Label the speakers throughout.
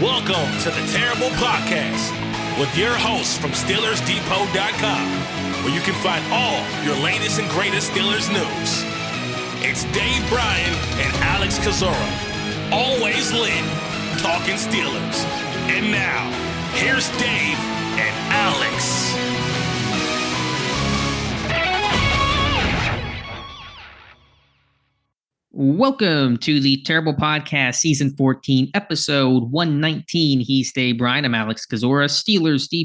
Speaker 1: Welcome to the Terrible Podcast with your hosts from SteelersDepot.com, where you can find all your latest and greatest Steelers news. It's Dave Bryan and Alex Kozora, always lit, talking Steelers. And now, here's Dave and Alex.
Speaker 2: Welcome to the Terrible Podcast, Season 14, Episode 119. He's Dave Bryan. I'm Alex Kozora,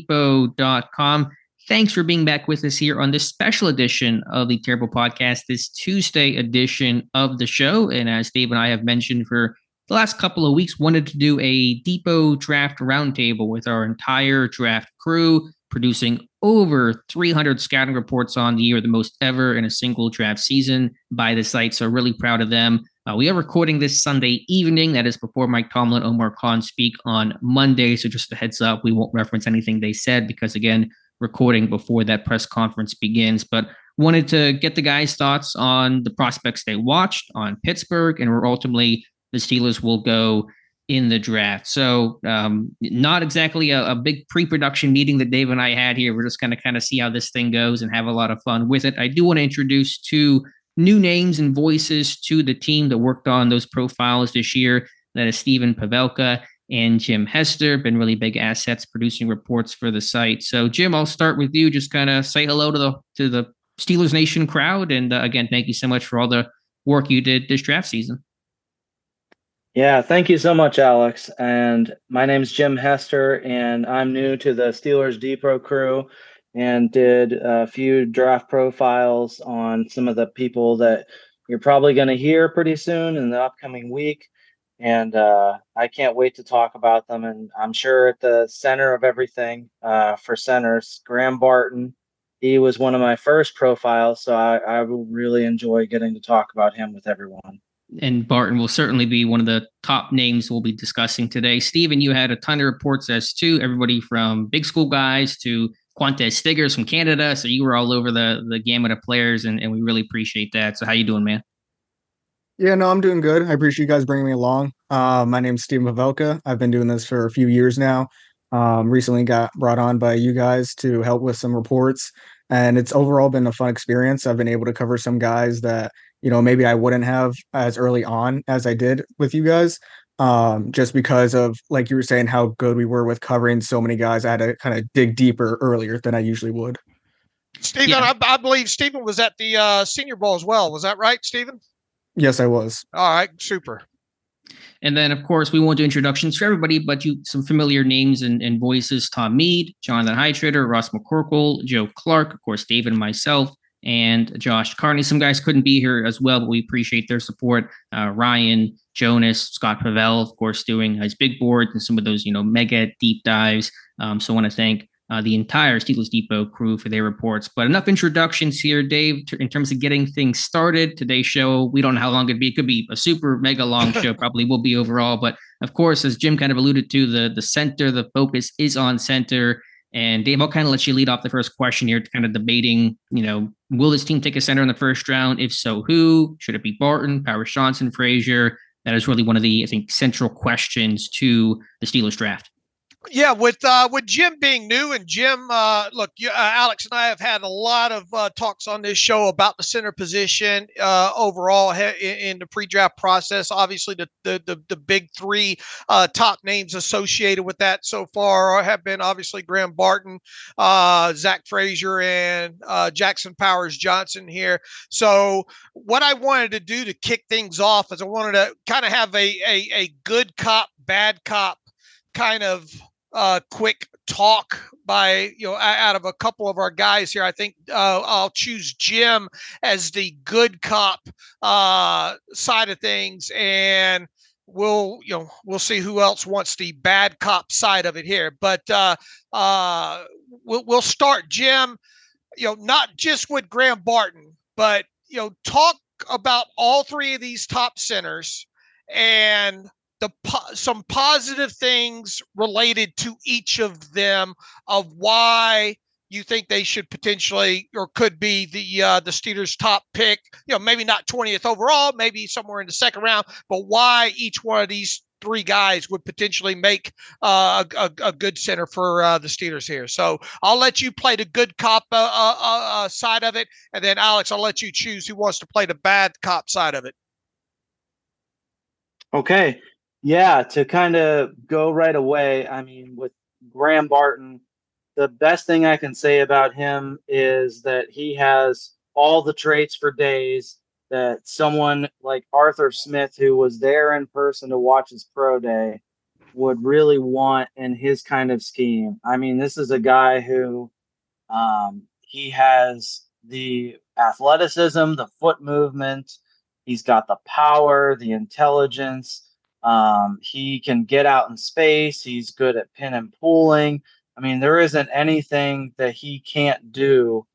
Speaker 2: SteelersDepot.com. Thanks for being back with us here on this special edition of the Terrible Podcast, this Tuesday edition of the show. And as Dave and I have mentioned for the last couple of weeks, wanted to do a Depot Draft Roundtable with our entire draft crew, producing over 300 scouting reports on the year, the most ever in a single draft season by the site. So really proud of them. We are recording this Sunday evening. That is before Mike Tomlin, Omar Khan speak on Monday. So just a heads up, we won't reference anything they said because, again, recording before that press conference begins. But wanted to get the guys' thoughts on the prospects they watched on Pittsburgh and where ultimately the Steelers will go in the draft. So not exactly a big pre-production meeting that Dave and I had here. We're just going to kind of see how this thing goes and have a lot of fun with it. I do want to introduce two new names and voices to the team that worked on those profiles this year. That is Steven Pavelka and Jim Hester, been really big assets producing reports for the site. So Jim, I'll start with you. Just kind of say hello to the Steelers Nation crowd. And again, thank you so much for all the work you did this draft season.
Speaker 3: Yeah, thank you so much, Alex. And my name's Jim Hester, and I'm new to the Steelers Depot crew and did a few draft profiles on some of the people that you're probably going to hear pretty soon in the upcoming week. And I can't wait to talk about them. And I'm sure at the center of everything for centers, Graham Barton, he was one of my first profiles, so I will really enjoy getting to talk about him with everyone.
Speaker 2: And Barton will certainly be one of the top names we'll be discussing today. Steven, you had a ton of reports as to everybody from big school guys to Quantez Stiggers from Canada. So you were all over the gamut of players, and we really appreciate that. So how you doing, man?
Speaker 4: Yeah, no, I'm doing good. I appreciate you guys bringing me along. My name's Steven Pavelka. I've been doing this for a few years now. Recently got brought on by you guys to help with some reports, and it's overall been a fun experience. I've been able to cover some guys that, maybe I wouldn't have as early on as I did with you guys, just because of, like you were saying, how good we were with covering so many guys. I had to kind of dig deeper earlier than I usually would.
Speaker 5: Steven, yeah. I believe Steven was at the Senior Bowl as well. Was that right, Steven?
Speaker 4: Yes, I was.
Speaker 5: All right, super.
Speaker 2: And then, of course, we won't do introductions for everybody, but some familiar names and voices: Tom Mead, Jonathan Heitritter, Ross McCorkle, Joe Clark, of course, David and myself, and Josh Carney. Some guys couldn't be here as well, but we appreciate their support. Ryan, Jonas, Scott Pavel, of course, doing his big board and some of those, mega deep dives. So I want to thank the entire Steelers Depot crew for their reports. But enough introductions here, Dave, in terms of getting things started. Today's show, we don't know how long it'd be. It could be a super mega long show, probably will be overall. But of course, as Jim kind of alluded to, the center, the focus is on center. And Dave, I'll kind of let you lead off the first question here, kind of debating, will this team take a center in the first round? If so, who? Should it be Barton, Powers Johnson, Frazier? That is really one of the, I think, central questions to the Steelers draft.
Speaker 5: Yeah, with Jim being new, and Jim, look, Alex and I have had a lot of talks on this show about the center position overall in the pre-draft process. Obviously, the big three top names associated with that so far have been obviously Graham Barton, Zach Frazier, and Jackson Powers Johnson here. So what I wanted to do to kick things off is I wanted to kind of have a good cop, bad cop kind of quick talk by, out of a couple of our guys here. I think I'll choose Jim as the good cop side of things, and we'll see who else wants the bad cop side of it here. But we'll start, Jim, not just with Graham Barton, but talk about all three of these top centers and some positive things related to each of them, of why you think they should potentially or could be the Steelers' top pick. Maybe not 20th overall, maybe somewhere in the second round, but why each one of these three guys would potentially make a good center for the Steelers here. So I'll let you play the good cop side of it, and then Alex, I'll let you choose who wants to play the bad cop side of it.
Speaker 3: Okay. Yeah, to kind of go right away, I mean, with Graham Barton, the best thing I can say about him is that he has all the traits for days that someone like Arthur Smith, who was there in person to watch his pro day, would really want in his kind of scheme. I mean, this is a guy who he has the athleticism, the foot movement, he's got the power, the intelligence. He can get out in space. He's good at pin and pulling. I mean, there isn't anything that he can't do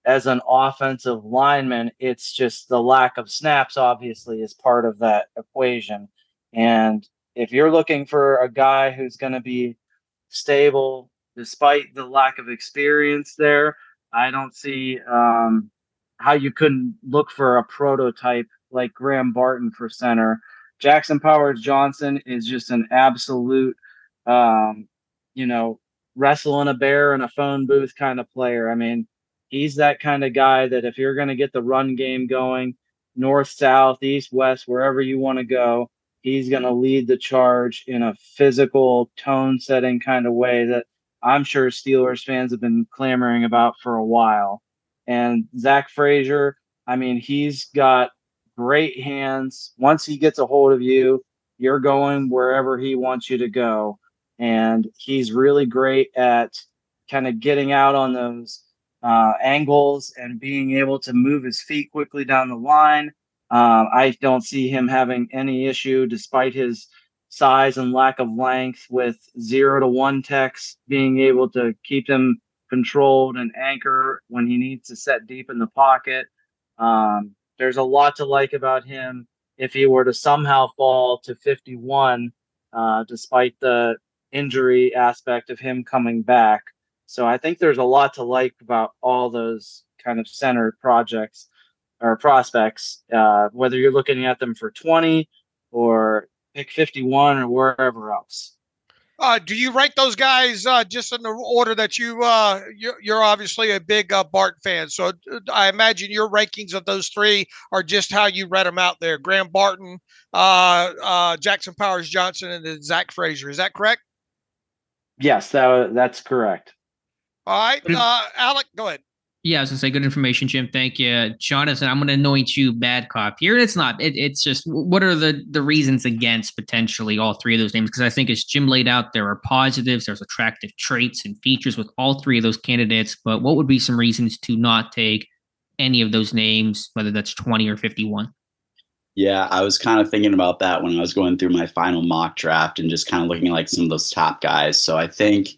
Speaker 3: as an offensive lineman. It's just the lack of snaps, obviously, is part of that equation. And if you're looking for a guy who's going to be stable despite the lack of experience there, I don't see how you couldn't look for a prototype like Graham Barton for center. Jackson Powers Johnson is just an absolute, wrestling a bear in a phone booth kind of player. I mean, he's that kind of guy that if you're going to get the run game going, north, south, east, west, wherever you want to go, he's going to lead the charge in a physical, tone-setting kind of way that I'm sure Steelers fans have been clamoring about for a while. And Zach Frazier, I mean, he's got great hands. Once he gets a hold of you, you're going wherever he wants you to go. And he's really great at kind of getting out on those angles and being able to move his feet quickly down the line. I don't see him having any issue, despite his size and lack of length, with 0 to 1 techs being able to keep him controlled and anchor when he needs to set deep in the pocket. There's a lot to like about him if he were to somehow fall to 51, despite the injury aspect of him coming back. So I think there's a lot to like about all those kind of center projects or prospects, whether you're looking at them for 20 or pick 51 or wherever else.
Speaker 5: Do you rank those guys just in the order that you're obviously a big Bart fan? So I imagine your rankings of those three are just how you read them out there: Graham Barton, Jackson Powers Johnson, and then Zach Frazier. Is that correct?
Speaker 3: Yes, that's correct.
Speaker 5: All right, Alec, go ahead.
Speaker 2: Yeah, I was gonna say good information, Jim. Thank you, Jonathan. I'm gonna anoint you bad cop here. It's not. It's just what are the reasons against potentially all three of those names? Because I think as Jim laid out, there are positives, there's attractive traits and features with all three of those candidates. But what would be some reasons to not take any of those names, whether that's 20 or 51?
Speaker 6: Yeah, I was kind of thinking about that when I was going through my final mock draft and just kind of looking at like some of those top guys. So I think,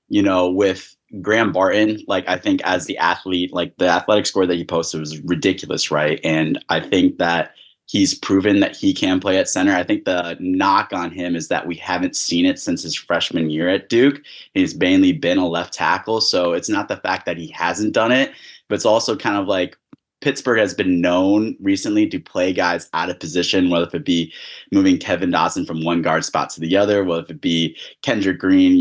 Speaker 6: with Graham Barton, like I think as the athlete, like the athletic score that he posted was ridiculous, right? And I think that he's proven that he can play at center. I think the knock on him is that we haven't seen it since his freshman year at Duke. He's mainly been a left tackle. So it's not the fact that he hasn't done it, but it's also kind of like Pittsburgh has been known recently to play guys out of position, whether it be moving Kevin Dotson from one guard spot to the other, whether it be Kendrick Green,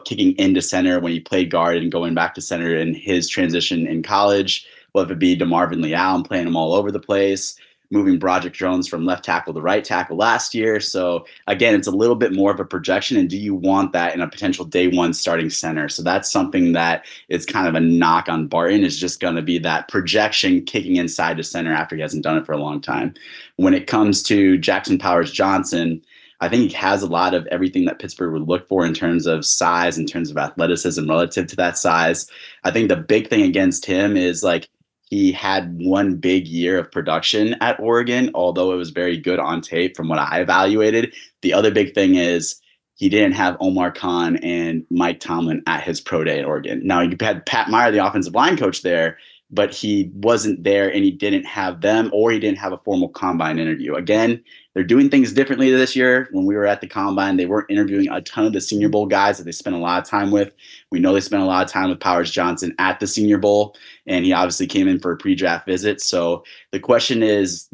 Speaker 6: kicking into center when he played guard and going back to center in his transition in college, whether it be DeMarvin Leal and playing him all over the place, moving Broderick Jones from left tackle to right tackle last year. So again, it's a little bit more of a projection. And do you want that in a potential day one starting center? So that's something that is kind of a knock on Barton, is just going to be that projection kicking inside to center after he hasn't done it for a long time. When it comes to Jackson Powers Johnson, I think he has a lot of everything that Pittsburgh would look for in terms of size, in terms of athleticism relative to that size. I think the big thing against him is like, he had one big year of production at Oregon, although it was very good on tape from what I evaluated. The other big thing is he didn't have Omar Khan and Mike Tomlin at his pro day at Oregon. Now, you had Pat Meyer, the offensive line coach, there, but he wasn't there and he didn't have them, or he didn't have a formal combine interview. Again, they're doing things differently this year. When we were at the combine, they weren't interviewing a ton of the Senior Bowl guys that they spent a lot of time with. We know they spent a lot of time with Powers Johnson at the Senior Bowl, and he obviously came in for a pre-draft visit. So the question is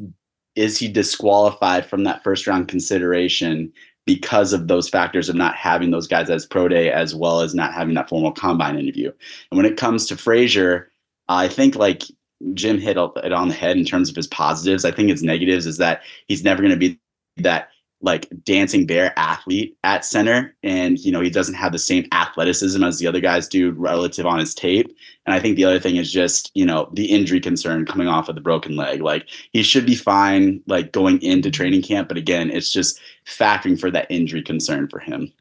Speaker 6: he disqualified from that first round consideration because of those factors of not having those guys as pro day, as well as not having that formal combine interview. And when it comes to Frazier, I think like Jim hit it on the head in terms of his positives. I think his negatives is that he's never going to be that like dancing bear athlete at center. And, you know, he doesn't have the same athleticism as the other guys do relative on his tape. And I think the other thing is just, you know, the injury concern coming off of the broken leg. Like he should be fine, like going into training camp. But again, it's just factoring for that injury concern for him.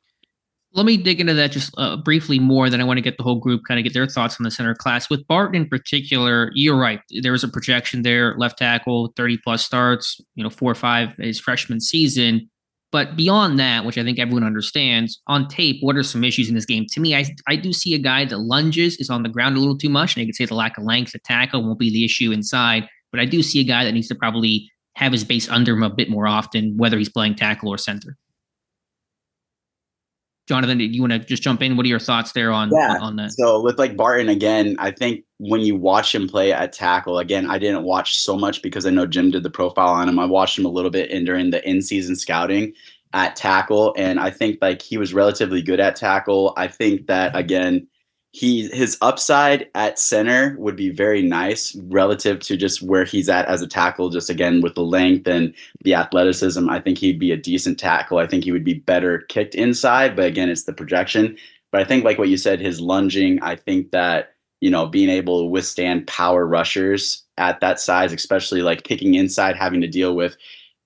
Speaker 2: Let me dig into that just briefly more. Then I want to get the whole group kind of get their thoughts on the center class. With Barton in particular, you're right. There was a projection there, left tackle, 30 plus starts, 4 or 5 his freshman season. But beyond that, which I think everyone understands, on tape, what are some issues in this game? To me, I do see a guy that lunges, is on the ground a little too much, and you could say the lack of length at tackle won't be the issue inside. But I do see a guy that needs to probably have his base under him a bit more often, whether he's playing tackle or center. Jonathan, do you want to just jump in? What are your thoughts there on that?
Speaker 6: So with like Barton, again, I think when you watch him play at tackle, again, I didn't watch so much because I know Jim did the profile on him. I watched him a little bit during the in-season scouting at tackle, and I think like he was relatively good at tackle. I think that, again, his upside at center would be very nice relative to just where he's at as a tackle, just again with the length and the athleticism. I think he'd be a decent tackle. I think he would be better kicked inside, but again, it's the projection. But I think like what you said, his lunging, I think that, being able to withstand power rushers at that size, especially like kicking inside, having to deal with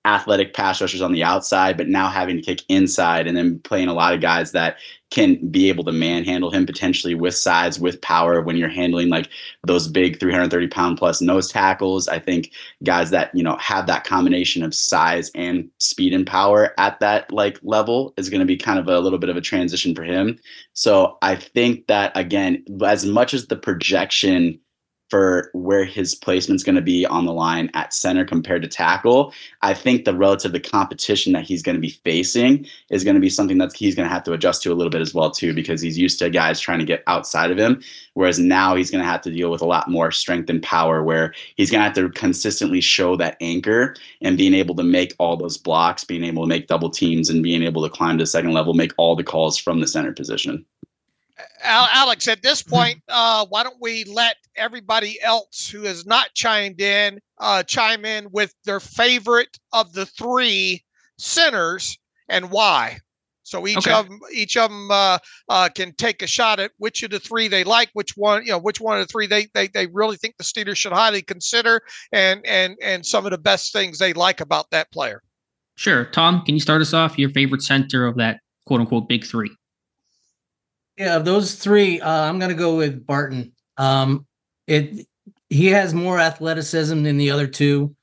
Speaker 6: athletic pass rushers on the outside, but now having to kick inside and then playing a lot of guys that can be able to manhandle him potentially with size, with power when you're handling like those big 330-pound plus nose tackles. I think guys that, have that combination of size and speed and power at that like level is going to be kind of a little bit of a transition for him. So I think that, again, as much as the projection for where his placement's going to be on the line at center compared to tackle, I think the competition that he's going to be facing is going to be something that he's going to have to adjust to a little bit as well too, because he's used to guys trying to get outside of him. Whereas now he's going to have to deal with a lot more strength and power, where he's going to have to consistently show that anchor and being able to make all those blocks, being able to make double teams, and being able to climb to the second level, make all the calls from the center position.
Speaker 5: Alex, at this point, why don't we let everybody else who has not chimed in chime in with their favorite of the 3 centers and why? So each of them can take a shot at which of the 3 they like, which one of the 3 they really think the Steelers should highly consider, and some of the best things they like about that player.
Speaker 2: Sure, Tom, can you start us off? Your favorite center of that quote unquote big 3?
Speaker 7: Yeah, of those 3, I'm going to go with Barton. He has more athleticism than the other 2.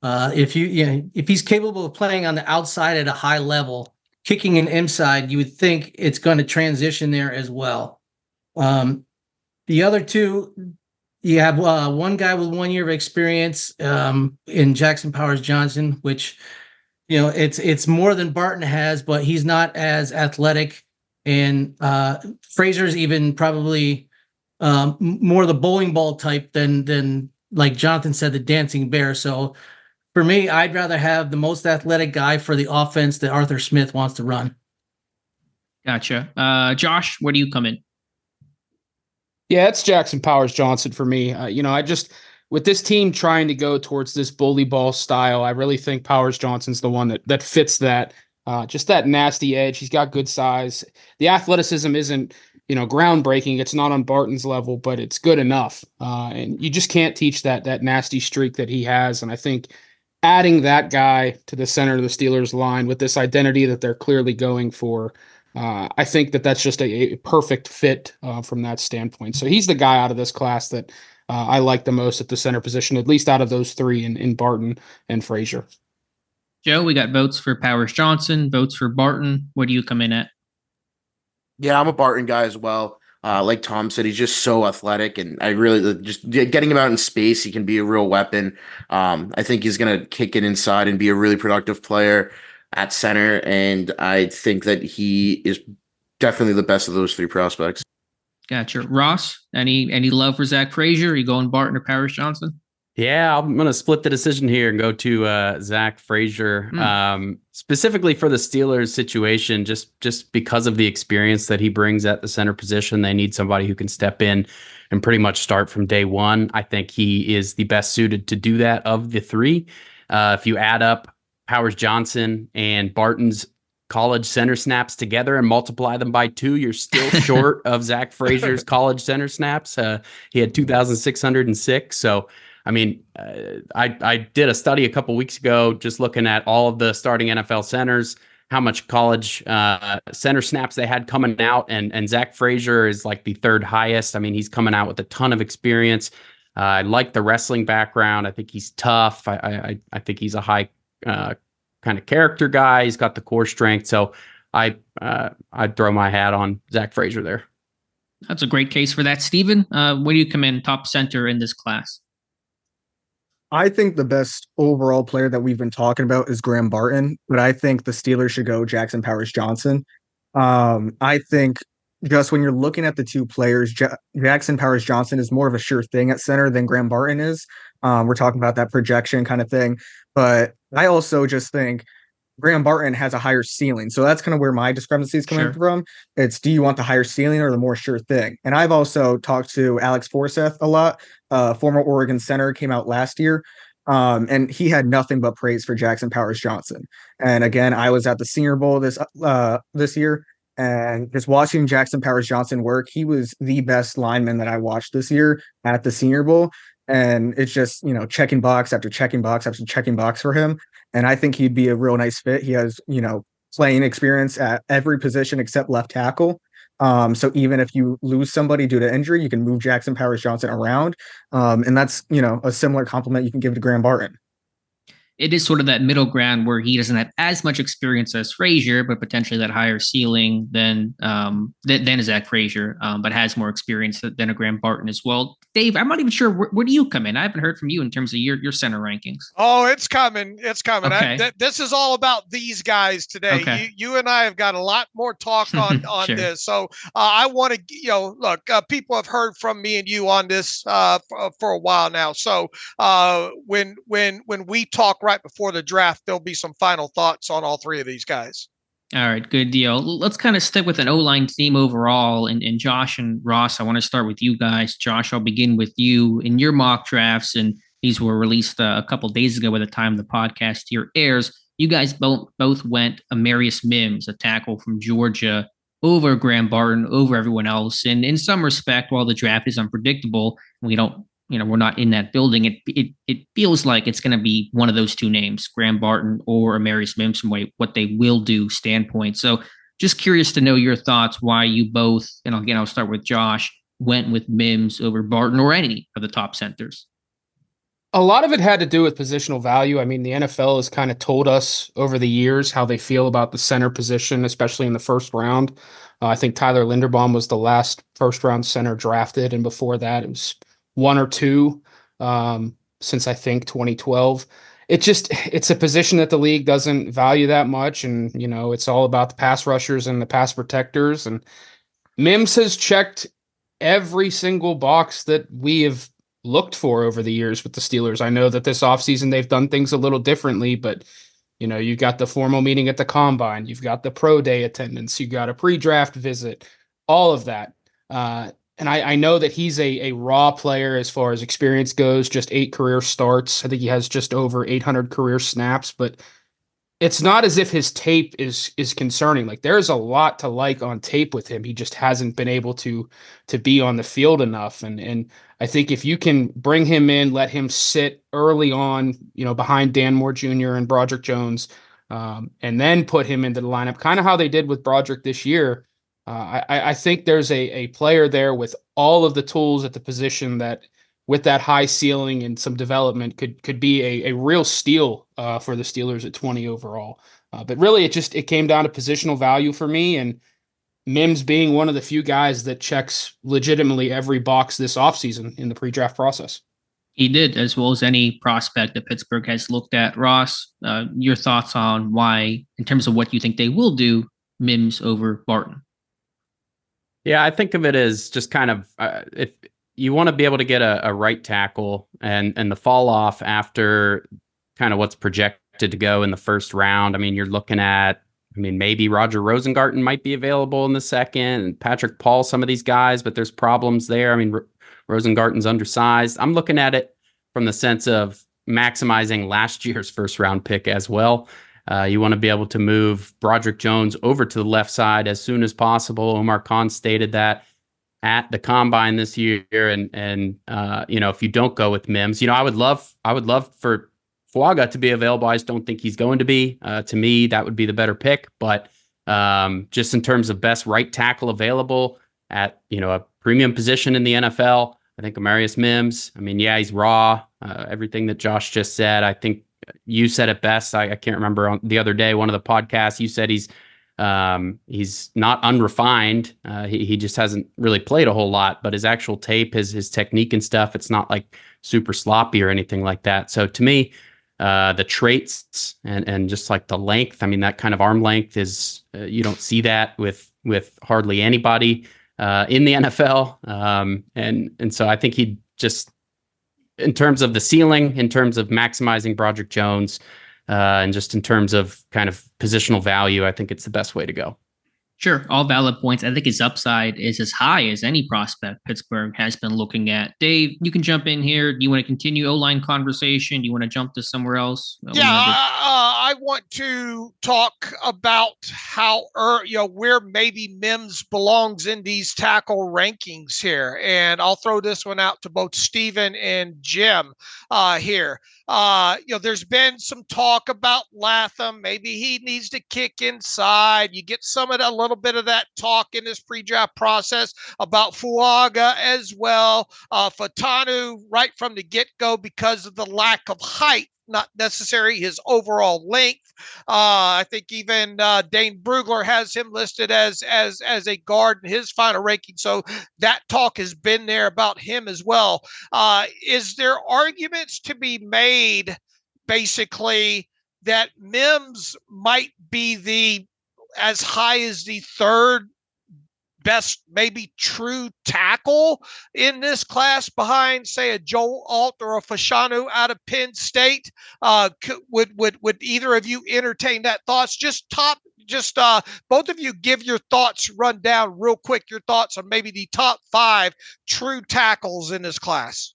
Speaker 7: If he's capable of playing on the outside at a high level, kicking an inside, you would think it's going to transition there as well. The other 2, you have one guy with 1 year of experience in Jackson Powers Johnson, which it's more than Barton has, but he's not as athletic. And Frazier's even probably more the bowling ball type than like Jonathan said, the dancing bear. So for me, I'd rather have the most athletic guy for the offense that Arthur Smith wants to run.
Speaker 2: Gotcha. Josh, where do you come in?
Speaker 8: Yeah, it's Jackson Powers Johnson for me. With this team trying to go towards this bully ball style, I really think Powers Johnson's the one that fits that. Just that nasty edge. He's got good size. The athleticism isn't, groundbreaking. It's not on Barton's level, but it's good enough. And you just can't teach that nasty streak that he has. And I think adding that guy to the center of the Steelers line with this identity that they're clearly going for, I think that's just a perfect fit from that standpoint. So he's the guy out of this class that I like the most at the center position, at least out of those 3 in Barton and Frazier.
Speaker 2: Joe, we got votes for Powers Johnson, votes for Barton. What do you come in at?
Speaker 9: Yeah, I'm a Barton guy as well. Like Tom said, he's just so athletic, and I really just getting him out in space, he can be a real weapon. I think he's going to kick it inside and be a really productive player at center, and I think that he is definitely the best of those 3 prospects.
Speaker 2: Gotcha. Ross, any love for Zach Frazier? Are you going Barton or Powers Johnson?
Speaker 10: Yeah, I'm going to split the decision here and go to Zach Frazier, specifically for the Steelers situation, just because of the experience that he brings at the center position. They need somebody who can step in and pretty much start from day one. I think he is the best suited to do that of the three. If you add up Powers Johnson and Barton's college center snaps together and multiply them by 2, you're still short of Zach Frazier's college center snaps. He had 2,606. So, I mean, I did a study a couple weeks ago just looking at all of the starting NFL centers, how much college center snaps they had coming out, and Zach Frazier is like the 3rd highest. I mean, he's coming out with a ton of experience. I like the wrestling background. I think he's tough. I think he's a high kind of character guy. He's got the core strength. So I'd throw my hat on Zach Frazier there.
Speaker 2: That's a great case for that. Steven, where do you come in top center in this class?
Speaker 4: I think the best overall player that we've been talking about is Graham Barton, but I think the Steelers should go Jackson Powers Johnson. I think just when you're looking at the two players, Jackson Powers Johnson is more of a sure thing at center than Graham Barton is. We're talking about that projection kind of thing. But I also just think Graham Barton has a higher ceiling. So that's kind of where my discrepancy is coming from. It's, do you want the higher ceiling or the more sure thing? And I've also talked to Alex Forsyth a lot. Former Oregon center, came out last year. And he had nothing but praise for Jackson Powers Johnson. And again, I was at the Senior Bowl this year, and just watching Jackson Powers Johnson work, he was the best lineman that I watched this year at the Senior Bowl. And it's just, checking box after checking box after checking box for him. And I think he'd be a real nice fit. He has, playing experience at every position except left tackle. So even if you lose somebody due to injury, you can move Jackson Powers Johnson around. And that's, a similar compliment you can give to Graham Barton.
Speaker 2: It is sort of that middle ground where he doesn't have as much experience as Frazier, but potentially that higher ceiling than Zach Frazier, but has more experience than a Graham Barton as well. Dave, I'm not even sure where do you come in? I haven't heard from you in terms of your center rankings.
Speaker 5: Oh, it's coming. It's coming.
Speaker 2: Okay.
Speaker 5: This is all about these guys today.
Speaker 2: Okay.
Speaker 5: You and I have got a lot more talk on
Speaker 2: Sure.
Speaker 5: this. So I want to, look, people have heard from me and you on this for a while now. So when we talk right before the draft, there'll be some final thoughts on all three of these guys.
Speaker 2: All right, good deal. Let's kind of stick with an O-line theme overall. And Josh and Ross, I want to start with you guys. Josh, I'll begin with you. In your mock drafts, and these were released a couple days ago by the time the podcast here airs, you guys both went Amarius Mims, a tackle from Georgia, over Graham Barton, over everyone else. And in some respect, while the draft is unpredictable, we don't, we're not in that building, it feels like it's going to be one of those two names, Graham Barton or Amarius Mims, from what they will do standpoint. So just curious to know your thoughts, why you both, and again, I'll start with Josh, went with Mims over Barton or any of the top centers.
Speaker 8: A lot of it had to do with positional value. I mean, the NFL has kind of told us over the years how they feel about the center position, especially in the first round. I think Tyler Linderbaum was the last first-round center drafted, and before that, it was one or two since I think 2012. It's a position that the league doesn't value that much, and it's all about the pass rushers and the pass protectors. And Mims has checked every single box that we have looked for over the years with the Steelers. I know that this offseason they've done things a little differently, but you've got the formal meeting at the combine, you've got the pro day attendance, you got a pre-draft visit, all of that. And I know that he's a raw player as far as experience goes, just 8 career starts. I think he has just over 800 career snaps, but it's not as if his tape is concerning. Like, there's a lot to like on tape with him. He just hasn't been able to be on the field enough. And I think if you can bring him in, let him sit early on, behind Dan Moore Jr. and Broderick Jones, and then put him into the lineup, kind of how they did with Broderick this year. I think there's a player there with all of the tools at the position that, with that high ceiling and some development, could be a real steal for the Steelers at 20 overall. But really, it came down to positional value for me, and Mims being one of the few guys that checks legitimately every box this offseason in the pre-draft process.
Speaker 2: He did, as well as any prospect that Pittsburgh has looked at. Ross, your thoughts on why, in terms of what you think they will do, Mims over Barton?
Speaker 10: Yeah, I think of it as just kind of if you want to be able to get a right tackle, and the fall off after kind of what's projected to go in the first round. I mean, you're looking at, maybe Roger Rosengarten might be available in the second, and Patrick Paul, some of these guys, but there's problems there. Rosengarten's undersized. I'm looking at it from the sense of maximizing last year's first round pick as well. You want to be able to move Broderick Jones over to the left side as soon as possible. Omar Khan stated that at the combine this year. And if you don't go with Mims, I would love for Fuaga to be available. I just don't think he's going to be. To me, that would be the better pick. But just in terms of best right tackle available at, a premium position in the NFL, I think Amarius Mims. He's raw. Everything that Josh just said, I think you said it best. I can't remember on the other day, one of the podcasts, you said he's not unrefined. He just hasn't really played a whole lot, but his actual tape, his technique and stuff, it's not like super sloppy or anything like that. So to me, the traits and just like the length, that kind of arm length is, you don't see that with hardly anybody in the NFL. And so I think he just, in terms of the ceiling, in terms of maximizing Broderick Jones, and just in terms of kind of positional value, I think it's the best way to go.
Speaker 2: Sure, all valid points. I think his upside is as high as any prospect Pittsburgh has been looking at. Dave, you can jump in here. Do you want to continue O-line conversation? Do you want to jump to somewhere else?
Speaker 5: I want to talk about how where maybe Mims belongs in these tackle rankings here, and I'll throw this one out to both Steven and Jim here. There's been some talk about Latham. Maybe he needs to kick inside. You get a little bit of that talk in this pre-draft process about Fuaga as well. Fatanu right from the get-go because of the lack of height, not necessarily his overall length. I think even Dane Brugler has him listed as a guard in his final ranking. So that talk has been there about him as well. Is there arguments to be made, basically, that Mims might be as high as the third best, maybe true tackle in this class behind, say, a Joel Alt or a Fashanu out of Penn State? Would either of you entertain that thoughts? Both of you give your thoughts, run down real quick, your thoughts on maybe the top 5 true tackles in this class.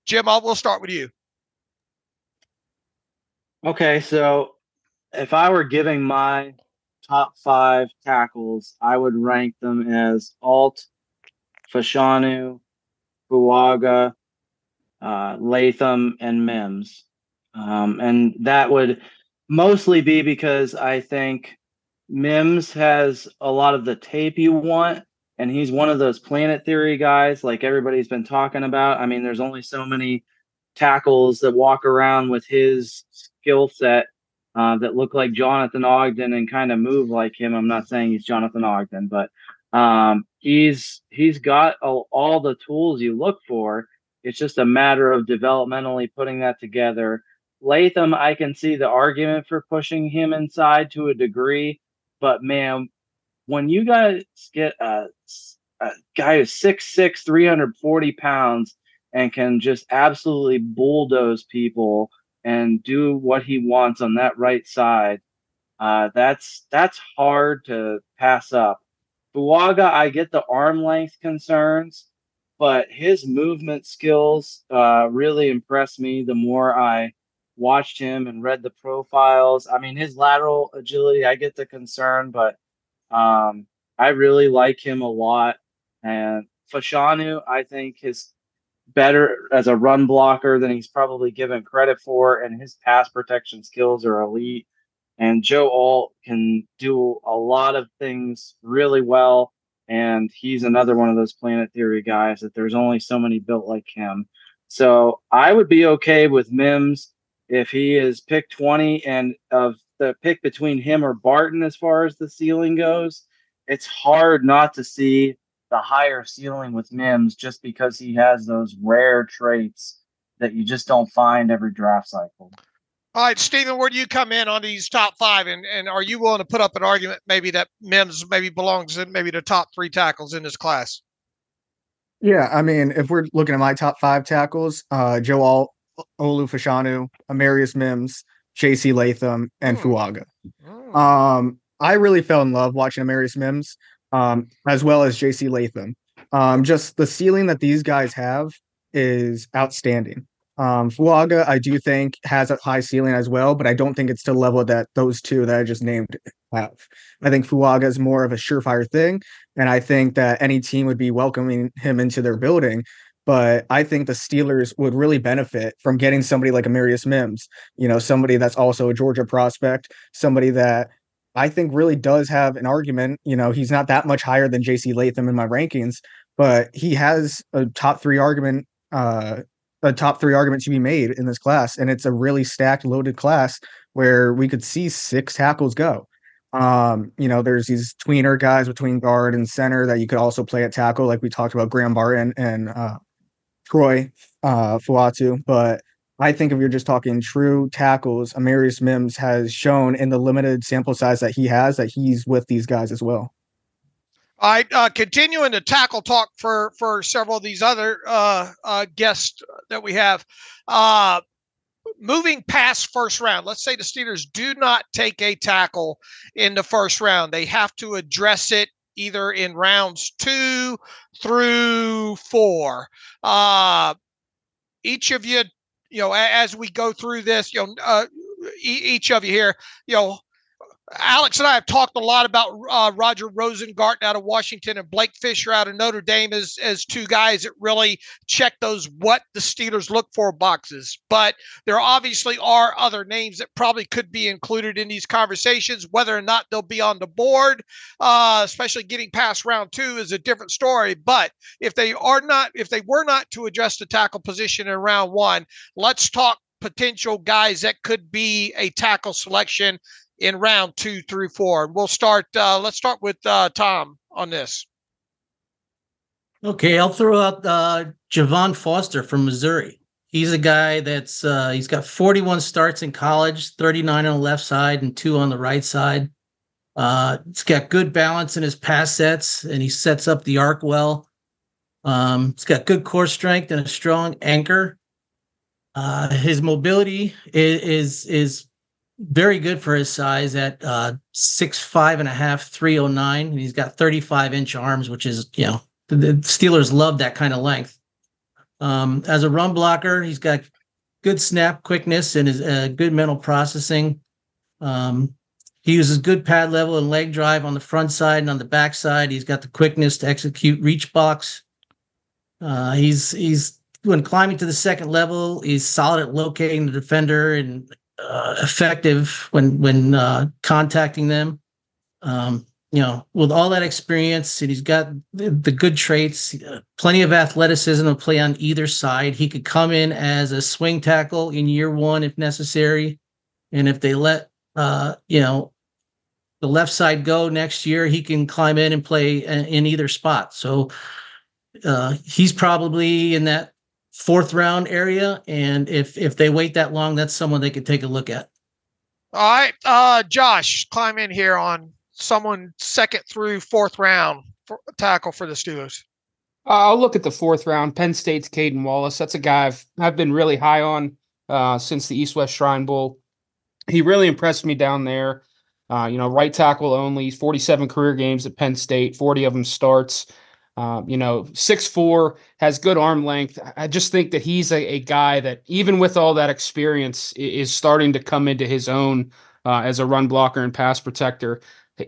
Speaker 5: Jim, we'll start with you.
Speaker 3: Okay, so if I were giving my top 5 tackles, I would rank them as Alt, Fashanu, Fuaga, Latham, and Mims. And that would mostly be because I think Mims has a lot of the tape you want, and he's one of those Planet Theory guys like everybody's been talking about. There's only so many tackles that walk around with his skill set that look like Jonathan Ogden and kind of move like him. I'm not saying he's Jonathan Ogden, but he's got all the tools you look for. It's just a matter of developmentally putting that together. Latham, I can see the argument for pushing him inside to a degree, but man, when you guys get a guy who's 6'6", 340 pounds and can just absolutely bulldoze people and do what he wants on that right side, that's hard to pass up. Fuaga, I get the arm length concerns, but his movement skills really impressed me the more I watched him and read the profiles. His lateral agility, I get the concern, but I really like him a lot. And Fashanu, I think, is better as a run blocker than he's probably given credit for, and his pass protection skills are elite. And Joe Alt can do a lot of things really well, and he's another one of those Planet Theory guys that there's only so many built like him. So I would be okay with Mims if he is pick 20, and of the pick between him or Barton as far as the ceiling goes, it's hard not to see the higher ceiling with Mims just because he has those rare traits that you just don't find every draft cycle.
Speaker 5: All right, Steven, where do you come in on these top 5? And are you willing to put up an argument maybe that Mims maybe belongs in maybe the top 3 tackles in this class?
Speaker 4: Yeah, I mean, if we're looking at my top 5 tackles, Joe Olufashanu, Amarius Mims, J.C. Latham, and Fuaga. I really fell in love watching Amarius Mims, as well as J.C. Latham. Just the ceiling that these guys have is outstanding. Fuaga, I do think, has a high ceiling as well, but I don't think it's to the level that those two that I just named have. I think Fuaga is more of a surefire thing, and I think that any team would be welcoming him into their building. But I think the Steelers would really benefit from getting somebody like Amarius Mims, somebody that's also a Georgia prospect, somebody that I think really does have an argument. He's not that much higher than J.C. Latham in my rankings, but he has a top three argument to be made in this class. And it's a really stacked, loaded class where we could see 6 tackles go. There's these tweener guys between guard and center that you could also play at tackle, like we talked about Graham Barton and Troy Fuatu. But I think if you're just talking true tackles, Amarius Mims has shown in the limited sample size that he has that he's with these guys as well.
Speaker 5: All right, continuing to tackle talk for several of these other guests that we have. Moving past first round, let's say the Steelers do not take a tackle in the first round. They have to address it either in rounds 2 through 4. Each of you, as we go through this, each of you here, Alex and I have talked a lot about Roger Rosengarten out of Washington and Blake Fisher out of Notre Dame as 2 guys that really check those what the Steelers look for boxes. But there obviously are other names that probably could be included in these conversations. Whether or not they'll be on the board, especially getting past round 2, is a different story. But if they were not to address the tackle position in round 1, let's talk potential guys that could be a tackle selection in round 2 through 4. We'll start. Let's start with Tom on this.
Speaker 7: Okay, I'll throw out Javon Foster from Missouri. He's a guy that's he's got 41 starts in college, 39 on the left side and 2 on the right side. He's got good balance in his pass sets, and he sets up the arc well. He's got good core strength and a strong anchor. His mobility is very good for his size at 6'5.5", 309, and he's got 35-inch arms, which is, the Steelers love that kind of length. As a run blocker, he's got good snap quickness and is good mental processing. He uses good pad level and leg drive on the front side and on the back side. He's got the quickness to execute reach blocks. He's when climbing to the second level, he's solid at locating the defender and effective when contacting them. With all that experience, and he's got the good traits, plenty of athleticism to play on either side. He could come in as a swing tackle in year 1 if necessary, and if they let the left side go next year, he can climb in and play in either spot. So he's probably in that 4th round area, and if they wait that long, that's someone they could take a look at.
Speaker 5: All right, Josh, climb in here on someone 2nd through 4th round for tackle for the Steelers.
Speaker 8: I'll look at the 4th round. Penn State's Caden Wallace. That's a guy I've been really high on since the East-West Shrine Bowl. He really impressed me down there. Right tackle only. He's 47 career games at Penn State, 40 of them starts. 6'4", has good arm length. I just think that he's a guy that, even with all that experience, is starting to come into his own as a run blocker and pass protector.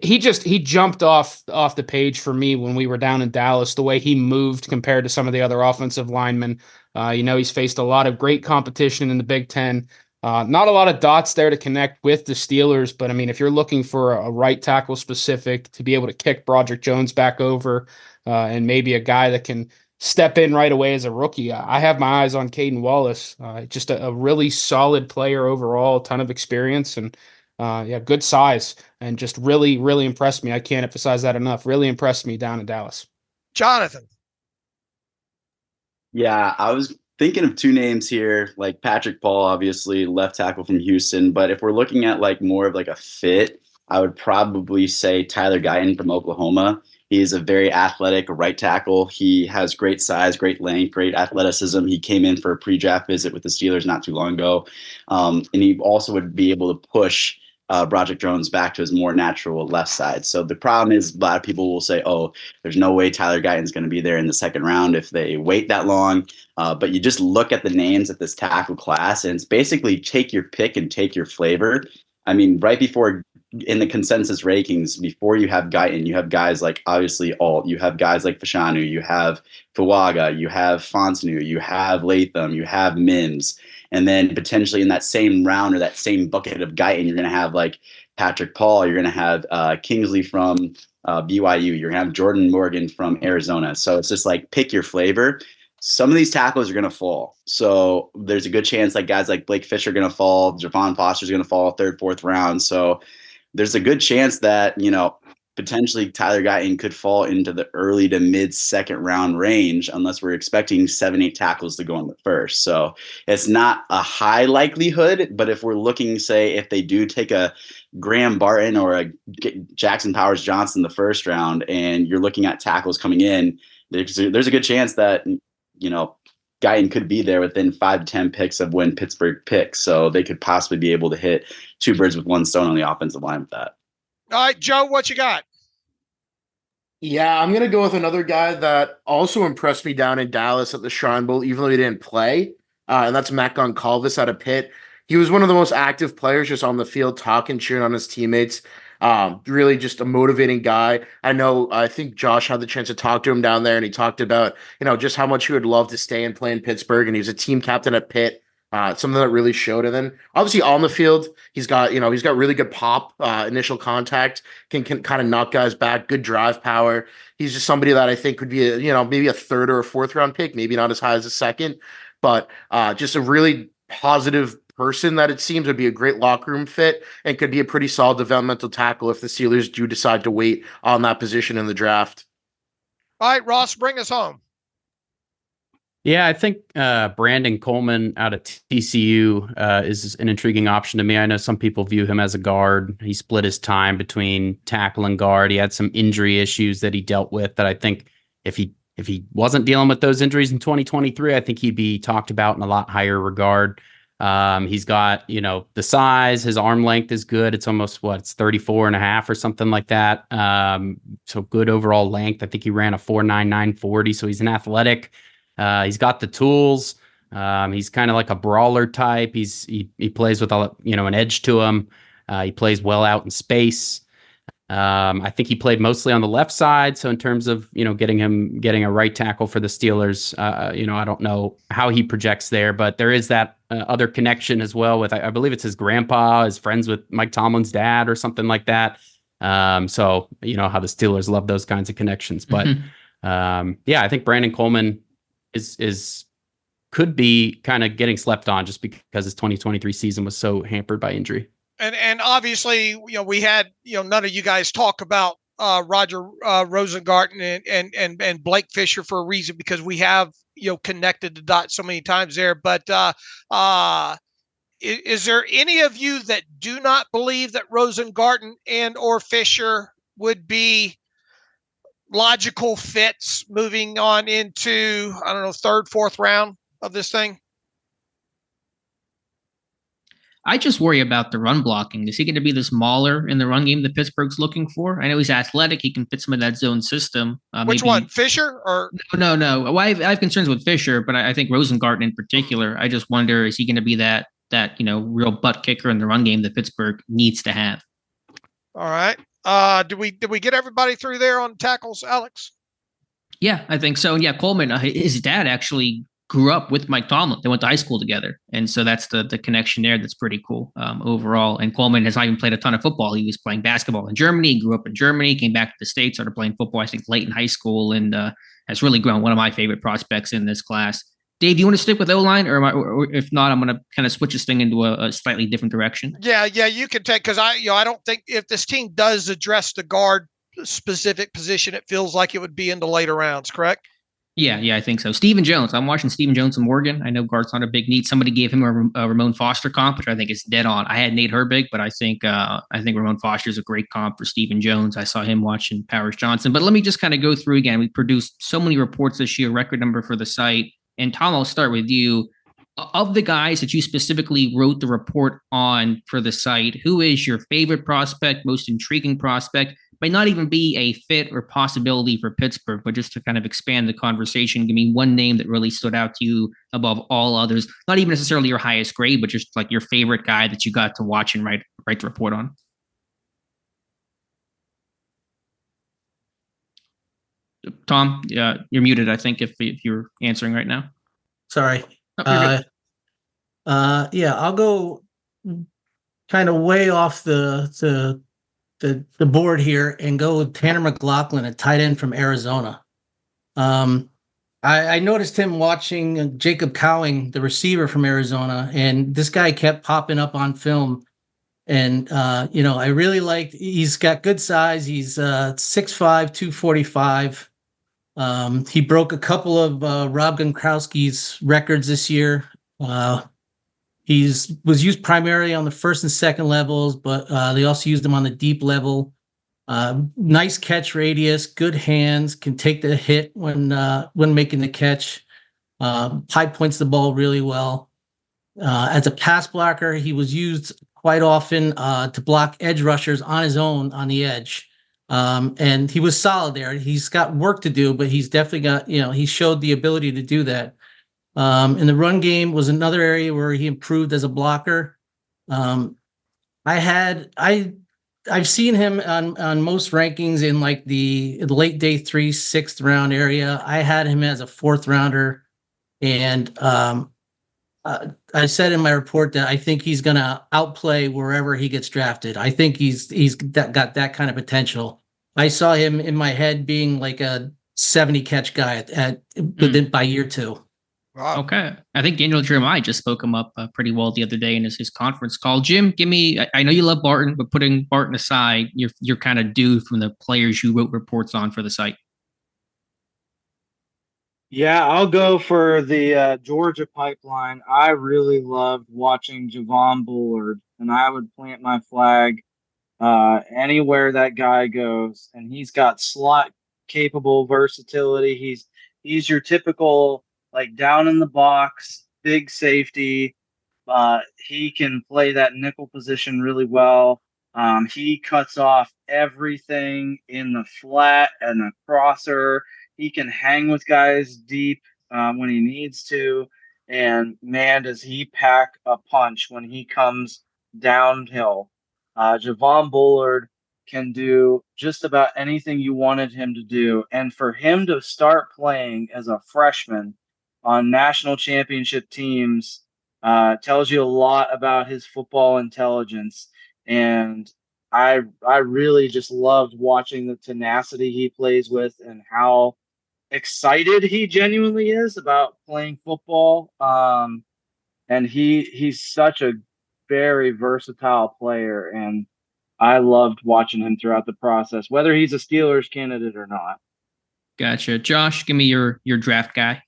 Speaker 8: He jumped off the page for me when we were down in Dallas, the way he moved compared to some of the other offensive linemen. He's faced a lot of great competition in the Big Ten. Not a lot of dots there to connect with the Steelers, but I mean, if you're looking for a right tackle specific to be able to kick Broderick Jones back over, and maybe a guy that can step in right away as a rookie, I have my eyes on Caden Wallace. Just a really solid player overall, ton of experience, and good size, and just really, really impressed me. I can't emphasize that enough. Really impressed me down in Dallas.
Speaker 5: Jonathan.
Speaker 6: Yeah, I was thinking of 2 names here, like Patrick Paul, obviously left tackle from Houston. But if we're looking at more of a fit, I would probably say Tyler Guyton from Oklahoma. He's a very athletic right tackle. He has great size, great length, great athleticism. He came in for a pre-draft visit with the Steelers not too long ago. And he also would be able to push Broderick Jones back to his more natural left side. So the problem is a lot of people will say, oh, there's no way Tyler Guyton's going to be there in the second round if they wait that long. But you just look at the names at this tackle class, and it's basically take your pick and take your flavor. I mean, right before in the consensus rankings, before you have Guyton, you have guys like obviously Alt, you have guys like Fashanu, you have Fuaga, you have Fontenot, you have Latham, you have Mims. And then potentially in that same round or that same bucket of Guyton, you're going to have like Patrick Paul, you're going to have Kingsley from BYU, you're going to have Jordan Morgan from Arizona. So it's just like pick your flavor. Some of these tackles are going to fall. So there's a good chance like guys like Blake Fisher are going to fall, Javon Foster's going to fall 3rd, 4th round. So there's a good chance that, potentially Tyler Guyton could fall into the early to mid 2nd round range unless we're expecting 7-8 tackles to go in the first. So it's not a high likelihood, but if we're looking, say, if they do take a Graham Barton or a Jackson Powers Johnson the 1st round and you're looking at tackles coming in, there's a good chance that, Guyton could be there within 5 to 10 picks of when Pittsburgh picks. So they could possibly be able to hit 2 birds with 1 stone on the offensive line with that.
Speaker 5: All right, Joe, what you got?
Speaker 9: Yeah, I'm going to go with another guy that also impressed me down in Dallas at the Shrine Bowl, even though he didn't play. And that's Matt Goncalves out of Pitt. He was one of the most active players just on the field, talking, cheering on his teammates. Really just a motivating guy. I think Josh had the chance to talk to him down there, and he talked about, just how much he would love to stay and play in Pittsburgh. And he was a team captain at Pitt. Something that really showed. And then obviously on the field, he's got really good pop, initial contact, can kind of knock guys back, good drive power. He's just somebody that I think could be maybe a 3rd or a 4th round pick, maybe not as high as a 2nd, but just a really positive person that it seems would be a great locker room fit and could be a pretty solid developmental tackle if the Steelers do decide to wait on that position in the draft.
Speaker 5: All right, Ross, bring us home.
Speaker 10: Yeah, I think Brandon Coleman out of TCU is an intriguing option to me. I know some people view him as a guard. He split his time between tackle and guard. He had some injury issues that he dealt with that I think if he wasn't dealing with those injuries in 2023, I think he'd be talked about in a lot higher regard. He's got, the size, his arm length is good. It's almost it's 34 and a half or something like that. So good overall length. I think he ran a 4.99 40. So he's an athletic. He's got the tools. He's kind of like a brawler type. He plays with an edge to him. He plays well out in space. I think he played mostly on the left side. So in terms of, getting a right tackle for the Steelers, I don't know how he projects there, but there is that other connection as well with, I believe it's his grandpa is friends with Mike Tomlin's dad or something like that. So you know how the Steelers love those kinds of connections, but I think Brandon Coleman could be kind of getting slept on just because his 2023 season was so hampered by injury.
Speaker 5: And obviously, we had, none of you guys talk about Roger Rosengarten and Blake Fisher for a reason, because we have, connected the dots so many times there. But is there any of you that do not believe that Rosengarten and or Fisher would be logical fits moving on into, 3rd, 4th round of this thing?
Speaker 2: I just worry about the run blocking. Is he going to be this mauler in the run game that Pittsburgh's looking for? I know he's athletic. He can fit some of that zone system.
Speaker 5: Which one, Fisher or?
Speaker 2: No. Well, I have concerns with Fisher, but I think Rosengarten in particular. I just wonder, is he going to be that real butt kicker in the run game that Pittsburgh needs to have?
Speaker 5: All right. Did we get everybody through there on tackles, Alex?
Speaker 2: Yeah, I think so. Yeah, Coleman, his dad actually grew up with Mike Tomlin. They went to high school together. And so that's the connection there. That's pretty cool overall. And Coleman has not even played a ton of football. He was playing basketball in Germany. He grew up in Germany, came back to the States, started playing football, I think, late in high school, and has really grown. One of my favorite prospects in this class. Dave, do you want to stick with O-line, or if not, I'm going to kind of switch this thing into a slightly different direction?
Speaker 5: Yeah, you can take, because I don't think if this team does address the guard specific position, it feels like it would be in the later rounds, correct?
Speaker 2: Yeah, I think so. Steven Jones. I'm watching Steven Jones in Morgan. I know Gart's not a big need. Somebody gave him a Ramon Foster comp, which I think is dead on. I had Nate Herbig, but I think Ramon Foster is a great comp for Steven Jones. I saw him watching Powers Johnson. But let me just kind of go through again. We produced so many reports this year, record number for the site. And Tom, I'll start with you. Of the guys that you specifically wrote the report on for the site, who is your favorite prospect, most intriguing prospect? Might not even be a fit or possibility for Pittsburgh, but just to kind of expand the conversation, give me one name that really stood out to you above all others. Not even necessarily your highest grade, but just like your favorite guy that you got to watch and write the report on. Tom, you're muted, I think, if you're answering right now.
Speaker 7: Sorry.
Speaker 2: Oh,
Speaker 7: yeah, I'll go kind of way off the board here and go with Tanner McLaughlin, a tight end from Arizona. I noticed him watching Jacob Cowing, the receiver from Arizona, and this guy kept popping up on film. And, I really liked, he's got good size. He's 6'5", 245. He broke a couple of Rob Gronkowski's records this year. He was used primarily on the first and second levels, but they also used him on the deep level. Nice catch radius, good hands, can take the hit when making the catch. High points the ball really well. As a pass blocker, he was used quite often to block edge rushers on his own on the edge. And he was solid there. He's got work to do, but he's definitely got, he showed the ability to do that. And the run game was another area where he improved as a blocker. I've seen him on most rankings in like the late day 3, 6th round area. I had him as a 4th rounder, and I said in my report that I think he's going to outplay wherever he gets drafted. I think he's got that kind of potential. I saw him in my head being like a 70 catch guy by year 2.
Speaker 5: Wow.
Speaker 2: Okay. I think Daniel Jeremiah just spoke him up pretty well the other day in his conference call. Jim, I know you love Barton, but putting Barton aside, you're kind of due from the players you wrote reports on for the site.
Speaker 3: Yeah, I'll go for the Georgia pipeline. I really loved watching Javon Bullard, and I would plant my flag anywhere that guy goes. And he's got slot capable versatility. He's your typical like down in the box, big safety. He can play that nickel position really well. He cuts off everything in the flat and the crosser. He can hang with guys deep when he needs to. And man, does he pack a punch when he comes downhill. Javon Bullard can do just about anything you wanted him to do. And for him to start playing as a freshman on national championship teams tells you a lot about his football intelligence. And I really just loved watching the tenacity he plays with and how excited he genuinely is about playing football. And he's such a very versatile player, and I loved watching him throughout the process, whether he's a Steelers candidate or not.
Speaker 2: Gotcha. Josh, give me your draft guy.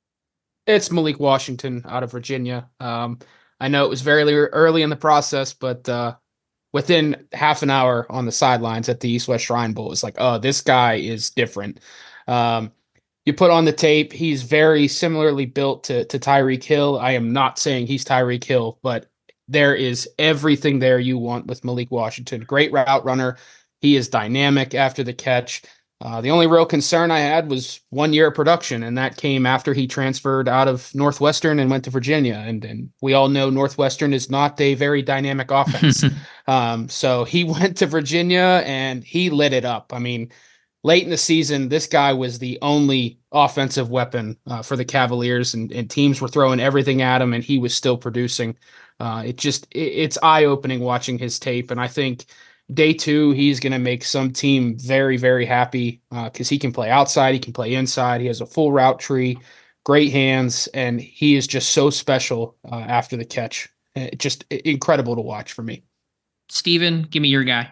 Speaker 8: It's Malik Washington out of Virginia. I know it was very early in the process, but within half an hour on the sidelines at the East-West Shrine Bowl, it's like, oh, this guy is different. You put on the tape, he's very similarly built to Tyreek Hill. I am not saying he's Tyreek Hill, but there is everything there you want with Malik Washington. Great route runner. He is dynamic after the catch. The only real concern I had was 1 year of production, and that came after he transferred out of Northwestern and went to Virginia. And we all know Northwestern is not a very dynamic offense. So he went to Virginia, and he lit it up. I mean, late in the season, this guy was the only offensive weapon for the Cavaliers, and teams were throwing everything at him, and he was still producing. It's eye-opening watching his tape, and I think day 2, he's going to make some team very, very happy because he can play outside, he can play inside, he has a full route tree, great hands, and he is just so special after the catch. Just incredible to watch for me.
Speaker 2: Steven, give me your guy.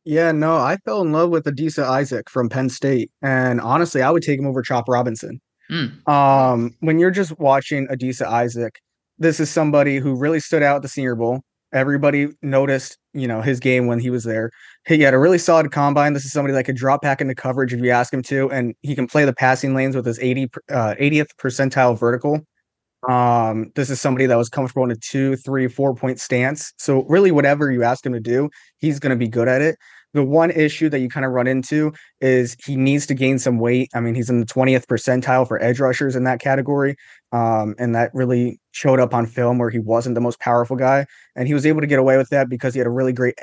Speaker 4: Yeah, no, I fell in love with Adisa Isaac from Penn State, and honestly, I would take him over Chop Robinson.
Speaker 2: Mm.
Speaker 4: When you're just watching Adisa Isaac, this is somebody who really stood out at the Senior Bowl. Everybody noticed, his game when he was there. He had a really solid combine. This is somebody that could drop back into coverage if you ask him to, and he can play the passing lanes with his 80th percentile vertical. This is somebody that was comfortable in a 2, 3, 4 point stance. So really, whatever you ask him to do, he's going to be good at it. The one issue that you kind of run into is he needs to gain some weight. I mean, he's in the 20th percentile for edge rushers in that category. And that really showed up on film where he wasn't the most powerful guy. And he was able to get away with that because he had a really great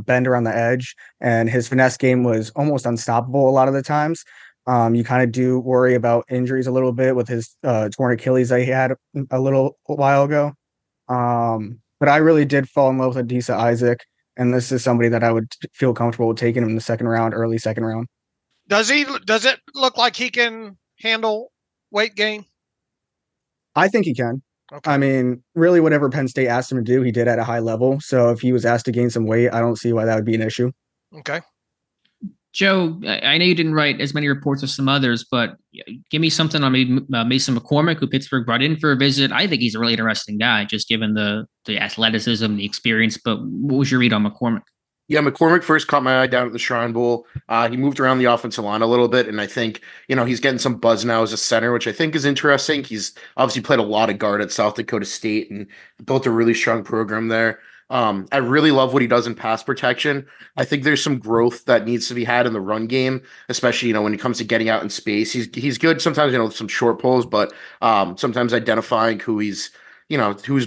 Speaker 4: bend around the edge. And his finesse game was almost unstoppable a lot of the times. You kind of do worry about injuries a little bit with his torn Achilles that he had a little while ago. But I really did fall in love with Adisa Isaac. And this is somebody that I would feel comfortable with taking him in the second round, early second round.
Speaker 5: Does it look like he can handle weight gain?
Speaker 4: I think he can.
Speaker 5: Okay.
Speaker 4: I mean, really, whatever Penn State asked him to do, he did at a high level. So if he was asked to gain some weight, I don't see why that would be an issue.
Speaker 5: Okay.
Speaker 2: Joe, I know you didn't write as many reports as some others, but give me something on maybe Mason McCormick, who Pittsburgh brought in for a visit. I think he's a really interesting guy, just given the athleticism, the experience. But what was your read on McCormick?
Speaker 9: Yeah, McCormick first caught my eye down at the Shrine Bowl. He moved around the offensive line a little bit, and I think, he's getting some buzz now as a center, which I think is interesting. He's obviously played a lot of guard at South Dakota State and built a really strong program there. I really love what he does in pass protection. I think there's some growth that needs to be had in the run game, especially, when it comes to getting out in space. He's good sometimes, some short pulls, but sometimes identifying who's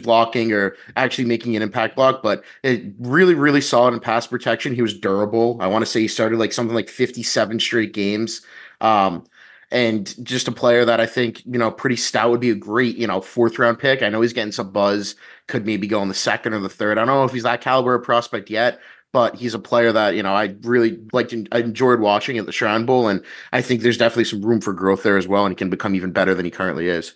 Speaker 9: blocking or actually making an impact block. But it really, really solid in pass protection. He was durable. I want to say he started like something like 57 straight games. And just a player that I think, pretty stout, would be a great, fourth round pick. I know he's getting some buzz, could maybe go in the second or the third. I don't know if he's that caliber of prospect yet, but he's a player that, I really I enjoyed watching at the Shrine Bowl. And I think there's definitely some room for growth there as well. And he can become even better than he currently is.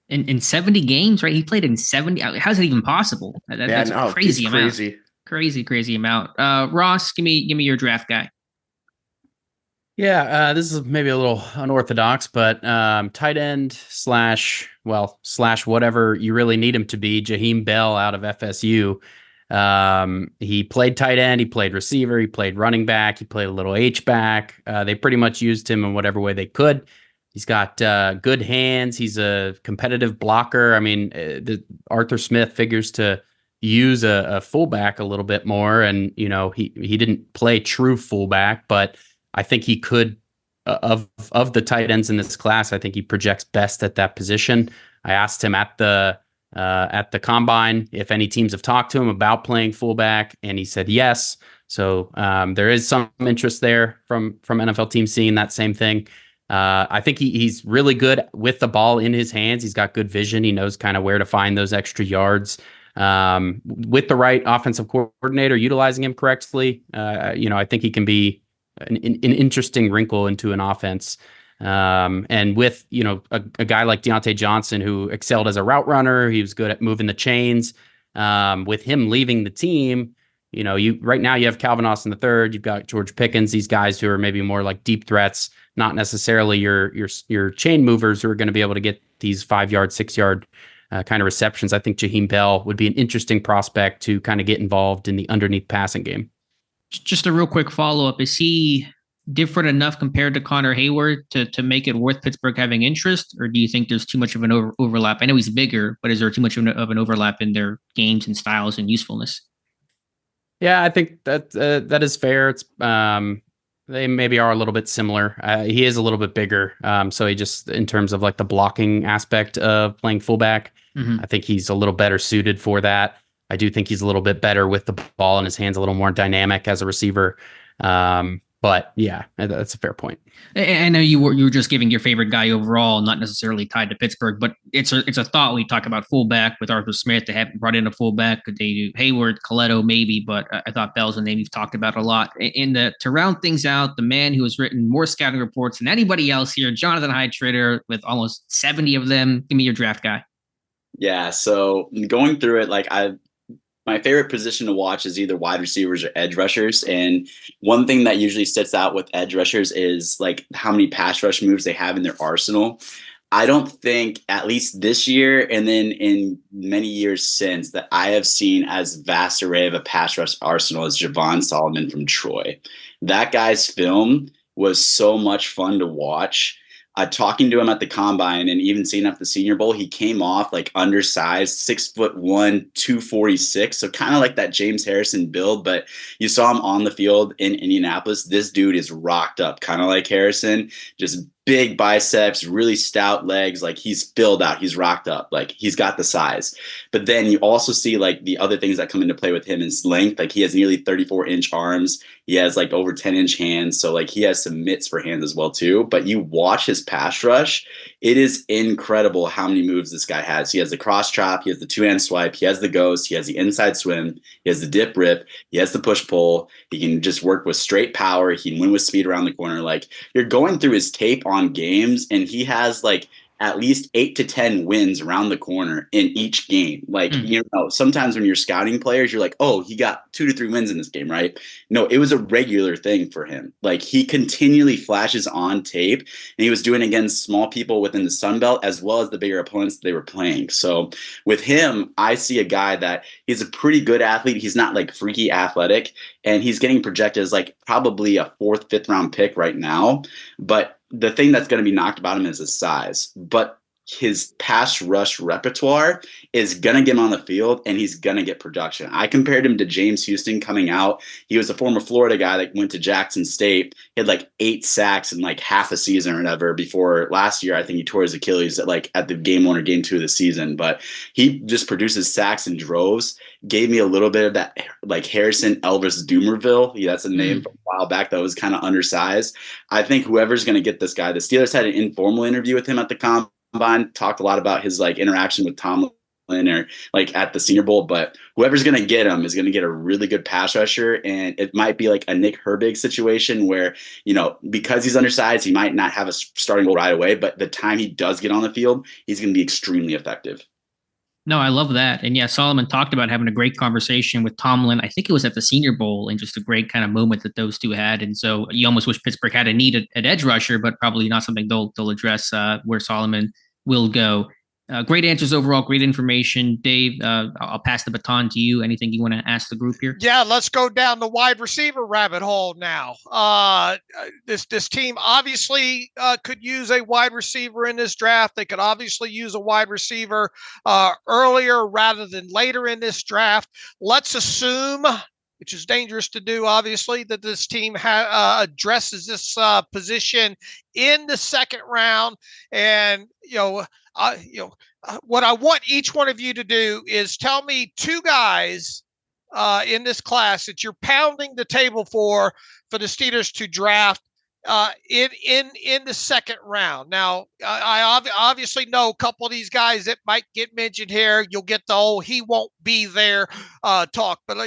Speaker 2: In 70 games, right? He played in 70. How's that even possible? That's a crazy amount. Crazy amount. Ross, give me your draft guy.
Speaker 10: Yeah, this is maybe a little unorthodox, but tight end slash whatever you really need him to be, Jaheim Bell out of FSU. He played tight end, he played receiver, he played running back, he played a little H-back. They pretty much used him in whatever way they could. He's got good hands. He's a competitive blocker. I mean, Arthur Smith figures to use a fullback a little bit more, and he didn't play true fullback, but I think he could, of the tight ends in this class, I think he projects best at that position. I asked him at the combine if any teams have talked to him about playing fullback, and he said yes. So there is some interest there from NFL teams seeing that same thing. I think he's really good with the ball in his hands. He's got good vision. He knows kind of where to find those extra yards. With the right offensive coordinator utilizing him correctly, I think he can be an interesting wrinkle into an offense. And with, a guy like Deontay Johnson, who excelled as a route runner, he was good at moving the chains. With him leaving the team, right now you have Calvin Austin III, you've got George Pickens, these guys who are maybe more like deep threats, not necessarily your chain movers who are going to be able to get these 5-yard, 6-yard kind of receptions. I think Jaheim Bell would be an interesting prospect to kind of get involved in the underneath passing game.
Speaker 2: Just a real quick follow-up. Is he different enough compared to Connor Hayward to make it worth Pittsburgh having interest? Or do you think there's too much of an overlap? I know he's bigger, but is there too much of an overlap in their games and styles and usefulness?
Speaker 10: Yeah, I think that is fair. It's they maybe are a little bit similar. He is a little bit bigger. So he just, in terms of like the blocking aspect of playing fullback, I think he's a little better suited for that. I do think he's a little bit better with the ball in his hands, a little more dynamic as a receiver. But yeah, that's a fair point.
Speaker 2: I know you were just giving your favorite guy overall, not necessarily tied to Pittsburgh, but it's a thought. We talk about fullback with Arthur Smith. They haven't brought in a fullback. Could they do Hayward, Coletto, maybe? But I thought Bell's a name you've talked about a lot. To round things out, the man who has written more scouting reports than anybody else here, Jonathan Heitritter, with almost 70 of them. Give me your draft guy.
Speaker 6: Yeah, so going through it, like my favorite position to watch is either wide receivers or edge rushers. And one thing that usually sits out with edge rushers is like how many pass rush moves they have in their arsenal. I don't think, at least this year and then in many years since, that I have seen as vast array of a pass rush arsenal as Javon Solomon from Troy. That guy's film was so much fun to watch. Talking to him at the combine and even seeing him at the Senior Bowl, he came off like undersized, 6'1", 246. So kind of like that James Harrison build, but you saw him on the field in Indianapolis. This dude is rocked up, kind of like Harrison, just big biceps, really stout legs. Like he's filled out, he's rocked up, like he's got the size. But then you also see like the other things that come into play with him is length. Like he has nearly 34-inch arms. He has like over 10-inch hands. So like he has some mitts for hands as well too. But you watch his pass rush, it is incredible how many moves this guy has. He has the cross chop, he has the two-hand swipe, he has the ghost, he has the inside swim, he has the dip rip, he has the push pull. He can just work with straight power. He can win with speed around the corner. Like you're going through his tape on games and he has like at least 8 to 10 wins around the corner in each game. Like, you know, sometimes when you're scouting players, you're like, oh, he got 2 to 3 wins in this game, right? No, it was a regular thing for him. Like he continually flashes on tape and he was doing it against small people within the Sun Belt as well as the bigger opponents that they were playing. So with him, I see a guy that he's a pretty good athlete. He's not like freaky athletic and he's getting projected as like probably a 4th, 5th round pick right now. But the thing that's going to be knocked about him is his size, but his pass rush repertoire is going to get him on the field and he's going to get production. I compared him to James Houston coming out. He was a former Florida guy that went to Jackson State. He had like 8 sacks in like half a season or whatever before last year. I think he tore his Achilles at the game 1 or game 2 of the season, but he just produces sacks in droves. Gave me a little bit of that like Harrison Elvis Doomerville. Yeah, that's a name from a while back that was kind of undersized. I think whoever's going to get this guy, the Steelers had an informal interview with him at the combine, talked a lot about his like interaction with Tomlin or like at the Senior Bowl, but whoever's going to get him is going to get a really good pass rusher. And it might be like a Nick Herbig situation where, you know, because he's undersized, he might not have a starting role right away, but the time he does get on the field, he's going to be extremely effective.
Speaker 2: No, I love that. And yeah, Solomon talked about having a great conversation with Tomlin. I think it was at the Senior Bowl and just a great kind of moment that those two had. And so you almost wish Pittsburgh had a need at edge rusher, but probably not something they'll address where Solomon will go. Great answers overall, great information. Dave, I'll pass the baton to you. Anything you want to ask the group here?
Speaker 5: Yeah, let's go down the wide receiver rabbit hole now. This team obviously could use a wide receiver in this draft. They could obviously use a wide receiver earlier rather than later in this draft. Let's assume, which is dangerous to do, obviously, that this team addresses this position in the second round. And, what I want each one of you to do is tell me 2 guys in this class that you're pounding the table for the Steelers to draft in the second round. Now, I obviously know a couple of these guys that might get mentioned here. You'll get the he won't be there talk, but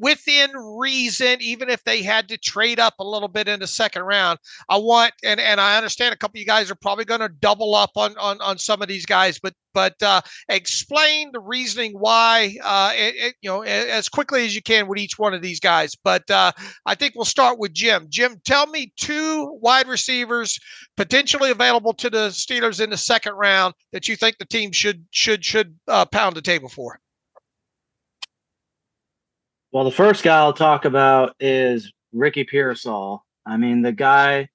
Speaker 5: within reason, even if they had to trade up a little bit in the second round, I want and I understand a couple of you guys are probably going to double up on some of these guys, but explain the reasoning why as quickly as you can with each one of these guys. But I think we'll start with Jim. Jim, tell me 2 wide receivers potentially available to the Steelers in the second round that you think the team should pound the table for.
Speaker 3: Well, the first guy I'll talk about is Ricky Pearsall. I mean, the guy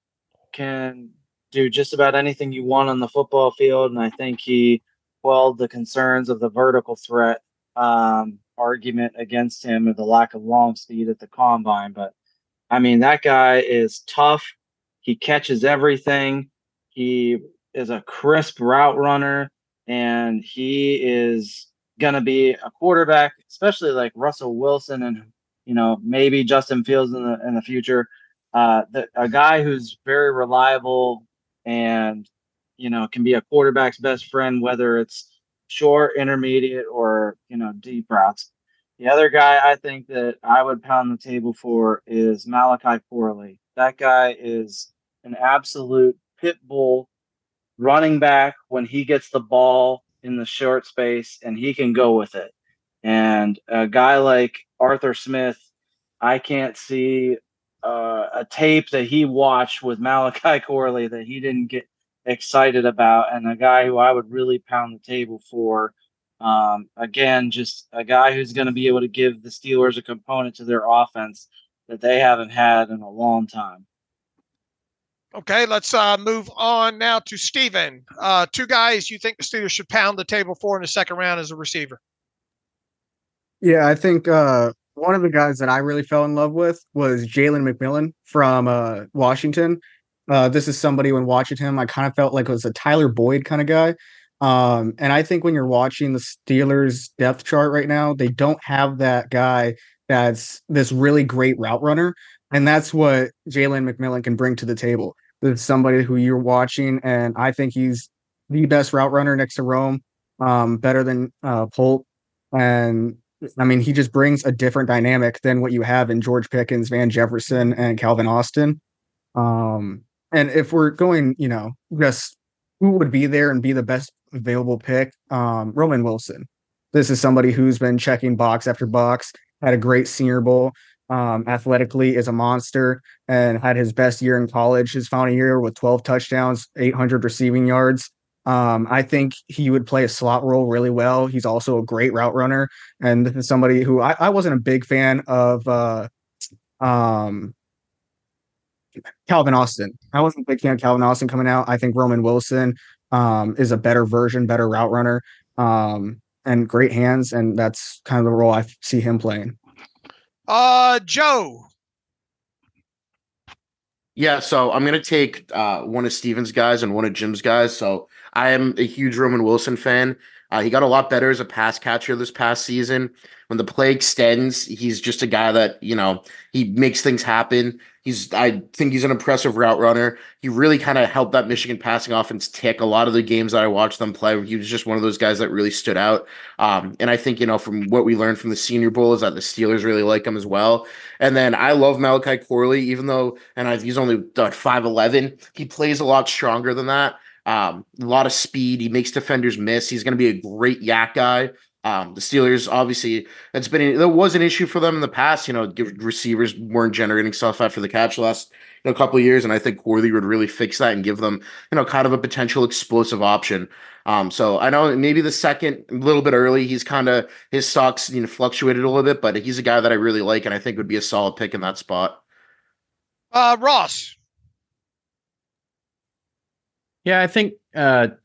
Speaker 3: can do just about anything you want on the football field, and I think he quelled the concerns of the vertical threat argument against him and the lack of long speed at the combine. But, I mean, that guy is tough. He catches everything. He is a crisp route runner, and he is going to be a quarterback, especially like Russell Wilson and, maybe Justin Fields in the future. A guy who's very reliable and, can be a quarterback's best friend, whether it's short, intermediate, or, deep routes. The other guy I think that I would pound the table for is Malachi Corley. That guy is an absolute pit bull running back when he gets the ball in the short space, and he can go with it. And a guy like Arthur Smith, I can't see a tape that he watched with Malachi Corley that he didn't get excited about, and a guy who I would really pound the table for. Again, just a guy who's going to be able to give the Steelers a component to their offense that they haven't had in a long time.
Speaker 5: Okay, let's move on now to Steven. Two guys you think the Steelers should pound the table for in the second round as a receiver.
Speaker 4: Yeah, I think one of the guys that I really fell in love with was Jalen McMillan from Washington. This is somebody, when watching him, I kind of felt like it was a Tyler Boyd kind of guy. And I think when you're watching the Steelers depth chart right now, they don't have that guy that's this really great route runner. And that's what Jalen McMillan can bring to the table. There's somebody who you're watching, and I think he's the best route runner next to Rome, better than Polt. And I mean, he just brings a different dynamic than what you have in George Pickens, Van Jefferson, and Calvin Austin. And if we're going, just who would be there and be the best available pick, Roman Wilson. This is somebody who's been checking box after box, had a great Senior Bowl, athletically is a monster, and had his best year in college, his final year, with 12 touchdowns, 800 receiving yards. I think he would play a slot role really well. He's also a great route runner, and this is somebody who I wasn't a big fan of Calvin Austin. I wasn't a big fan of Calvin Austin coming out. I think Roman Wilson is a better route runner, and great hands, and that's kind of the role I see him playing.
Speaker 5: Joe.
Speaker 9: Yeah, so I'm going to take one of Steven's guys and one of Jim's guys. So I am a huge Roman Wilson fan. He got a lot better as a pass catcher this past season. When the play extends, he's just a guy that, he makes things happen. I think he's an impressive route runner. He really kind of helped that Michigan passing offense tick. A lot of the games that I watched them play, he was just one of those guys that really stood out. And I think, from what we learned from the Senior Bowl is that the Steelers really like him as well. And then I love Malachi Corley, even though, he's only 5'11", he plays a lot stronger than that. A lot of speed. He makes defenders miss. He's going to be a great yak guy. The Steelers, obviously, that was an issue for them in the past. Receivers weren't generating stuff after the catch last couple of years, and I think Corley would really fix that and give them kind of a potential explosive option. So I know maybe the second, a little bit early, he's kind of his stocks fluctuated a little bit, but he's a guy that I really like, and I think would be a solid pick in that spot.
Speaker 5: Ross.
Speaker 10: Yeah, I think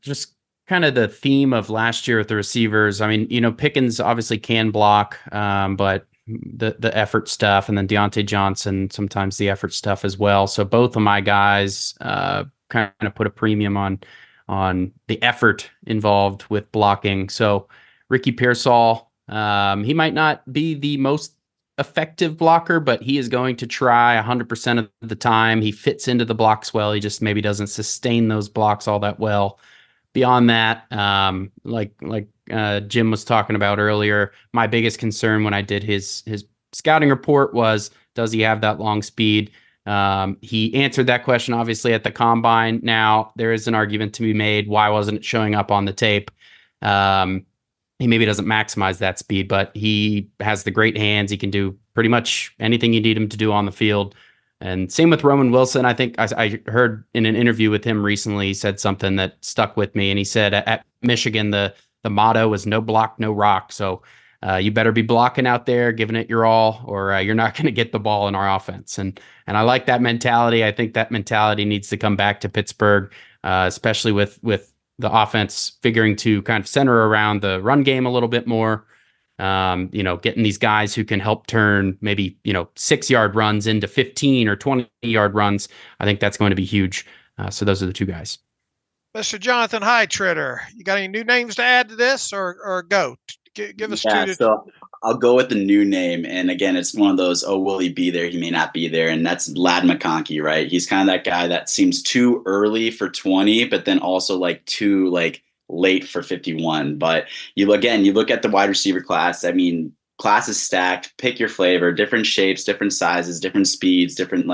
Speaker 10: just kind of the theme of last year with the receivers. I mean, Pickens obviously can block, but the effort stuff, and then Deontay Johnson, sometimes the effort stuff as well. So both of my guys kind of put a premium on the effort involved with blocking. So Ricky Pearsall, he might not be the most effective blocker, but he is going to try 100% of the time. He fits into the blocks well. He just maybe doesn't sustain those blocks all that well. Beyond that, like Jim was talking about earlier, my biggest concern when I did his scouting report was, does he have that long speed? He answered that question, obviously, at the combine. Now, there is an argument to be made. Why wasn't it showing up on the tape? He maybe doesn't maximize that speed, but he has the great hands. He can do pretty much anything you need him to do on the field. And same with Roman Wilson. I think I heard in an interview with him recently, he said something that stuck with me. And he said at Michigan, the motto was no block, no rock. So you better be blocking out there, giving it your all, or you're not going to get the ball in our offense. And I like that mentality. I think that mentality needs to come back to Pittsburgh, especially with the offense figuring to kind of center around the run game a little bit more. Getting these guys who can help turn maybe, 6-yard runs into 15 or 20-yard runs. I think that's going to be huge. So those are the two guys.
Speaker 5: Mr. Jonathan Heitritter, you got any new names to add to this or go? Give us two.
Speaker 6: So I'll go with the new name. And again, it's one of those, will he be there? He may not be there. And that's Ladd McConkey, right? He's kind of that guy that seems too early for 20, but then also too late for 51. But you look at the wide receiver class. I mean, class is stacked. Pick your flavor, different shapes, different sizes, different speeds, different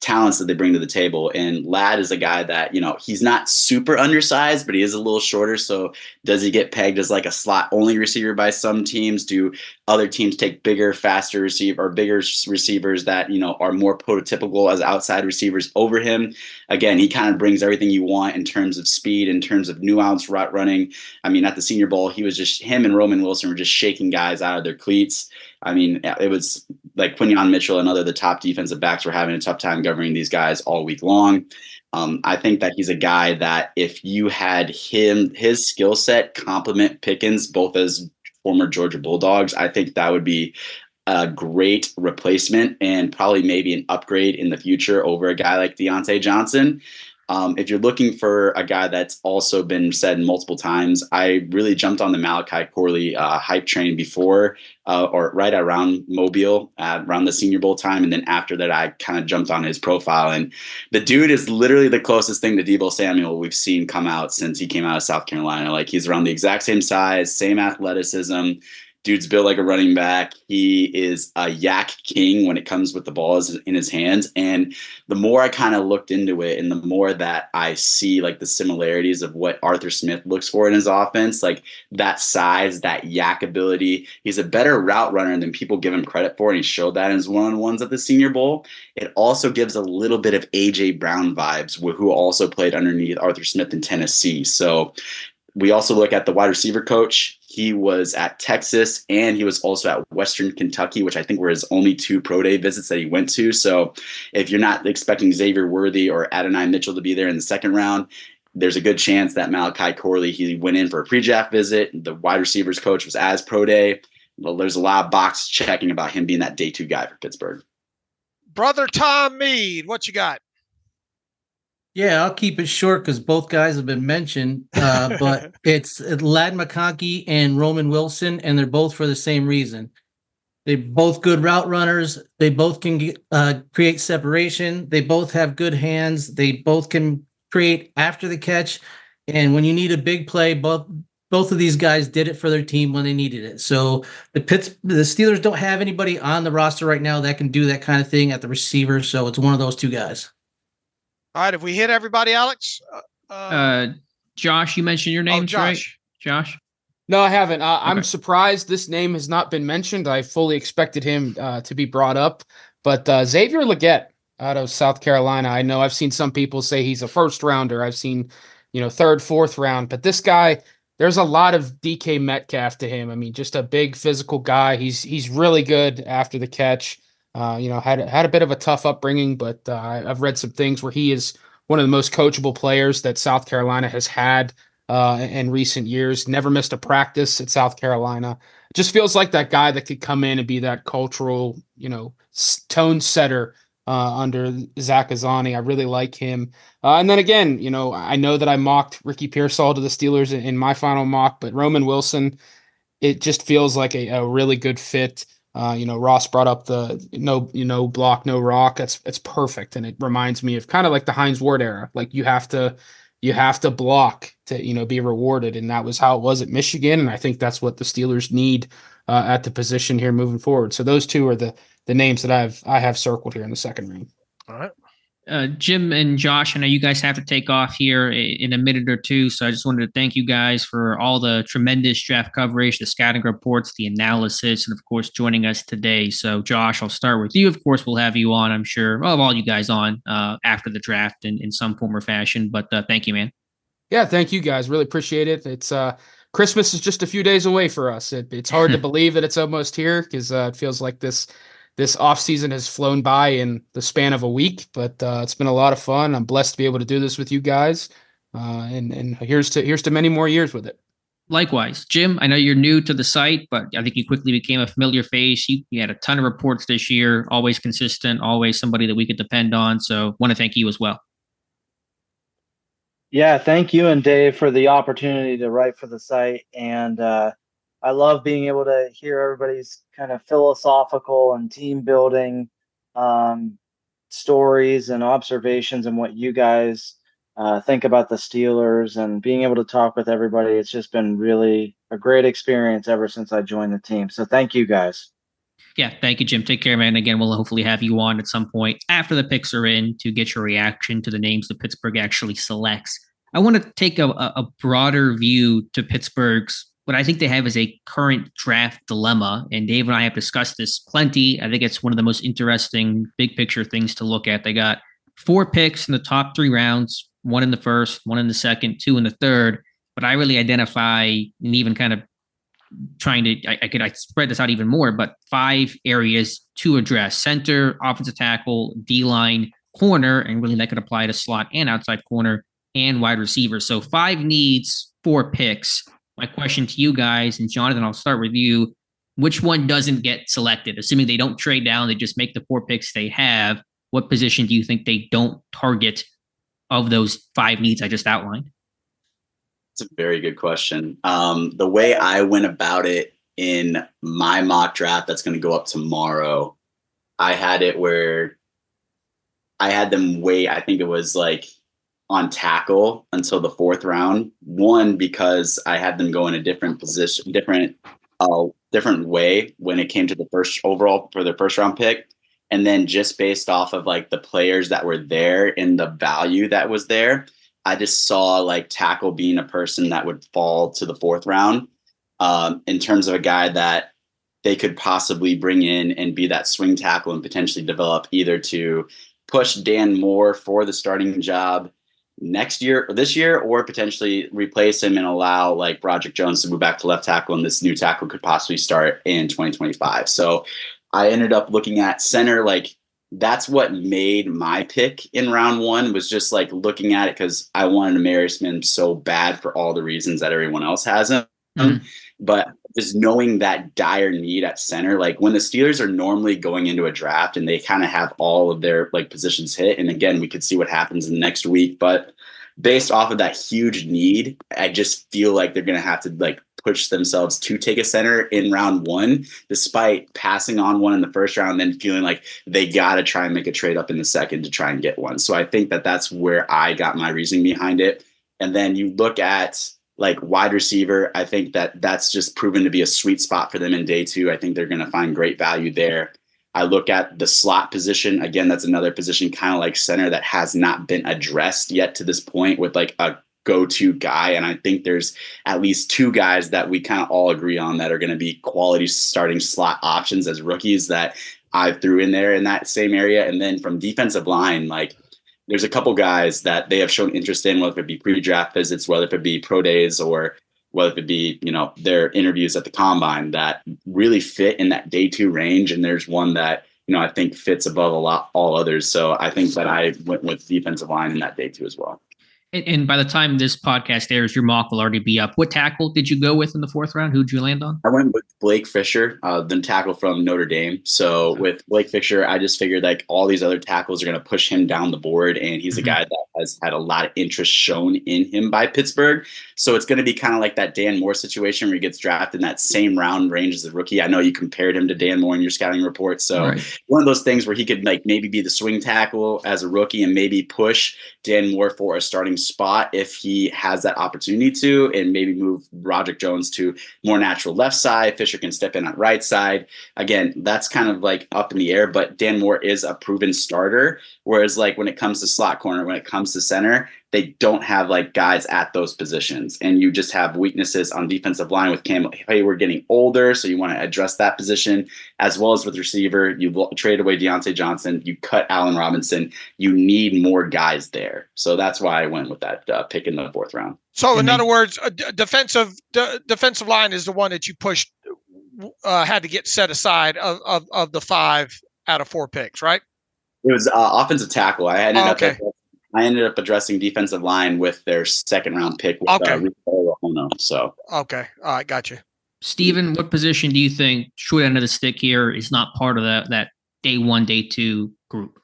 Speaker 6: talents that they bring to the table. And Ladd is a guy that, he's not super undersized, but he is a little shorter. So does he get pegged as like a slot only receiver by some teams? Do other teams take bigger, faster bigger receivers that, are more prototypical as outside receivers over him? Again, he kind of brings everything you want in terms of speed, in terms of nuanced route running. I mean, at the Senior Bowl, him and Roman Wilson were just shaking guys out of their cleats. I mean, it was like Quinyon Mitchell and the top defensive backs were having a tough time governing these guys all week long. I think that he's a guy that if you had his skill set complement Pickens, both as former Georgia Bulldogs, I think that would be a great replacement and probably maybe an upgrade in the future over a guy like Deontay Johnson. If you're looking for a guy that's also been said multiple times, I really jumped on the Malachi Corley hype train before or right around Mobile, around the Senior Bowl time. And then after that, I kind of jumped on his profile. And the dude is literally the closest thing to Deebo Samuel we've seen come out since he came out of South Carolina. Like, he's around the exact same size, same athleticism. Dude's built like a running back. He is a yak king when it comes with the balls in his hands. And the more I kind of looked into it and the more that I see like the similarities of what Arthur Smith looks for in his offense, like that size, that yak ability, he's a better route runner than people give him credit for. And he showed that in his one-on-ones at the Senior Bowl. It also gives a little bit of A.J. Brown vibes, who also played underneath Arthur Smith in Tennessee. So we also look at the wide receiver coach. He was at Texas and he was also at Western Kentucky, which I think were his only 2 pro day visits that he went to. So if you're not expecting Xavier Worthy or Adonai Mitchell to be there in the second round, there's a good chance that Malachi Corley, he went in for a pre-draft visit. The wide receivers coach was as pro day. Well, there's a lot of box checking about him being that day 2 guy for Pittsburgh.
Speaker 5: Brother Tom Mead, what you got?
Speaker 7: Yeah, I'll keep it short because both guys have been mentioned, but it's Ladd McConkey and Roman Wilson, and they're both for the same reason. They're both good route runners. They both can create separation. They both have good hands. They both can create after the catch. And when you need a big play, both of these guys did it for their team when they needed it. So the Steelers don't have anybody on the roster right now that can do that kind of thing at the receiver. So it's one of those 2 guys.
Speaker 5: All right, have we hit everybody, Alex?
Speaker 2: Josh, you mentioned your names, right? Josh?
Speaker 8: No, I haven't.
Speaker 2: Okay.
Speaker 8: I'm surprised this name has not been mentioned. I fully expected him to be brought up. But Xavier Legette out of South Carolina, I know I've seen some people say he's a first rounder. I've seen, 3rd, 4th round. But this guy, there's a lot of DK Metcalf to him. I mean, just a big physical guy. He's really good after the catch. Had a bit of a tough upbringing, but I've read some things where he is one of the most coachable players that South Carolina has had in recent years. Never missed a practice at South Carolina. Just feels like that guy that could come in and be that cultural, tone setter under Zach Azzanni. I really like him. And then again, I know that I mocked Ricky Pearsall to the Steelers in my final mock, but Roman Wilson, it just feels like a really good fit. Ross brought up the no block, no rock. It's perfect. And it reminds me of kind of like the Hines Ward era. Like you have to block to, be rewarded. And that was how it was at Michigan. And I think that's what the Steelers need at the position here moving forward. So those 2 are the names that I have circled here in the second round.
Speaker 5: All right.
Speaker 2: Jim and Josh, I know you guys have to take off here in a minute or 2, so I just wanted to thank you guys for all the tremendous draft coverage, the scouting reports, the analysis, and of course joining us today. So Josh, I'll start with you. Of course, we'll have you on, I'm sure. Well, all you guys on after the draft in some form or fashion, but thank you, man.
Speaker 8: Yeah, thank you guys. Really appreciate it. It's Christmas is just a few days away for us. It's hard to believe that it's almost here because it feels like this off season has flown by in the span of a week, but it's been a lot of fun. I'm blessed to be able to do this with you guys. And here's to many more years with it.
Speaker 2: Likewise, Jim, I know you're new to the site, but I think you quickly became a familiar face. You had a ton of reports this year, always consistent, always somebody that we could depend on. So want to thank you as well.
Speaker 3: Yeah, thank you and Dave for the opportunity to write for the site. And I love being able to hear everybody's kind of philosophical and team building stories and observations and what you guys think about the Steelers and being able to talk with everybody. It's just been really a great experience ever since I joined the team. So thank you guys.
Speaker 2: Yeah, thank you, Jim. Take care, man. Again, we'll hopefully have you on at some point after the picks are in to get your reaction to the names that Pittsburgh actually selects. I want to take a broader view to Pittsburgh's, what I think they have is a current draft dilemma. And Dave and I have discussed this plenty. I think it's one of the most interesting big picture things to look at. They got 4 picks in the top 3 rounds, 1 in the first, 1 in the second, 2 in the third. But I really identify and even kind of trying to, I spread this out even more, but 5 areas to address: center, offensive tackle, D-line, corner, and really that could apply to slot and outside corner and wide receiver. So 5 needs, 4 picks. My question to you guys, and Jonathan, I'll start with you. Which one doesn't get selected? Assuming they don't trade down, they just make the 4 picks they have. What position do you think they don't target of those 5 needs I just outlined?
Speaker 6: It's a very good question. The way I went about it in my mock draft that's going to go up tomorrow, I had it where I had them wait. I think it was like on tackle until the 4th round. One, because I had them go in a different position, different way when it came to the first overall for their first round pick. And then just based off of like the players that were there and the value that was there, I just saw like tackle being a person that would fall to the 4th round in terms of a guy that they could possibly bring in and be that swing tackle and potentially develop either to push Dan Moore for the starting job next year or this year, or potentially replace him and allow like Broderick Jones to move back to left tackle. And this new tackle could possibly start in 2025. So I ended up looking at center. Like that's what made my pick in round 1, was just like looking at it because I wanted Amarius Mims so bad for all the reasons that everyone else has him. Mm-hmm. But just knowing that dire need at center, like when the Steelers are normally going into a draft and they kind of have all of their like positions hit. And again, we could see what happens in the next week, but based off of that huge need, I just feel like they're going to have to like push themselves to take a center in round 1, despite passing on one in the first round, and then feeling like they got to try and make a trade up in the second to try and get one. So I think that that's where I got my reasoning behind it. And then you look at like wide receiver, I think that that's just proven to be a sweet spot for them in day 2. I think they're going to find great value there. I look at the slot position. Again, that's another position kind of like center that has not been addressed yet to this point with like a go-to guy. And I think there's at least 2 guys that we kind of all agree on that are going to be quality starting slot options as rookies that I threw in there in that same area. And then from defensive line, like there's a couple guys that they have shown interest in, whether it be pre-draft visits, whether it be pro days, or whether it be, you know, their interviews at the combine, that really fit in that day 2 range. And there's one that, you know, I think fits above all others. So I think that I went with defensive line in that day 2 as well.
Speaker 2: And by the time this podcast airs, your mock will already be up. What tackle did you go with in the 4th round? Who'd you land on?
Speaker 6: I went with Blake Fisher, the tackle from Notre Dame. So with Blake Fisher, I just figured like all these other tackles are going to push him down the board. And he's a guy that has had a lot of interest shown in him by Pittsburgh. So it's going to be kind of like that Dan Moore situation where he gets drafted in that same round range as a rookie. I know you compared him to Dan Moore in your scouting report. So one of those things where he could like maybe be the swing tackle as a rookie and maybe push Dan Moore for a starting spot if he has that opportunity to, and maybe move Broderick Jones to more natural left side. Fisher can step in on right side. Again, that's kind of like up in the air, but Dan Moore is a proven starter. Whereas like when it comes to slot corner, when it comes to center, they don't have like guys at those positions, and you just have weaknesses on defensive line with Cam Hayward getting older. So you want to address that position, as well as with receiver. You trade away Deontay Johnson, you cut Allen Robinson. You need more guys there. So that's why I went with that pick in the 4th round.
Speaker 5: So in other words, defensive line is the one that you pushed, had to get set aside of the 5 out of 4 picks, right?
Speaker 6: It was offensive tackle. I ended up addressing defensive line with their 2nd round pick. With, so
Speaker 5: okay, all right, gotcha.
Speaker 2: Steven, what position do you think short end of the stick here is not part of that day 1, day 2 group?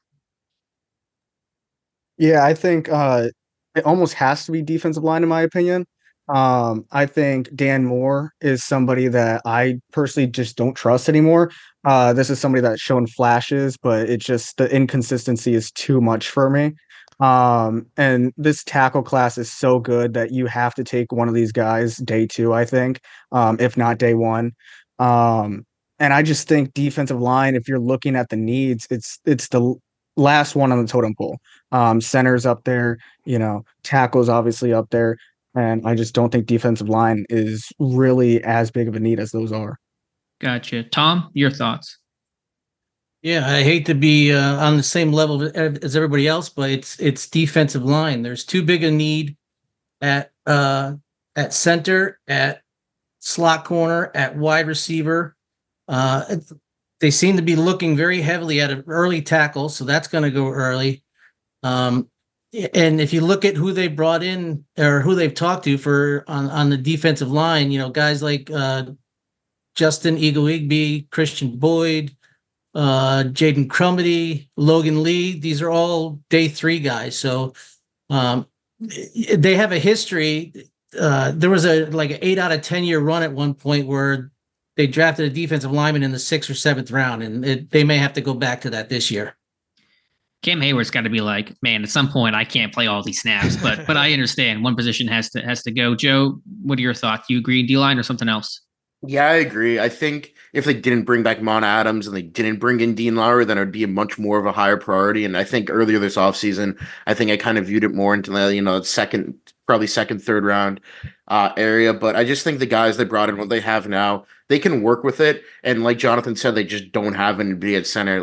Speaker 4: Yeah, I think it almost has to be defensive line in my opinion. I think Dan Moore is somebody that I personally just don't trust anymore. This is somebody that's shown flashes, but it's just the inconsistency is too much for me. And this tackle class is so good that you have to take one of these guys day 2, I think, if not day 1. And I just think defensive line, if you're looking at the needs, it's the last one on the totem pole. Center's up there, tackles obviously up there. And I just don't think defensive line is really as big of a need as those are.
Speaker 2: Gotcha. Tom, your thoughts?
Speaker 7: Yeah, I hate to be on the same level as everybody else, but it's defensive line. There's too big a need at center, at slot corner, at wide receiver. They seem to be looking very heavily at an early tackle, so that's going to go early. And if you look at who they brought in or who they've talked to for on the defensive line, guys like Justin Eagle-Igby, Christian Boyd, Jaden Crumity, Logan Lee, these are all day 3 guys. So they have a history. There was an 8 out of 10 year run at one point where they drafted a defensive lineman in the 6th or 7th round, and they may have to go back to that this year.
Speaker 2: Cam Hayward's got to be like, man, at some point I can't play all these snaps, but I understand one position has to go. Joe, what are your thoughts? You agree D-line or something else?
Speaker 9: Yeah, I agree. I think if they didn't bring back Mon Adams and they didn't bring in Dean Lowry, then it would be a much more of a higher priority. And I think earlier this offseason, I think I kind of viewed it more into the, second, third round area. But I just think the guys they brought in, what they have now, they can work with it. And like Jonathan said, they just don't have anybody at center.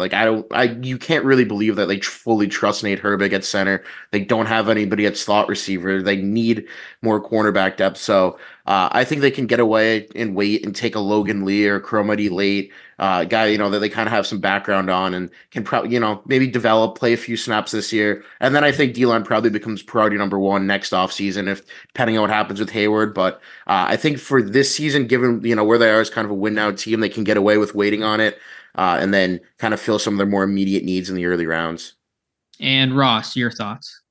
Speaker 9: You can't really believe that they fully trust Nate Herbig at center. They don't have anybody at slot receiver. They need more cornerback depth. So I think they can get away and wait and take a Logan Lee or Cromedy late guy, that they kind of have some background on and can probably, maybe play a few snaps this year. And then I think D-line probably becomes priority number 1 next offseason, depending on what happens with Hayward. But I think for this season, given, where they are as kind of a win now team, they can get away with waiting on it and then kind of fill some of their more immediate needs in the early rounds.
Speaker 2: And Ross, your thoughts?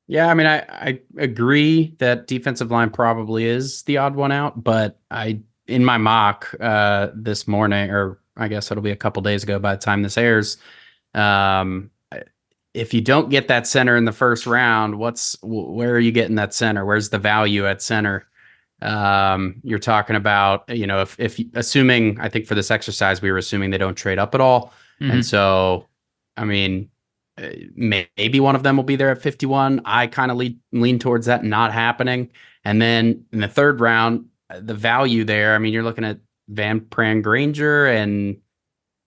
Speaker 10: Yeah, I mean, I agree that defensive line probably is the odd one out, but in my mock this morning, or I guess it'll be a couple days ago by the time this airs, if you don't get that center in the first round, where are you getting that center? Where's the value at center? You're talking about, if assuming, I think for this exercise, we were assuming they don't trade up at all. Mm-hmm. And so, I mean, maybe one of them will be there at 51. I kind of lean towards that not happening. And then in the third round, the value there, I mean, you're looking at Van Pran Granger, and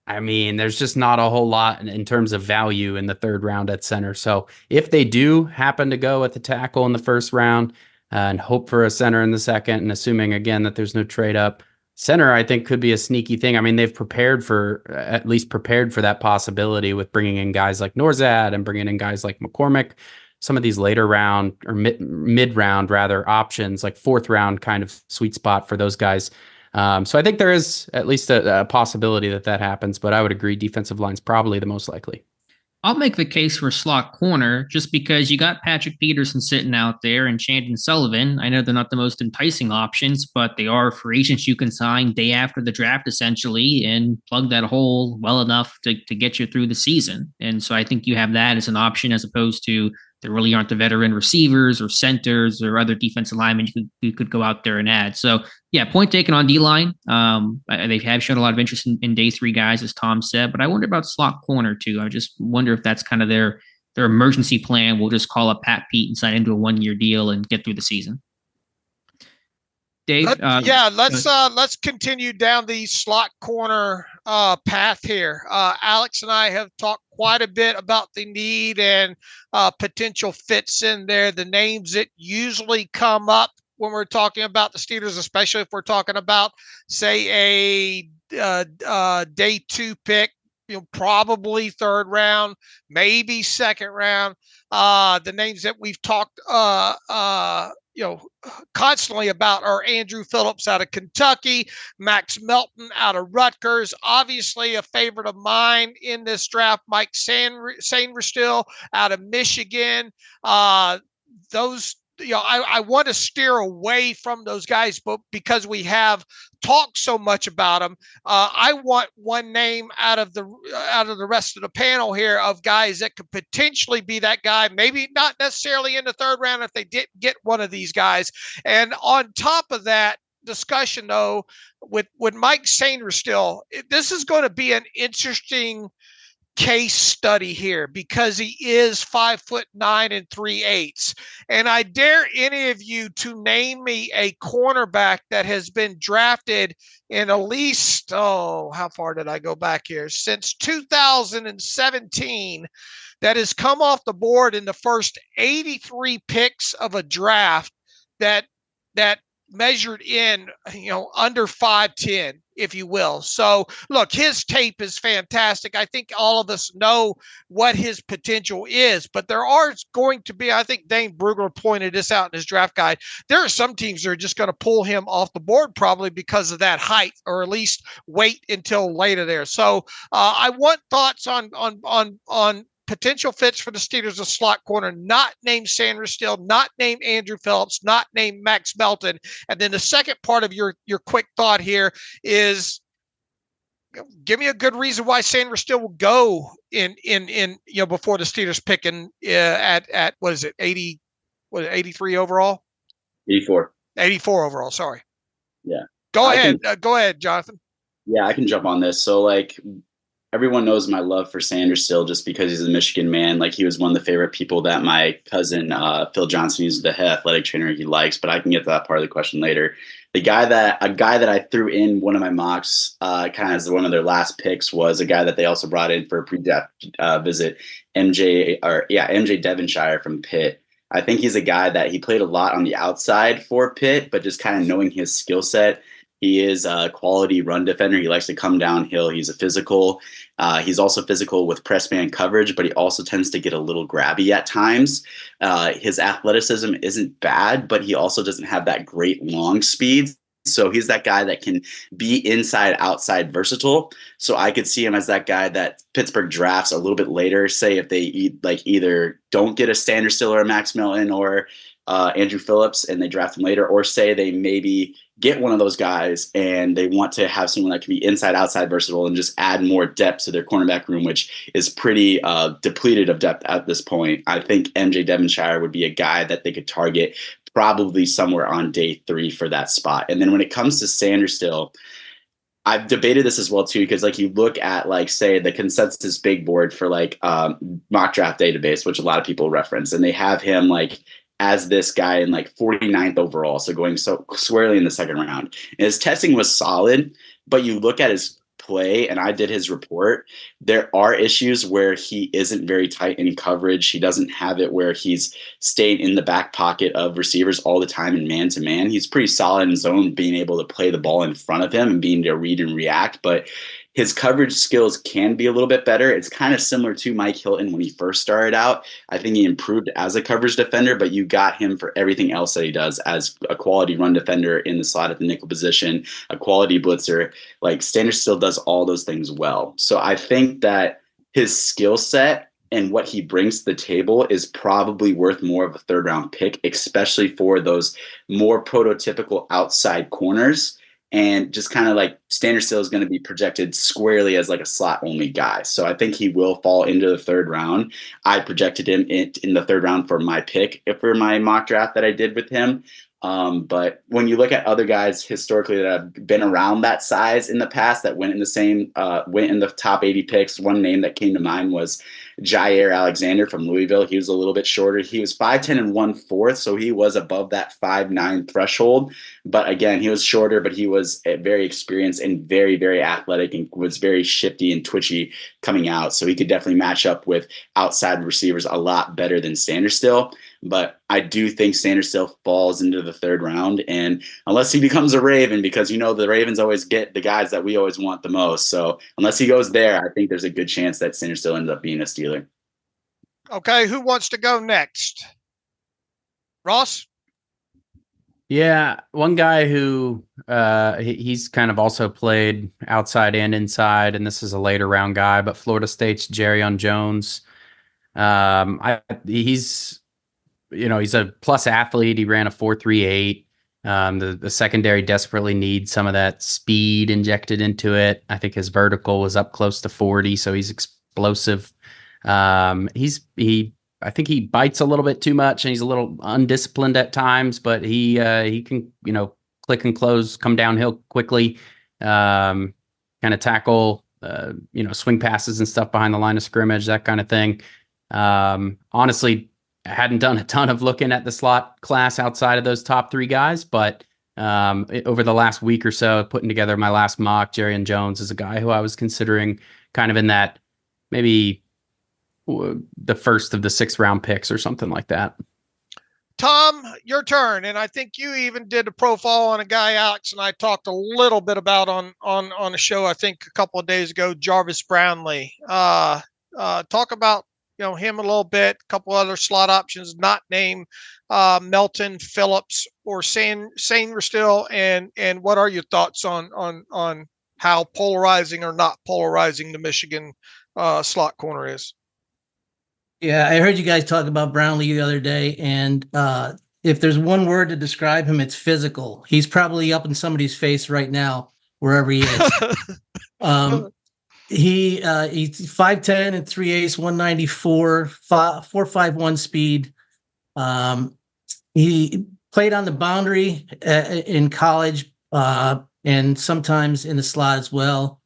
Speaker 10: I mean, there's just not a whole lot in terms of value in the third round at center. So if they do happen to go at the tackle in the first round and hope for a center in the second, and assuming again that there's no trade up, center, I think, could be a sneaky thing. I mean, they've prepared for that possibility with bringing in guys like Norzad and bringing in guys like McCormick. Some of these later round or mid round rather options, like 4th round kind of sweet spot for those guys. So I think there is at least a possibility that happens, but I would agree defensive line's probably the most likely.
Speaker 2: I'll make the case for slot corner just because you got Patrick Peterson sitting out there and Chandon Sullivan. I know they're not the most enticing options, but they are free agents you can sign day after the draft, essentially, and plug that hole well enough to get you through the season. And so I think you have that as an option as opposed to there really aren't the veteran receivers or centers or other defensive linemen you could go out there and add. So, yeah, point taken on D-line. They have shown a lot of interest in day 3 guys, as Tom said, but I wonder about slot corner, too. I just wonder if that's kind of their emergency plan. We'll just call up Pat Pete and sign into a 1-year deal and get through the season. Dave?
Speaker 5: Let's continue down the slot corner path here. Alex and I have talked quite a bit about the need and potential fits in there. The names that usually come up when we're talking about the Steelers, especially if we're talking about, say, a day 2 pick, probably 3rd round, maybe 2nd round. The names that we've talked constantly about are Andrew Phillips out of Kentucky, Max Melton out of Rutgers, obviously a favorite of mine in this draft, Mike Sainristil out of Michigan. Those, I want to steer away from those guys, but because we have talked so much about them, I want one name out of the rest of the panel here of guys that could potentially be that guy, maybe not necessarily in the 3rd round if they didn't get one of these guys. And on top of that, discussion though with Mike Sainristil. This is going to be an interesting case study here because he is 5'9" and 3/8. And I dare any of you to name me a cornerback that has been drafted in at least, how far did I go back here? Since 2017 that has come off the board in the first 83 picks of a draft that measured in, under 5'10", if you will. So look, his tape is fantastic. I think all of us know what his potential is, but there are going to be, I think Dane Brugler pointed this out in his draft guide. There are some teams that are just going to pull him off the board probably because of that height, or at least wait until later there. So I want thoughts on potential fits for the Steelers, a slot corner, not named Sainristil, not named Andrew Phillips, not named Max Melton. And then the second part of your quick thought here is, give me a good reason why Sainristil will go in before the Steelers picking at what is it, 83 overall?
Speaker 6: 84
Speaker 5: overall. Sorry.
Speaker 6: Yeah.
Speaker 5: Go ahead, Jonathan.
Speaker 6: Yeah, I can jump on this. So everyone knows my love for Sainristil just because he's a Michigan man. Like, he was one of the favorite people that my cousin Phil Johnson, who's the head athletic trainer, he likes. But I can get to that part of the question later. A guy that I threw in one of my mocks, kind of as one of their last picks, was a guy that they also brought in for a pre-draft visit, MJ Devonshire from Pitt. I think he's a guy that he played a lot on the outside for Pitt, but just kind of knowing his skill set. He is a quality run defender. He likes to come downhill. He's a physical. He's also physical with press man coverage, but he also tends to get a little grabby at times. His athleticism isn't bad, but he also doesn't have that great long speed. So he's that guy that can be inside, outside versatile. So I could see him as that guy that Pittsburgh drafts a little bit later. Say if they either don't get a Sainristil or a Max Melton or Andrew Phillips and they draft him later, or say they maybe get one of those guys and they want to have someone that can be inside, outside versatile and just add more depth to their cornerback room, which is pretty depleted of depth at this point. I think MJ Devonshire would be a guy that they could target probably somewhere on day 3 for that spot. And then when it comes to Sainristil, I've debated this as well too, because you look at say the consensus big board for mock draft database, which a lot of people reference, and they have him as this guy in 49th overall, so going so squarely in the second round. And his testing was solid, but you look at his play, and I did his report, there are issues where he isn't very tight in coverage. He doesn't have it where he's staying in the back pocket of receivers all the time in man-to-man. He's pretty solid in zone, being able to play the ball in front of him and being able to read and react, but his coverage skills can be a little bit better. It's kind of similar to Mike Hilton when he first started out. I think he improved as a coverage defender, but you got him for everything else that he does as a quality run defender in the slot at the nickel position, a quality blitzer. Sainristil does all those things well. So I think that his skill set and what he brings to the table is probably worth more of a third-round pick, especially for those more prototypical outside corners. And just kind of Sainristil is going to be projected squarely as a slot only guy. So I think he will fall into the third round. I projected him in the third round for my pick for my mock draft that I did with him. But when you look at other guys historically that have been around that size in the past that went in the top 80 picks, one name that came to mind was Jair Alexander from Louisville. He was a little bit shorter. He was 5'10" and 1/4, so he was above that 5'9" threshold. But again, he was shorter, but he was very experienced and very, very athletic and was very shifty and twitchy coming out. So he could definitely match up with outside receivers a lot better than Sainristil. But I do think Sainristil falls into the third round, and unless he becomes a Raven, because the Ravens always get the guys that we always want the most. So unless he goes there, I think there's a good chance that Sainristil ends up being a Steeler.
Speaker 5: Okay, who wants to go next? Ross?
Speaker 10: Yeah, one guy who he's kind of also played outside and inside, and this is a later round guy, but Florida State's Jerrion Jones. He's a plus athlete. He ran a 4.38. The secondary desperately needs some of that speed injected into it. I think his vertical was up close to 40, so he's explosive. I think he bites a little bit too much, and he's a little undisciplined at times, but he can, click click and close, come downhill quickly, kind of tackle, swing passes and stuff behind the line of scrimmage, that kind of thing. Honestly, I hadn't done a ton of looking at the slot class outside of those top 3 guys, but over the last week or so, putting together my last mock, Jerrion Jones is a guy who I was considering kind of in that maybe the first of the 6th round picks or something like that.
Speaker 5: Tom, your turn. And I think you even did a profile on a guy Alex and I talked a little bit about on a show, I think a couple of days ago, Jarvis Brownlee. Talk about him a little bit, a couple other slot options, not named Melton, Phillips, or Sainristil, and what are your thoughts on how polarizing or not polarizing the Michigan slot corner is?
Speaker 7: Yeah, I heard you guys talk about Brownlee the other day, and if there's one word to describe him, it's physical. He's probably up in somebody's face right now, wherever he is. He's 5'10" and 3/8, 194, 4.51 speed. He played on the boundary in college and sometimes in the slot as well.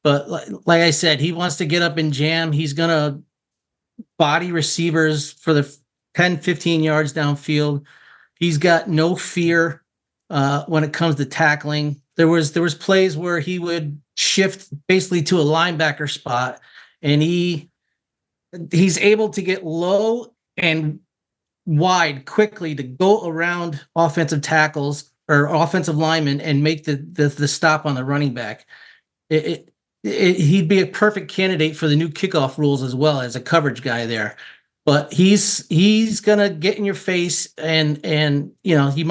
Speaker 7: But like I said, he wants to get up and jam. He's going to body receivers for the 10, 15 yards downfield. He's got no fear when it comes to tackling. There was plays where he would shift basically to a linebacker spot, and he's able to get low and wide quickly to go around offensive tackles or offensive linemen and make the stop on the running back. He'd be a perfect candidate for the new kickoff rules as well as a coverage guy there. But he's gonna get in your face, and he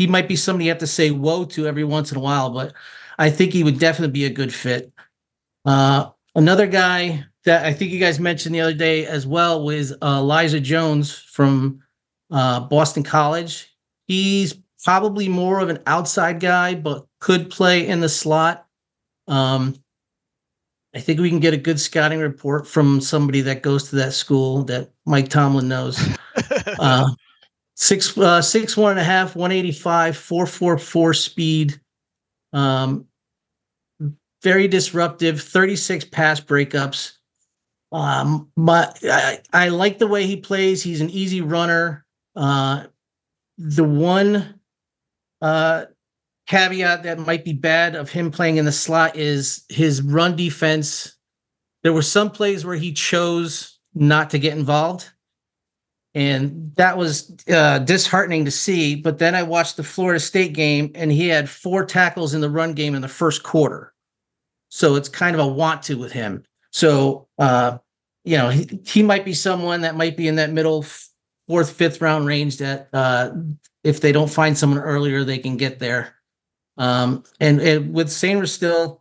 Speaker 7: might be somebody you have to say whoa to every once in a while, but I think he would definitely be a good fit. Another guy that I think you guys mentioned the other day as well was Elijah Jones from Boston College. He's probably more of an outside guy, but could play in the slot. I think we can get a good scouting report from somebody that goes to that school that Mike Tomlin knows. 6'1.5", 185, 4.44 speed. Very disruptive, 36 pass breakups. But I like the way he plays. He's an easy runner. The one caveat that might be bad of him playing in the slot is his run defense. There were some plays where he chose not to get involved, and that was disheartening to see. But then I watched the Florida State game, and he had 4 tackles in the run game in the first quarter. So it's kind of a want to with him. So, he might be someone that might be in that middle 4th, 5th round range that if they don't find someone earlier, they can get there. And with Sainristil,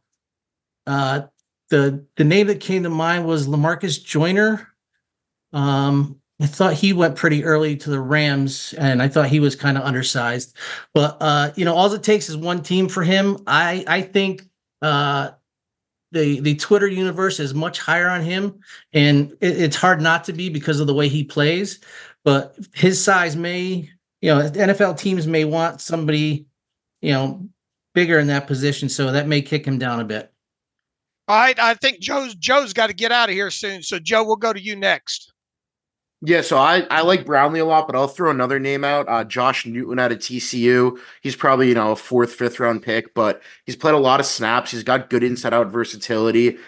Speaker 7: the name that came to mind was LaMarcus Joyner. I thought he went pretty early to the Rams, and I thought he was kind of undersized. But all it takes is one team for him. I think the Twitter universe is much higher on him, and it's hard not to be because of the way he plays. But his size may, NFL teams may want somebody, bigger in that position, so that may kick him down a bit.
Speaker 5: All right, I think Joe's got to get out of here soon. So Joe, we'll go to you next.
Speaker 9: Yeah, so I like Brownlee a lot, but I'll throw another name out. Josh Newton out of TCU. He's probably, a 4th, 5th round pick, but he's played a lot of snaps. He's got good inside out versatility.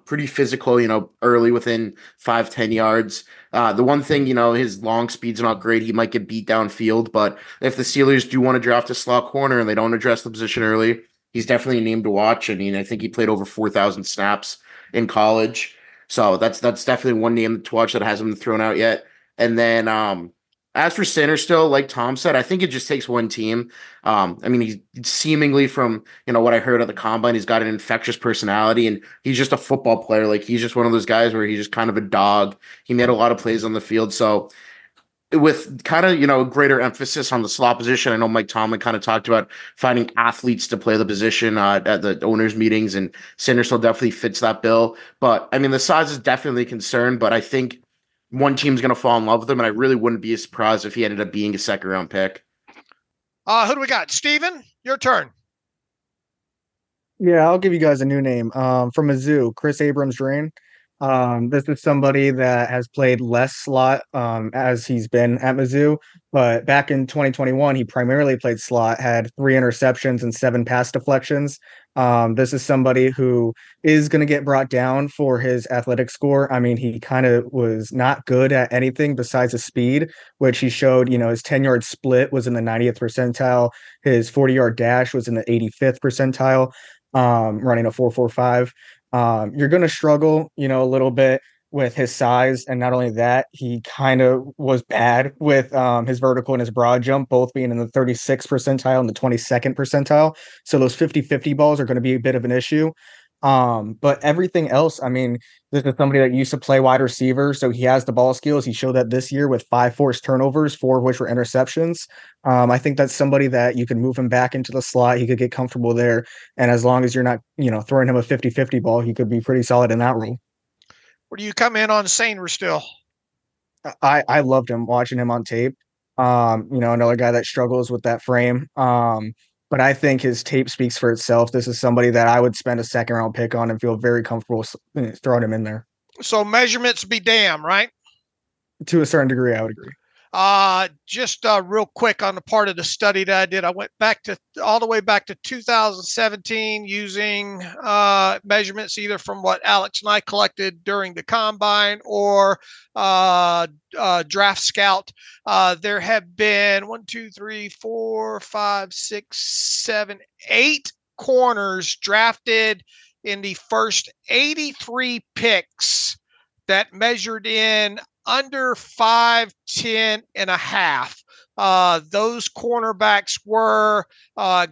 Speaker 9: Pretty physical, early within 5-10 yards. The one thing, his long speed's not great. He might get beat downfield, but if the Steelers do want to draft a slot corner and they don't address the position early, he's definitely a name to watch. I mean, I think he played over 4,000 snaps in college. So that's definitely one name to watch that hasn't been thrown out yet. And then as for Sainristil, like Tom said, I think it just takes one team. He's seemingly from, what I heard at the combine, he's got an infectious personality, and he's just a football player. Like, he's just one of those guys where he's just kind of a dog. He made a lot of plays on the field. So with kind of, greater emphasis on the slot position, I know Mike Tomlin kind of talked about finding athletes to play the position at the owners' meetings, and Sainristil definitely fits that bill. But, the size is definitely a concern, but I think one team's going to fall in love with him, and I really wouldn't be surprised if he ended up being a 2nd round pick.
Speaker 5: Who do we got? Steven, your turn.
Speaker 4: Yeah, I'll give you guys a new name. From Mizzou, Chris Abrams-Drain. This is somebody that has played less slot as he's been at Mizzou, but back in 2021, he primarily played slot, had 3 interceptions and 7 pass deflections. This is somebody who is going to get brought down for his athletic score. I mean, he kind of was not good at anything besides his speed, which he showed, his 10-yard split was in the 90th percentile. His 40-yard dash was in the 85th percentile. Running a 4.45. You're going to struggle, a little bit with his size. And not only that, he kind of was bad with his vertical and his broad jump, both being in the 36th percentile and the 22nd percentile. So those 50-50 balls are going to be a bit of an issue. But everything else, I mean, this is somebody that used to play wide receiver, so he has the ball skills. He showed that this year with 5 forced turnovers, 4 of which were interceptions. I think that's somebody that you can move him back into the slot. He could get comfortable there. And as long as you're not, throwing him a 50-50 ball, he could be pretty solid in that role.
Speaker 5: Where do you come in on Sainer still?
Speaker 4: I loved him watching him on tape. Another guy that struggles with that frame. But I think his tape speaks for itself. This is somebody that I would spend a 2nd-round pick on and feel very comfortable throwing him in there.
Speaker 5: So measurements be damn, right?
Speaker 4: To a certain degree, I would agree.
Speaker 5: Just real quick on the part of the study that I did, I went all the way back to 2017 using measurements either from what Alex and I collected during the combine or Draft Scout. There have been 8 corners drafted in the first 83 picks that measured in under 5'10" and a half. Those cornerbacks were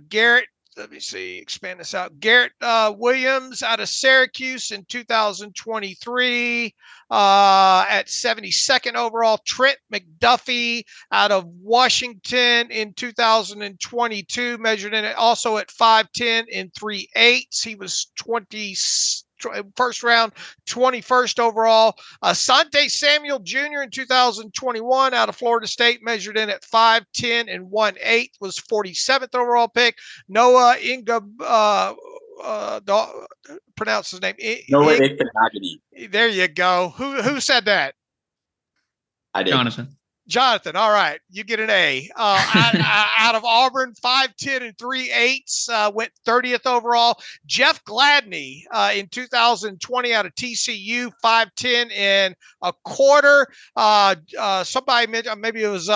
Speaker 5: Garrett. Let me see, expand this out. Garrett Williams out of Syracuse in 2023 at 72nd overall. Trent McDuffie out of Washington in 2022, measured in it also at 5'10" and 3/8. He was first round, 21st overall. Asante Samuel Jr. in 2021 out of Florida State, measured in at 5'10" and 1/8, was 47th overall pick. Noah pronounce his name.
Speaker 6: Noah Igbinoghene.
Speaker 5: There you go. Who said that?
Speaker 6: I did.
Speaker 5: Jonathan, all right, you get an A. Out of Auburn, 5'10" and 3/8, went 30th overall. Jeff Gladney in 2020 out of TCU, 5'10" and a quarter. Somebody mentioned, maybe it was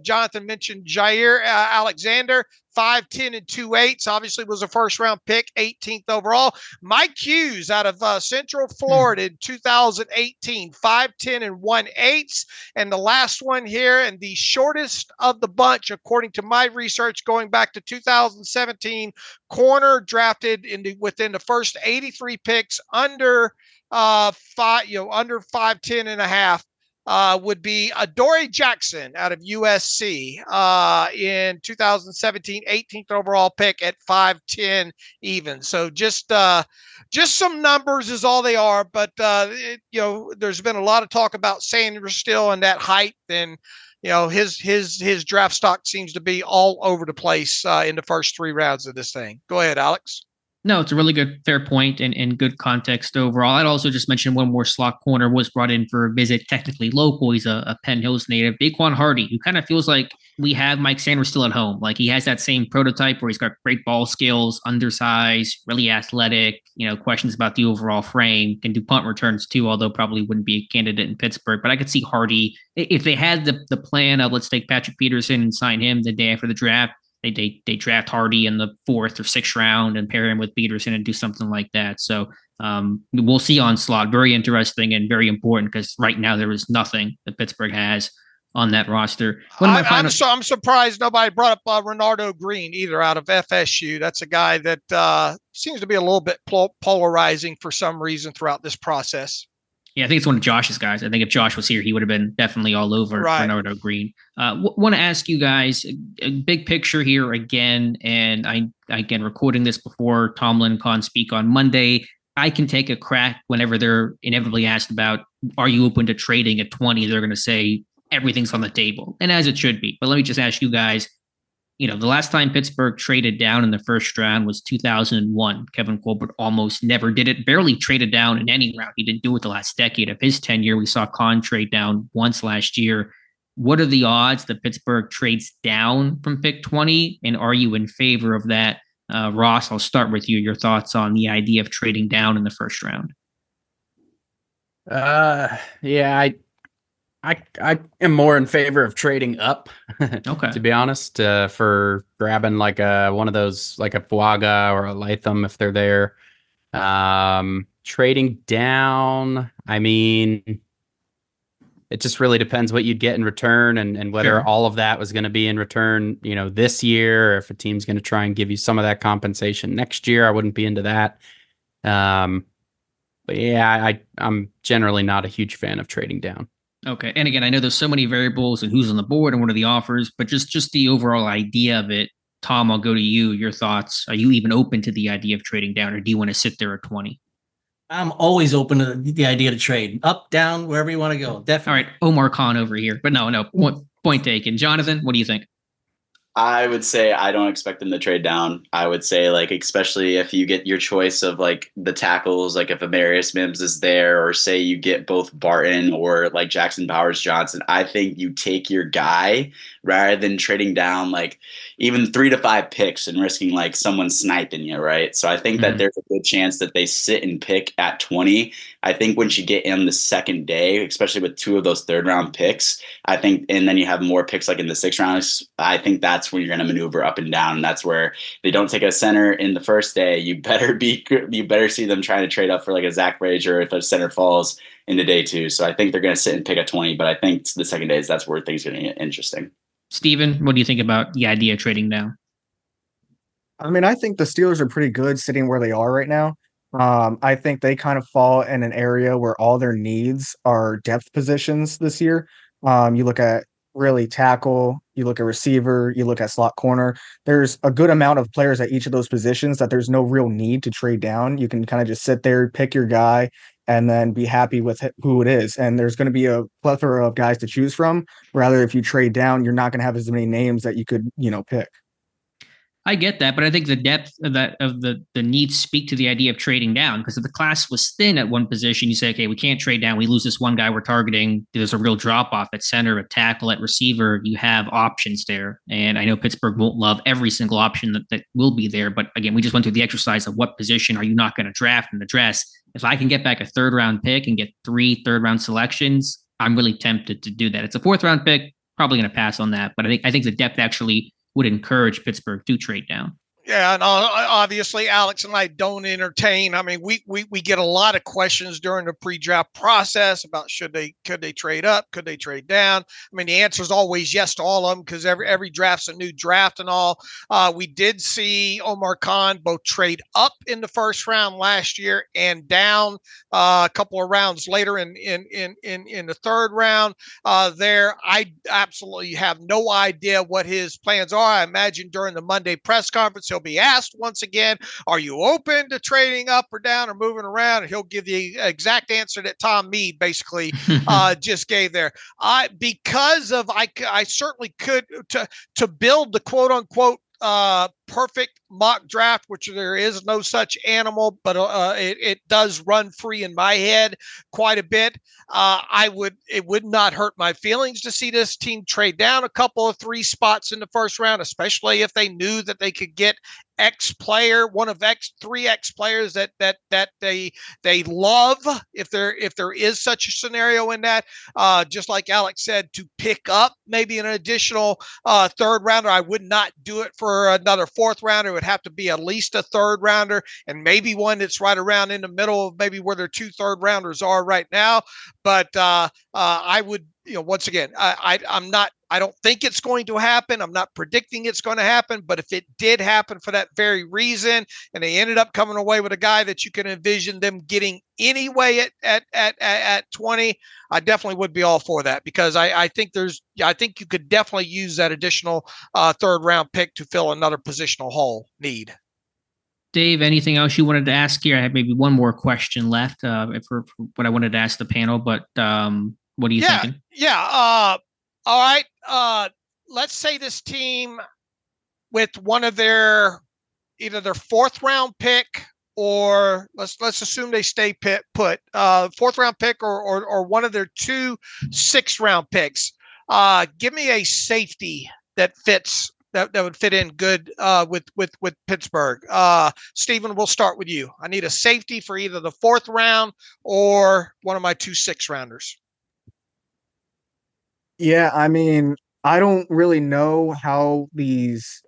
Speaker 5: Jonathan mentioned Jair Alexander, 5'10" and 2/8, obviously was a first round pick, 18th overall. Mike Hughes out of Central Florida in 2018, 5'10" and 1/8. And the last one here, and the shortest of the bunch, according to my research going back to 2017, corner drafted within the first 83 picks under 5'10" and a half. Would be Adoree Jackson out of USC in 2017, 18th overall pick at 5'10" even. So just some numbers is all they are. But there's been a lot of talk about Sanders still and that height, and his draft stock seems to be all over the place in the first 3 rounds of this thing. Go ahead, Alex.
Speaker 2: No, it's a really good, fair point and good context overall. I'd also just mention one more slot corner was brought in for a visit, technically local. He's a Penn Hills native, Daquan Hardy, who kind of feels like we have Mike Sanders still at home. Like he has that same prototype where he's got great ball skills, undersized, really athletic, questions about the overall frame, can do punt returns too, although probably wouldn't be a candidate in Pittsburgh. But I could see Hardy, if they had the plan of let's take Patrick Peterson and sign him the day after the draft, They draft Hardy in the 4th or 6th round and pair him with Peterson and do something like that. So we'll see on slot. Very interesting and very important because right now there is nothing that Pittsburgh has on that roster.
Speaker 5: I'm surprised nobody brought up Renardo Green either out of FSU. That's a guy that seems to be a little bit polarizing for some reason throughout this process.
Speaker 2: Yeah, I think it's one of Josh's guys. I think if Josh was here, he would have been definitely all over Renardo Green. Want to ask you guys a big picture here again, and again, recording this before Tomlin can speak on Monday. I can take a crack whenever they're inevitably asked about, are you open to trading at 20? They're going to say everything's on the table, and as it should be. But let me just ask you guys, the last time Pittsburgh traded down in the first round was 2001. Kevin Colbert almost never did it, barely traded down in any round. He didn't do it the last decade of his tenure. We saw Kahn trade down once last year. What are the odds that Pittsburgh trades down from pick 20? And are you in favor of that? Ross, I'll start with you. Your thoughts on the idea of trading down in the first round?
Speaker 10: Yeah, I am more in favor of trading up.
Speaker 2: Okay.
Speaker 10: To be honest, for grabbing like one of those, like a Fuaga or a Latham if they're there. Trading down, I mean, it just really depends what you'd get in return and whether all of that was going to be in return, this year, or if a team's going to try and give you some of that compensation next year. I wouldn't be into that. But yeah, I'm generally not a huge fan of trading down.
Speaker 2: Okay. And again, I know there's so many variables and who's on the board and what are the offers, but just the overall idea of it. Tom, I'll go to you. Your thoughts. Are you even open to the idea of trading down, or do you want to sit there at 20?
Speaker 7: I'm always open to the idea to trade up, down, wherever you want to go. Definitely.
Speaker 2: All right. Omar Khan over here. But no. Point taken. Jonathan, what do you think?
Speaker 6: I would say I don't expect them to trade down. I would say, like, especially if you get your choice of like the tackles, like if Amarius Mims is there, or say you get both Barton or like Jackson Powers Johnson, I think you take your guy rather than trading down like even 3 to 5 picks and risking like someone sniping you, right? So I think that there's a good chance that they sit and pick at 20. I think once you get in the second day, especially with 2 of those 3rd round picks, I think, and then you have more picks like in the 6th round, I think that's when you're going to maneuver up and down. And that's where they don't take a center in the first day. You better see them trying to trade up for like a Zach Frazier if a center falls into day 2. So I think they're going to sit and pick at 20, but I think the second days, that's where things are going to get interesting.
Speaker 2: Steven, what do you think about the idea of trading down?
Speaker 4: I mean, I think the Steelers are pretty good sitting where they are right now. I think they kind of fall in an area where all their needs are depth positions this year. You look at really tackle, you look at receiver, you look at slot corner. There's a good amount of players at each of those positions that there's no real need to trade down. You can kind of just sit there, pick your guy, and then be happy with who it is. And there's going to be a plethora of guys to choose from. Rather, if you trade down, you're not going to have as many names that you could, pick.
Speaker 2: I get that, but I think the depth of the needs speak to the idea of trading down, because if the class was thin at one position, you say, okay, we can't trade down. We lose this one guy we're targeting. There's a real drop off at center, at tackle, at receiver. You have options there. And I know Pittsburgh won't love every single option that will be there. But again, we just went through the exercise of what position are you not going to draft and address. If I can get back a 3rd round pick and get 3 3rd round selections, I'm really tempted to do that. It's a 4th round pick, probably going to pass on that. But I think the depth actually would encourage Pittsburgh to trade down.
Speaker 5: Yeah, and obviously Alex and I don't entertain. I mean, we get a lot of questions during the pre-draft process about could they trade up, could they trade down? I mean, the answer is always yes to all of them, because every draft's a new draft and all. We did see Omar Khan both trade up in the 1st round last year and down a couple of rounds later in the 3rd round. There, I absolutely have no idea what his plans are. I imagine during the Monday press conference, he'll be asked once again, are you open to trading up or down or moving around? And he'll give the exact answer that Tom Mead basically just gave there. I certainly could to build the quote unquote perfect mock draft, which there is no such animal, but it does run free in my head quite a bit. It would not hurt my feelings to see this team trade down a couple of 3 spots in the 1st round, especially if they knew that they could get X player, one of 3 X players that they love. If there is such a scenario in that, just like Alex said, to pick up maybe an additional 3rd rounder, I would not do it for another 4th rounder. It would have to be at least a 3rd rounder, and maybe one that's right around in the middle of maybe where their 2 3rd rounders are right now. But I would, once again, I don't think it's going to happen. I'm not predicting it's going to happen, but if it did happen for that very reason, and they ended up coming away with a guy that you can envision them getting anyway at 20, I definitely would be all for that, because I think you could definitely use that additional 3rd round pick to fill another positional hole need.
Speaker 2: Dave, anything else you wanted to ask here? I have maybe one more question left for what I wanted to ask the panel, but what are you thinking?
Speaker 5: Yeah. All right. Let's say this team with one of either their 4th round pick, or let's assume they stay put, 4th round pick or one of their 2 6th round picks. Give me a safety that fits that would fit in good with Pittsburgh. Steven, we'll start with you. I need a safety for either the 4th round or one of my 2 6 rounders.
Speaker 4: Yeah, I mean, I don't really know how these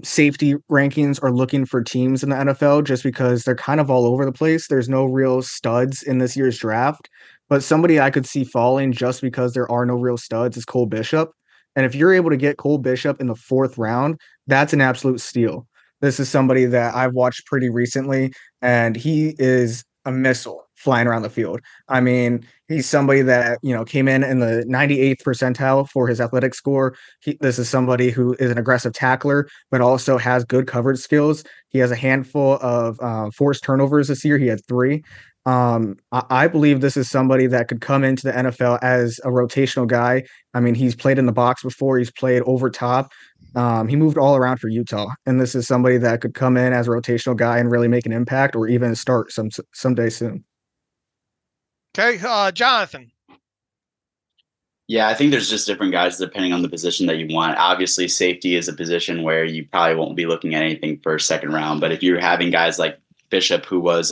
Speaker 4: safety rankings are looking for teams in the NFL, just because they're kind of all over the place. There's no real studs in this year's draft, but somebody I could see falling just because there are no real studs is Cole Bishop. And if you're able to get Cole Bishop in the 4th round, that's an absolute steal. This is somebody that I've watched pretty recently, and he is a missile flying around the field. I mean, he's somebody that, came in the 98th percentile for his athletic score. This is somebody who is an aggressive tackler, but also has good coverage skills. He has a handful of forced turnovers this year. He had 3. I believe this is somebody that could come into the NFL as a rotational guy. I mean, he's played in the box before. He's played over top. He moved all around for Utah, and this is somebody that could come in as a rotational guy and really make an impact, or even start someday soon.
Speaker 5: Okay, Jonathan.
Speaker 6: Yeah, I think there's just different guys depending on the position that you want. Obviously, safety is a position where you probably won't be looking at anything for 2nd round. But if you're having guys like Bishop, who was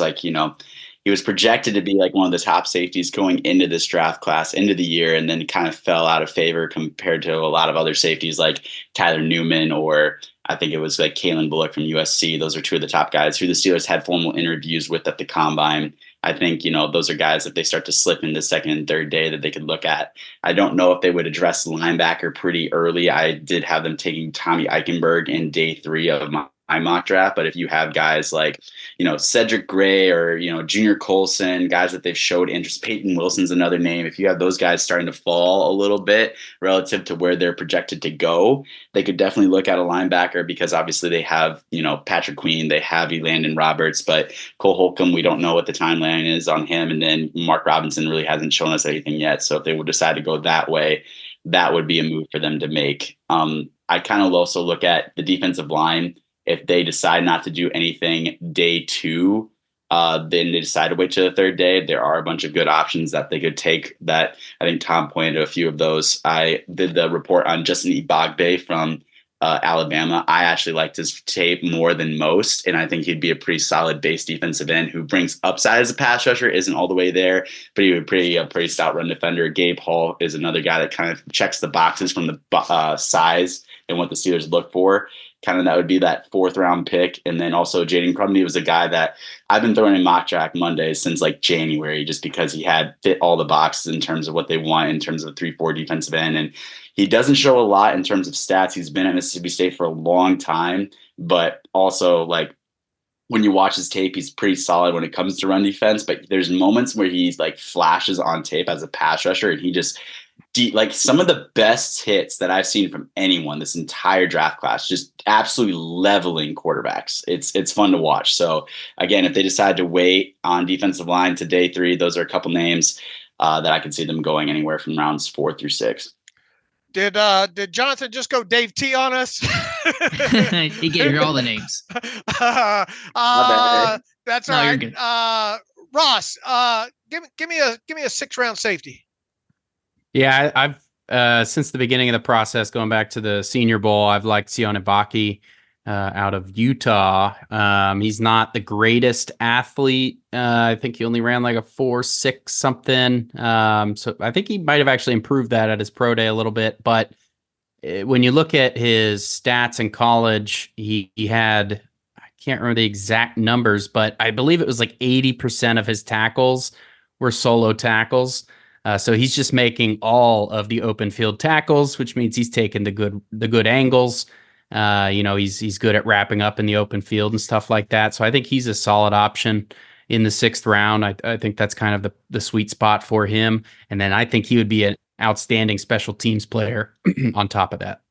Speaker 6: he was projected to be like one of the top safeties going into this draft class, into the year, and then kind of fell out of favor compared to a lot of other safeties like Tyler Newman, or I think it was like Kalen Bullock from USC. Those are 2 of the top guys who the Steelers had formal interviews with at the combine. I think, those are guys that they start to slip into 2nd and 3rd day that they could look at. I don't know if they would address linebacker pretty early. I did have them taking Tommy Eichenberg in day 3 of my mock draft, but if you have guys like, Cedric Gray or, Junior Colson, guys that they've showed interest, Peyton Wilson's another name. If you have those guys starting to fall a little bit relative to where they're projected to go, they could definitely look at a linebacker, because obviously they have, Patrick Queen, they have Elandon Roberts, but Cole Holcomb, we don't know what the timeline is on him. And then Mark Robinson really hasn't shown us anything yet. So if they would decide to go that way, that would be a move for them to make. I kind of also look at the defensive line. If they decide not to do anything day 2, then they decide to wait till the 3rd day. There are a bunch of good options that they could take that I think Tom pointed to a few of those. I did the report on Justin Ibagbe from Alabama. I actually liked his tape more than most, and I think he'd be a pretty solid base defensive end who brings upside as a pass rusher, isn't all the way there, but he would be a pretty stout run defender. Gabe Hall is another guy that kind of checks the boxes from the size and what the Steelers look for. Kind of that would be that 4th round pick. And then also Jaden Crumney was a guy that I've been throwing in mock draft Mondays since like January, just because he had fit all the boxes in terms of what they want in terms of 3-4 defensive end. And he doesn't show a lot in terms of stats. He's been at Mississippi State for a long time, but also like when you watch his tape, he's pretty solid when it comes to run defense, but there's moments where he's like flashes on tape as a pass rusher, and he just like some of the best hits that I've seen from anyone this entire draft class, just absolutely leveling quarterbacks. It's fun to watch. So again, if they decide to wait on defensive line to day 3, those are a couple names that I can see them going anywhere from rounds 4 through 6.
Speaker 5: Did Jonathan just go Dave T on us?
Speaker 2: He gave you all the names.
Speaker 5: That's all right. Ross, give me a 6-round safety.
Speaker 10: Yeah, I've since the beginning of the process, going back to the Senior Bowl, I've liked Sione Baki out of Utah. He's not the greatest athlete. I think he only ran like a 4.6 something. So I think he might have actually improved that at his pro day a little bit. But when you look at his stats in college, he had, I can't remember the exact numbers, but I believe it was like 80% of his tackles were solo tackles. So he's just making all of the open field tackles, which means he's taking the good angles. He's good at wrapping up in the open field and stuff like that. So I think he's a solid option in the 6th round. I think that's kind of the sweet spot for him. And then I think he would be an outstanding special teams player on top of that.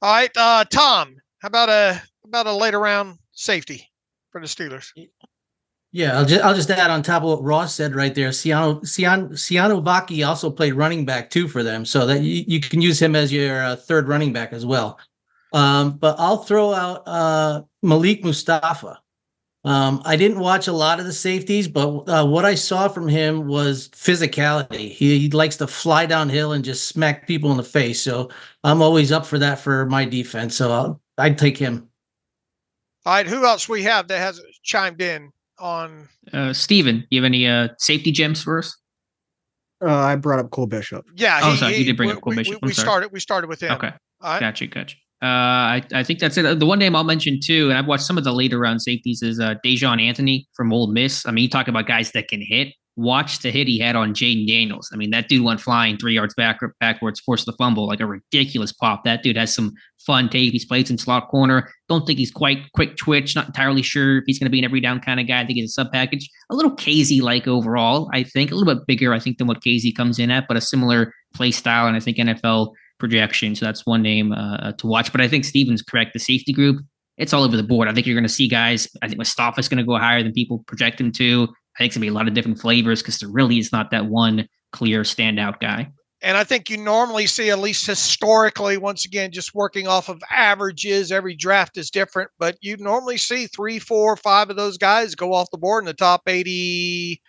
Speaker 5: All right, Tom, how about a later round safety for the Steelers?
Speaker 7: Yeah, I'll just add on top of what Ross said right there. Sione Baki also played running back too for them, so that you can use him as your 3rd running back as well. But I'll throw out Malik Mustafa. I didn't watch a lot of the safeties, but what I saw from him was physicality. He likes to fly downhill and just smack people in the face. So I'm always up for that for my defense. So I'd take him.
Speaker 5: All right, who else we have that has chimed in on?
Speaker 2: Steven, you have any safety gems for us?
Speaker 4: I brought up Cole Bishop.
Speaker 5: Yeah,
Speaker 2: you did bring up Cole Bishop.
Speaker 5: We started with him.
Speaker 2: Okay,
Speaker 5: all right.
Speaker 2: Gotcha. I think that's it. The one name I'll mention too, and I've watched some of the later round safeties, is Dejon Anthony from Ole Miss. I mean, you talk about guys that can hit. Watch the hit he had on Jaden Daniels. I mean, that dude went flying 3 yards backwards, forced the fumble, like a ridiculous pop. That dude has some fun tape. He's played some slot corner. Don't think he's quite quick twitch. Not entirely sure if he's going to be an every down kind of guy. I think he's a sub package. A little Casey-like overall, I think. A little bit bigger, I think, than what Casey comes in at, but a similar play style, and I think NFL projection. So that's one name to watch. But I think Steven's correct. The safety group, it's all over the board. I think you're going to see guys. I think Mustafa's going to go higher than people project him to. I think it's going to be a lot of different flavors because there really is not that one clear standout guy.
Speaker 5: And I think you normally see, at least historically, once again, just working off of averages, every draft is different, but you normally see 3, 4, 5 of those guys go off the board in the top 80,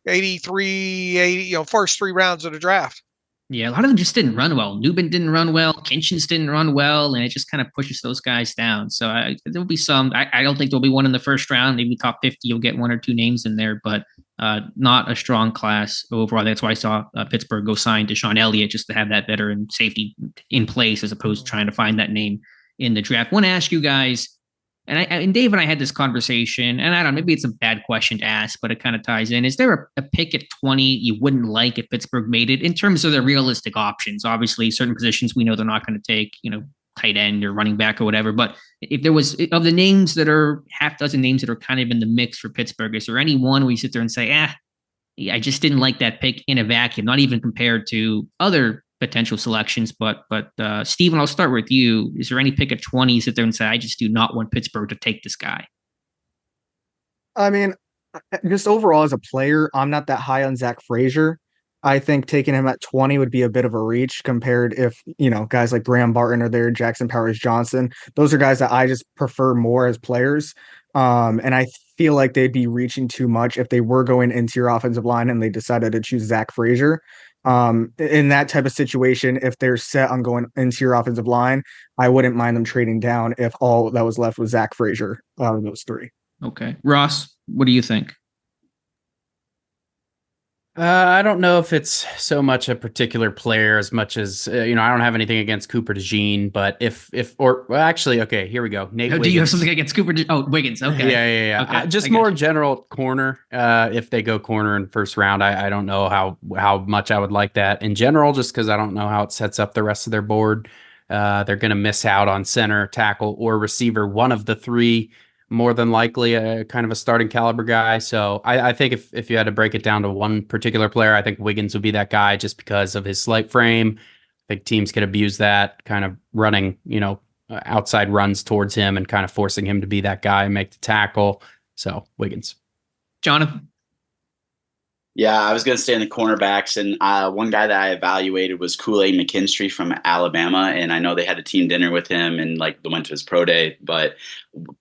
Speaker 5: 83, 80, first 3 rounds of the draft.
Speaker 2: Yeah, a lot of them just didn't run well. Newman didn't run well. Kinchins didn't run well, and it just kind of pushes those guys down. So there'll be some. I don't think there'll be one in the first round. Maybe top 50, you'll get 1 or 2 names in there, but not a strong class overall. That's why I saw Pittsburgh go sign Deshaun Elliott just to have that veteran safety in place as opposed to trying to find that name in the draft. I want to ask you guys, and Dave and I had this conversation, and I don't know, maybe it's a bad question to ask, but it kind of ties in. Is there a pick at 20 you wouldn't like if Pittsburgh made it in terms of their realistic options? Obviously, certain positions we know they're not going to take, tight end or running back or whatever. But if there was, of the names that are half dozen names that are kind of in the mix for Pittsburgh, is there any one where you sit there and say, I just didn't like that pick in a vacuum, not even compared to other potential selections, but Steven, I'll start with you. Is there any pick at 20 you sit there and say, I just do not want Pittsburgh to take this guy?
Speaker 4: I mean, just overall as a player, I'm not that high on Zach Frazier. I think taking him at 20 would be a bit of a reach compared if, guys like Graham Barton are there, Jackson Powers Johnson. Those are guys that I just prefer more as players. And I feel like they'd be reaching too much if they were going into your offensive line and they decided to choose Zach Frazier. In that type of situation, if they're set on going into your offensive line, I wouldn't mind them trading down if all that was left was Zach Frazier out of those 3.
Speaker 2: Okay. Ross, what do you think?
Speaker 10: I don't know if it's so much a particular player as much as, I don't have anything against Cooper DeJean, but actually, okay, here we go. Nate Wiggins.
Speaker 2: Do you have something against Cooper? Wiggins. Okay.
Speaker 10: Yeah.
Speaker 2: Okay.
Speaker 10: Just more general corner. If they go corner in first round, I don't know how much I would like that in general, just because I don't know how it sets up the rest of their board. They're going to miss out on center, tackle, or receiver, one of the 3. More than likely a kind of a starting caliber guy. So I think if you had to break it down to one particular player, I think Wiggins would be that guy just because of his slight frame. I think teams could abuse that, kind of running, outside runs towards him and kind of forcing him to be that guy and make the tackle. So Wiggins.
Speaker 2: Jonathan?
Speaker 6: Yeah, I was going to stay in the cornerbacks, and one guy that I evaluated was Kool-Aid McKinstry from Alabama, and I know they had a team dinner with him and went to his pro day, but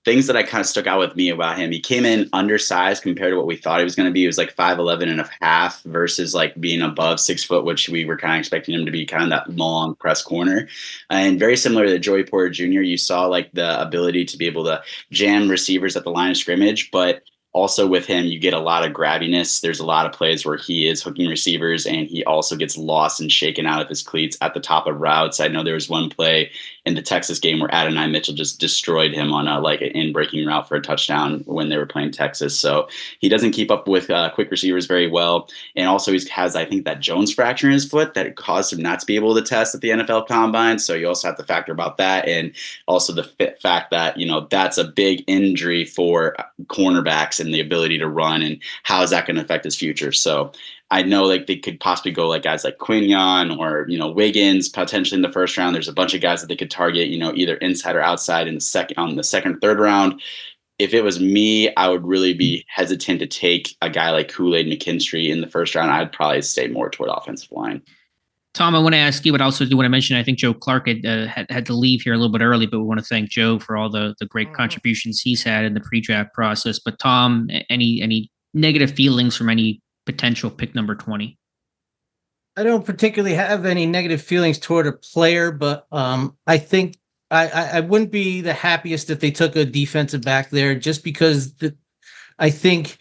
Speaker 6: things that I kind of stuck out with me about him, he came in undersized compared to what we thought he was going to be. He was 5'11" and a half versus being above 6 foot, which we were kind of expecting him to be kind of that long press corner. And very similar to Joey Porter Jr., you saw the ability to be able to jam receivers at the line of scrimmage, but also with him, you get a lot of grabbiness. There's a lot of plays where he is hooking receivers, and he also gets lost and shaken out of his cleats at the top of routes. I know there was one play in the Texas game where Adonai Mitchell just destroyed him on an in-breaking route for a touchdown when they were playing Texas. So he doesn't keep up with quick receivers very well. And also he has, I think, that Jones fracture in his foot that caused him not to be able to test at the NFL Combine. So you also have to factor about that. And also the fact that, that's a big injury for cornerbacks and the ability to run, and how is that going to affect his future. So I know they could possibly go guys like Quinion or, Wiggins potentially in the first round. There's a bunch of guys that they could target, either inside or outside on the second, third round. If it was me, I would really be hesitant to take a guy like Kool-Aid McKinstry in the first round. I'd probably stay more toward offensive line.
Speaker 2: Tom, I want to ask you, but also do want to mention, I think Joe Clark had to leave here a little bit early, but we want to thank Joe for all the great contributions he's had in the pre-draft process. But Tom, any negative feelings from any potential pick number 20?
Speaker 7: I don't particularly have any negative feelings toward a player, but I think I wouldn't be the happiest if they took a defensive back there, just because I think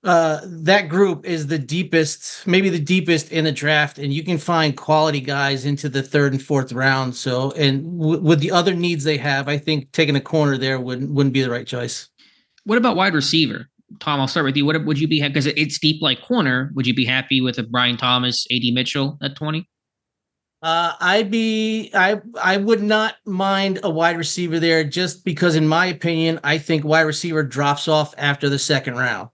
Speaker 7: that group is the deepest, maybe the deepest in the draft, and you can find quality guys into the 3rd and 4th round. So, and with the other needs they have, I think taking a corner there wouldn't be the right choice.
Speaker 2: What about wide receiver? Tom, I'll start with you. What would you be happy, because it's deep like corner, would you be happy with a Brian Thomas, AD Mitchell at 20?
Speaker 7: I would not mind a wide receiver there, just because in my opinion, I think wide receiver drops off after the 2nd round.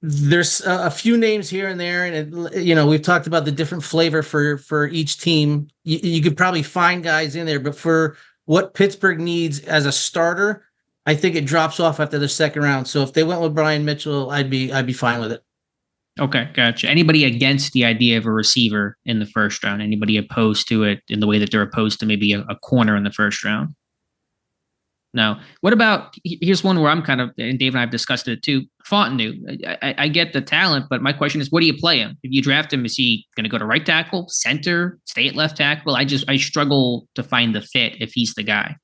Speaker 7: There's a few names here and there, and we've talked about the different flavor for each team. You could probably find guys in there, but for what Pittsburgh needs as a starter, I think it drops off after the 2nd round. So if they went with Brian Mitchell, I'd be fine with it. Okay, gotcha. Anybody against the idea of a receiver in the 1st round? Anybody opposed to it in the way that they're opposed to maybe a corner in the 1st round? No. What about, here's one where I'm kind of, and Dave and I have discussed it too, Fontenot. I get the talent, but my question is, what do you play him? If you draft him, is he going to go to right tackle, center, stay at left tackle? I struggle to find the fit if he's the guy.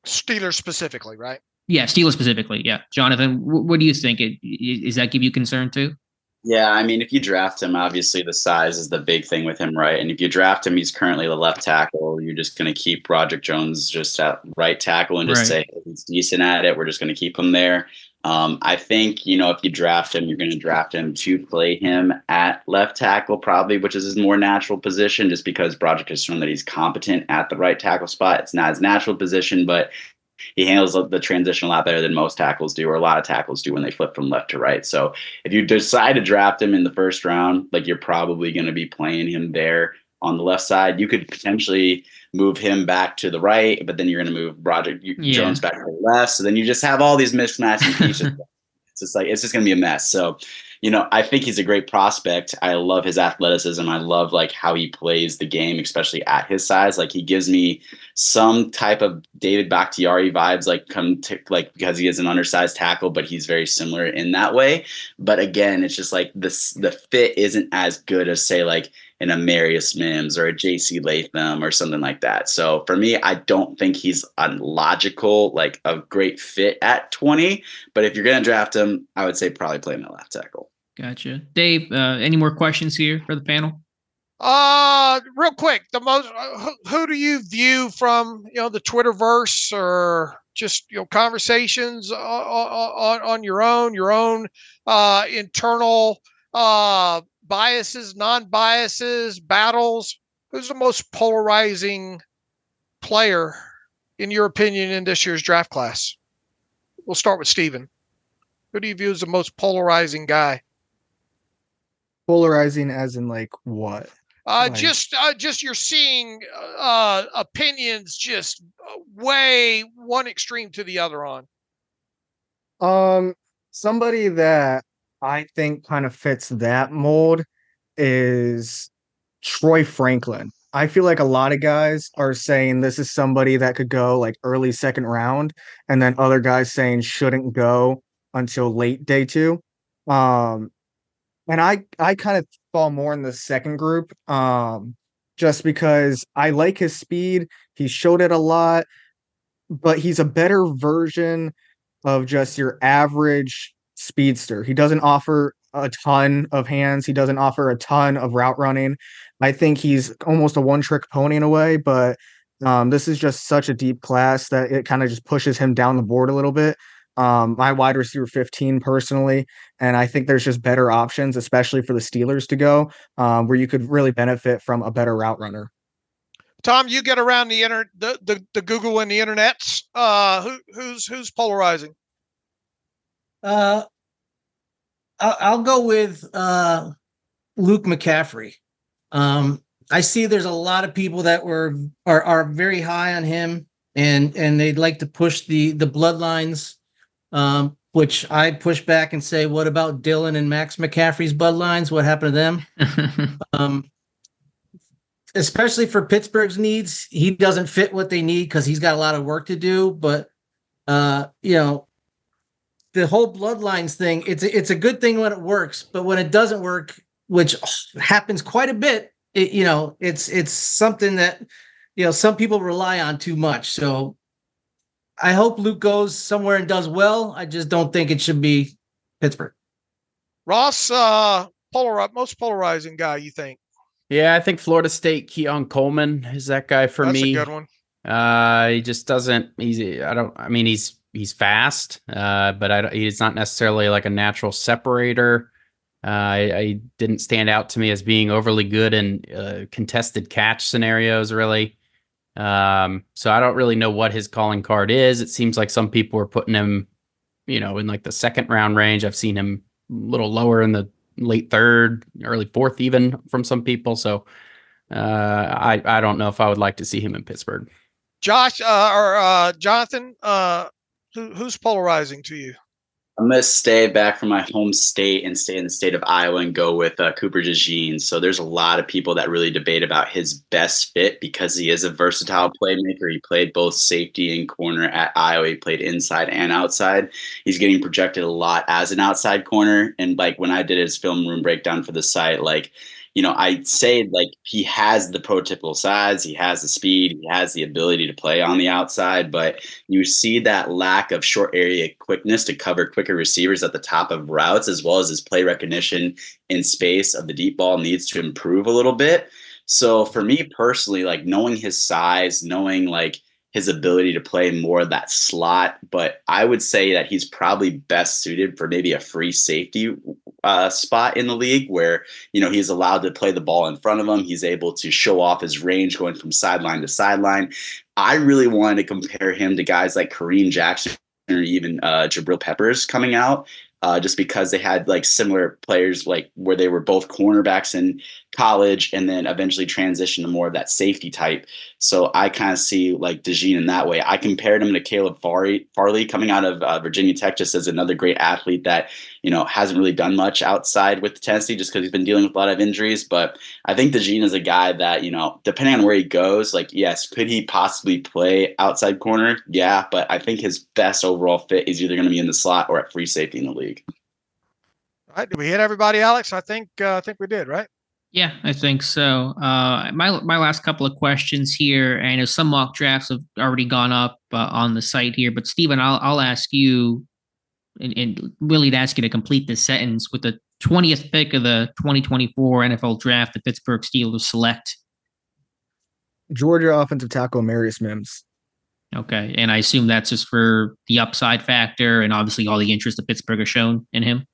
Speaker 5: Steelers specifically, right?
Speaker 2: Yeah, Steelers specifically. Yeah. Jonathan, what do you think? Does that give you concern too?
Speaker 6: Yeah, I mean, if you draft him, obviously the size is the big thing with him, right? And if you draft him, he's currently the left tackle. You're just going to keep Broderick Jones just at right tackle and just say, hey, he's decent at it. We're just going to keep him there. I think, if you draft him, you're going to draft him to play him at left tackle probably, which is his more natural position, just because Broderick has shown that he's competent at the right tackle spot. It's not his natural position, but he handles the transition a lot better than most tackles do, or a lot of tackles do when they flip from left to right. So if you decide to draft him in the 1st round, like, you're probably going to be playing him there on the left side. You could potentially move him back to the right, but then you're going to move Broderick Jones back to the left. So then you just have all these mismatching pieces. It's just going to be a mess. So, I think he's a great prospect. I love his athleticism. I love how he plays the game, especially at his size. Like, he gives me some type of David Bakhtiari vibes, because he is an undersized tackle, but he's very similar in that way. But again, it's just the fit isn't as good as, say, an Amarius Mims or a JC Latham or something like that. So for me, I don't think he's a great fit at 20. But if you're going to draft him, I would say probably play him at left tackle.
Speaker 2: Gotcha. Dave, any more questions here for the panel?
Speaker 5: Real quick, who do you view from the Twitterverse or just conversations on your own internal biases, non-biases, battles? Who's the most polarizing player, in your opinion, in this year's draft class? We'll start with Steven. Who do you view as the most polarizing guy?
Speaker 4: Polarizing as in what?
Speaker 5: Just you're seeing opinions just way one extreme to the other on.
Speaker 4: Somebody that I think kind of fits that mold is Troy Franklin. I feel like a lot of guys are saying this is somebody that could go early 2nd round, and then other guys saying shouldn't go until late day 2. And I kind of fall more in the second group, just because I like his speed. He showed it a lot, but he's a better version of just your average speedster. He doesn't offer a ton of hands. He doesn't offer a ton of route running. I think he's almost a one-trick pony in a way, but this is just such a deep class that it kind of just pushes him down the board a little bit. My wide receiver 15 personally, and I think there's just better options, especially for the Steelers to go, where you could really benefit from a better route runner.
Speaker 5: Tom, you get around the the Google and the internets. Who's polarizing?
Speaker 7: I'll go with Luke McCaffrey. I see there's a lot of people that are very high on him, and they'd like to push the bloodlines, which I push back and say, what about Dylan and Max McCaffrey's bloodlines? What happened to them? especially for Pittsburgh's needs, he doesn't fit what they need because he's got a lot of work to do. But the whole bloodlines thing, it's a good thing when it works, but when it doesn't work, which happens quite a bit, it's something that some people rely on too much. So I hope Luke goes somewhere and does well. I just don't think it should be Pittsburgh.
Speaker 5: Ross, most polarizing guy, you think?
Speaker 10: Yeah, I think Florida State Keon Coleman is that guy for me.
Speaker 5: That's a good one.
Speaker 10: He just doesn't. He's fast, but he's not necessarily like a natural separator. I didn't stand out to me as being overly good in contested catch scenarios, really. So I don't really know what his calling card is. It seems like some people are putting him, in like the second round range. I've seen him a little lower in the late third, early fourth, even from some people. So I don't know if I would like to see him in Pittsburgh.
Speaker 5: Josh or Jonathan, who's polarizing to you?
Speaker 6: I'm going to stay back from my home state and stay in the state of Iowa and go with Cooper DeJean. So there's a lot of people that really debate about his best fit because he is a versatile playmaker. He played both safety and corner at Iowa. He played inside and outside. He's getting projected a lot as an outside corner. And like when I did his film room breakdown for the site, I'd say like he has the prototypical size, he has the speed, he has the ability to play on the outside, but you see that lack of short area quickness to cover quicker receivers at the top of routes, as well as his play recognition in space of the deep ball needs to improve a little bit. So for me personally, like knowing his size, knowing like his ability to play more of that slot, but I would say that he's probably best suited for maybe a free safety spot in the league where, he's allowed to play the ball in front of him. He's able to show off his range going from sideline to sideline. I really wanted to compare him to guys like Kareem Jackson or even Jabril Peppers coming out. Just because they had like similar players, like where they were both cornerbacks in college and then eventually transitioned to more of that safety type. So I kind of see like DeJean in that way. I compared him to Caleb Farley coming out of Virginia Tech, just as another great athlete that, hasn't really done much outside with Tennessee just because he's been dealing with a lot of injuries. But I think DeJean is a guy that, depending on where he goes, like, yes, could he possibly play outside corner? Yeah, but I think his best overall fit is either going to be in the slot or at free safety in the league.
Speaker 5: All right, did we hit everybody, Alex? I think we did, right?
Speaker 2: Yeah, I think so. My last couple of questions here, and I know some mock drafts have already gone up on the site here, but Steven, I'll ask you, and really to ask you to complete this sentence. With the 20th pick of the 2024 NFL Draft, the Pittsburgh Steelers select
Speaker 4: Georgia offensive tackle Marius Mims.
Speaker 2: Okay, and I assume that's just for the upside factor and obviously all the interest that Pittsburgh has shown in him.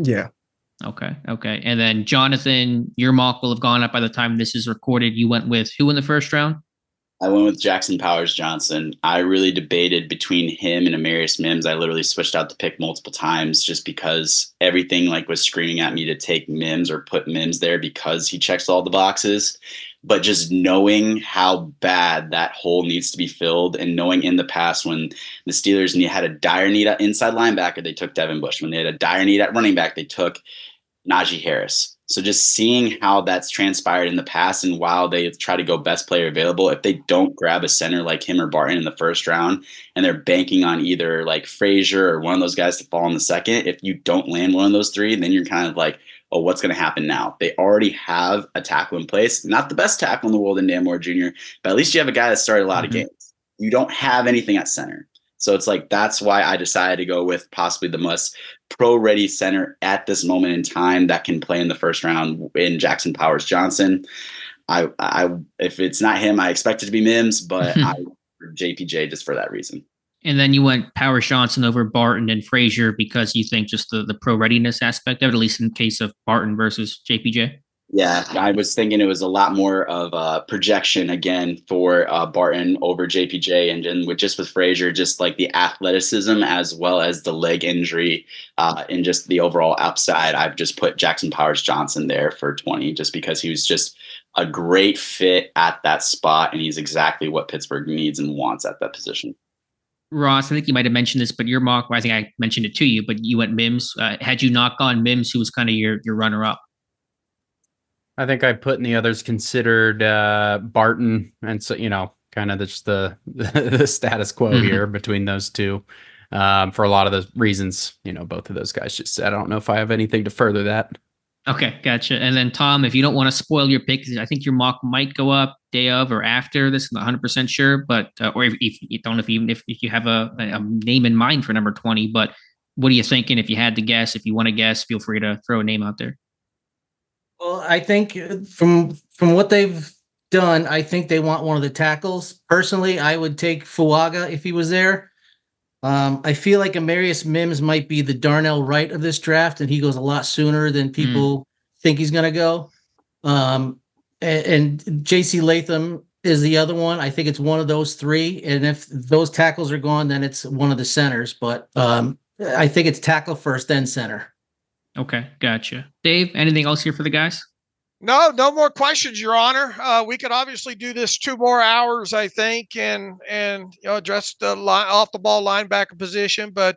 Speaker 4: Yeah.
Speaker 2: Okay. And then Jonathan, your mock will have gone up by the time this is recorded. You went with who in the first round?
Speaker 6: I went with Jackson Powers Johnson. I really debated between him and Amarius Mims. I literally switched out the pick multiple times just because everything like was screaming at me to take Mims or put Mims there because he checks all the boxes. But just knowing how bad that hole needs to be filled and knowing in the past when the Steelers had a dire need at inside linebacker, they took Devin Bush. When they had a dire need at running back, they took Najee Harris. So just seeing how that's transpired in the past and while they try to go best player available, if they don't grab a center like him or Barton in the first round and they're banking on either like Frazier or one of those guys to fall in the second, if you don't land one of those three, then you're kind of like, oh, what's going to happen now? They already have a tackle in place. Not the best tackle in the world in Dan Moore Jr., but at least you have a guy that started a lot of games. You don't have anything at center. So it's like that's why I decided to go with possibly the most pro-ready center at this moment in time that can play in the first round in Jackson Powers Johnson. I if it's not him, I expect it to be Mims, but I JPJ just for that reason.
Speaker 2: And then you went Powers Johnson over Barton and Frazier because you think just the pro readiness aspect of it, at least in the case of Barton versus JPJ?
Speaker 6: Yeah, I was thinking it was a lot more of a projection again for Barton over JPJ, and then with Frazier, just like the athleticism as well as the leg injury and just the overall upside. I've just put Jackson Powers Johnson there for 20 just because he was just a great fit at that spot, and he's exactly what Pittsburgh needs and wants at that position.
Speaker 2: Ross, I think you might have mentioned this, but your mock, I think I mentioned it to you, but you went Mims. Had you not gone Mims, who was kind of your runner-up?
Speaker 10: I think I put in the others considered Barton, and so kind of just the the status quo here between those two for a lot of the reasons both of those guys just said. I don't know if I have anything to further that.
Speaker 2: Okay, gotcha. And then Tom, if you don't want to spoil your pick, I think your mock might go up day of or after this. I'm not 100% sure, but or if you don't, if you have a name in mind for number 20, but what are you thinking? If you had to guess, if you want to guess, feel free to throw a name out there.
Speaker 7: Well, I think from what they've done, I think they want one of the tackles. Personally, I would take Fuaga if he was there. I feel like Amarius Mims might be the Darnell Wright of this draft, and he goes a lot sooner than people think he's going to go. And J.C. Latham is the other one. I think it's one of those three. And if those tackles are gone, then it's one of the centers. But I think it's tackle first, then center.
Speaker 2: Okay, gotcha. Dave, anything else here for the guys?
Speaker 5: No more questions, Your Honor. We could obviously do this 2 more hours, I think, and address the off the ball linebacker position. But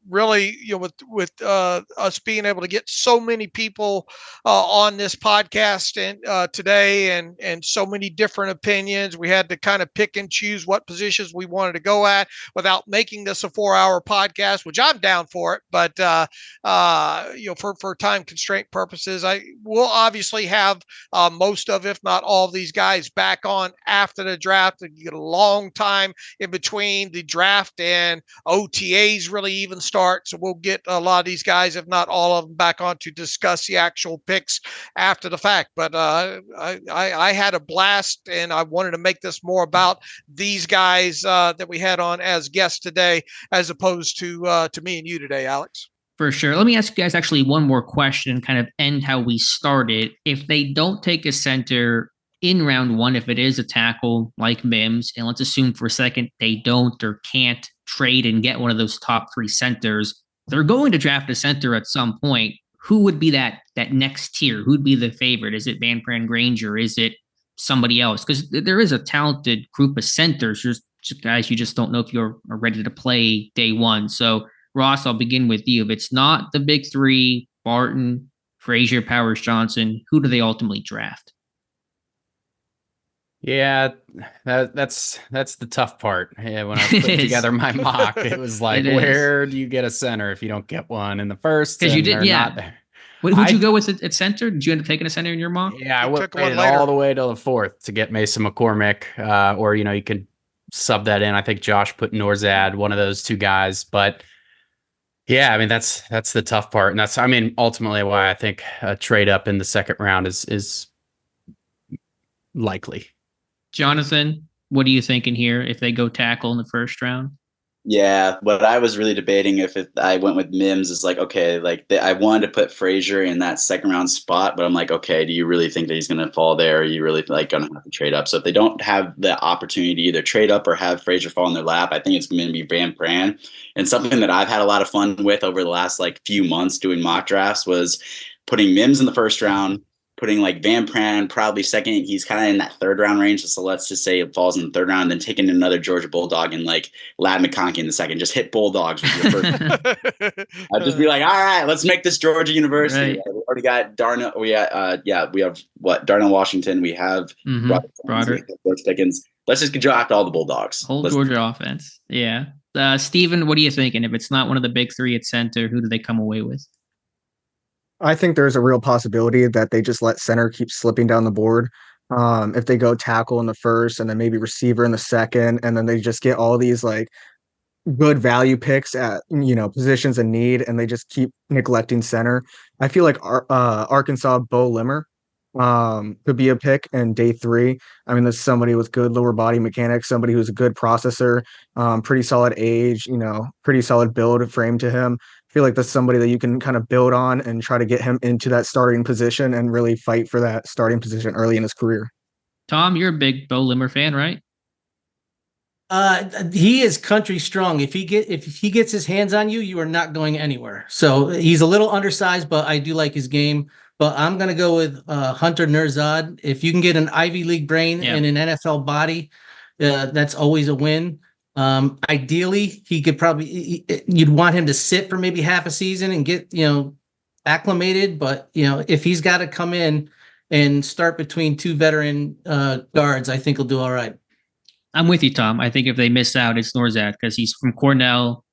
Speaker 5: really, with us being able to get so many people on this podcast and today, and so many different opinions, we had to kind of pick and choose what positions we wanted to go at without making this a 4-hour podcast, which I'm down for it. But for time constraint purposes, I will obviously have most of, if not all of these guys back on after the draft. You get a long time in between the draft and OTAs really even start. So we'll get a lot of these guys, if not all of them, back on to discuss the actual picks after the fact. But I had a blast, and I wanted to make this more about these guys that we had on as guests today, as opposed to me and you today, Alex.
Speaker 2: For sure. Let me ask you guys actually one more question, kind of end how we started. If they don't take a center in round 1, if it is a tackle like Mims, and let's assume for a second they don't or can't trade and get one of those top 3 centers, they're going to draft a center at some point. Who would be that next tier? Who'd be the favorite? Is it Van Pran Granger? Is it somebody else? Because there is a talented group of centers, just guys you just don't know if you're ready to play day one. So Ross, I'll begin with you. If it's not the big 3, Barton, Frazier, Powers, Johnson, who do they ultimately draft?
Speaker 10: Yeah, that's the tough part. Yeah, when I was putting together my mock, it was like, where do you get a center if you don't get one in the first?
Speaker 2: Because you did,
Speaker 10: not there.
Speaker 2: Who'd you go with at center? Did you end up taking a center in your mock?
Speaker 10: Yeah, I waited all the way to the 4th to get Mason McCormick, or you can sub that in. I think Josh put Norzad, one of those 2 guys, but. Yeah, I mean that's the tough part, and that's ultimately why I think a trade up in the second round is likely.
Speaker 2: Jonathan, what are you thinking here if they go tackle in the first round?
Speaker 6: Yeah, what I was really debating if I went with Mims is like, okay, I wanted to put Frazier in that second round spot, but I'm like, okay, do you really think that he's going to fall there? Are you really going to have to trade up? So if they don't have the opportunity to either trade up or have Frazier fall in their lap, I think it's going to be Van Pran. And something that I've had a lot of fun with over the last few months doing mock drafts was putting Mims in the first round, putting Van Pran probably second. He's kind of in that 3rd round range. So let's just say it falls in the 3rd round, and then taking another Georgia Bulldog and Ladd McConkey in the second. Just hit Bulldogs with your first. I'd just be like, all right, let's make this Georgia University.
Speaker 2: Right.
Speaker 6: We already got Darnell. We have Darnell Washington. We have Broderick. Dickens. Let's just draft all the Bulldogs.
Speaker 2: Georgia offense. Yeah. Steven, what are you thinking? If it's not one of the big 3 at center, who do they come away with?
Speaker 4: I think there's a real possibility that they just let center keep slipping down the board. If they go tackle in the first and then maybe receiver in the second, and then they just get all these good value picks at positions in need, and they just keep neglecting center. I feel like Arkansas Bo Limmer could be a pick in day 3. There's somebody with good lower body mechanics, somebody who's a good processor, pretty solid age, pretty solid build frame to him. I feel like that's somebody that you can kind of build on and try to get him into that starting position and really fight for that starting position early in his career.
Speaker 2: Tom, you're a big Bo Limmer fan, right?
Speaker 7: He is country strong. If he gets his hands on you, you are not going anywhere. So he's a little undersized, but I do like his game. But I'm going to go with Hunter Nerzad. If you can get an Ivy League brain and an NFL body, that's always a win. Ideally, he could you'd want him to sit for maybe half a season and get, acclimated. But, if he's got to come in and start between two veteran guards, I think he'll do all right.
Speaker 2: I'm with you, Tom. I think if they miss out, it's Norzad because he's from Cornell,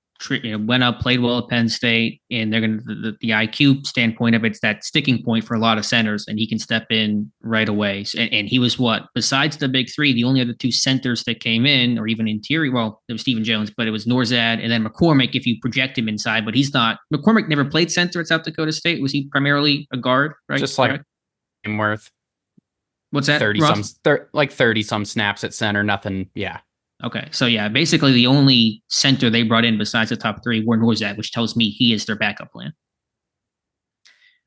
Speaker 2: went up, played well at Penn State, and they're going to the IQ standpoint of it's that sticking point for a lot of centers, and he can step in right away. And he was what, besides the big three, the only other two centers that came in, or even interior. Well, there was Stephen Jones, but it was Norzad and then McCormick if you project him inside. But he's not. McCormick never played center at South Dakota State. Was he primarily a guard? Right,
Speaker 10: just like Worth.
Speaker 2: What's that?
Speaker 10: 30 some snaps at center. Nothing. Yeah.
Speaker 2: Okay, so yeah, basically the only center they brought in besides the top three were Norzad, which tells me he is their backup plan.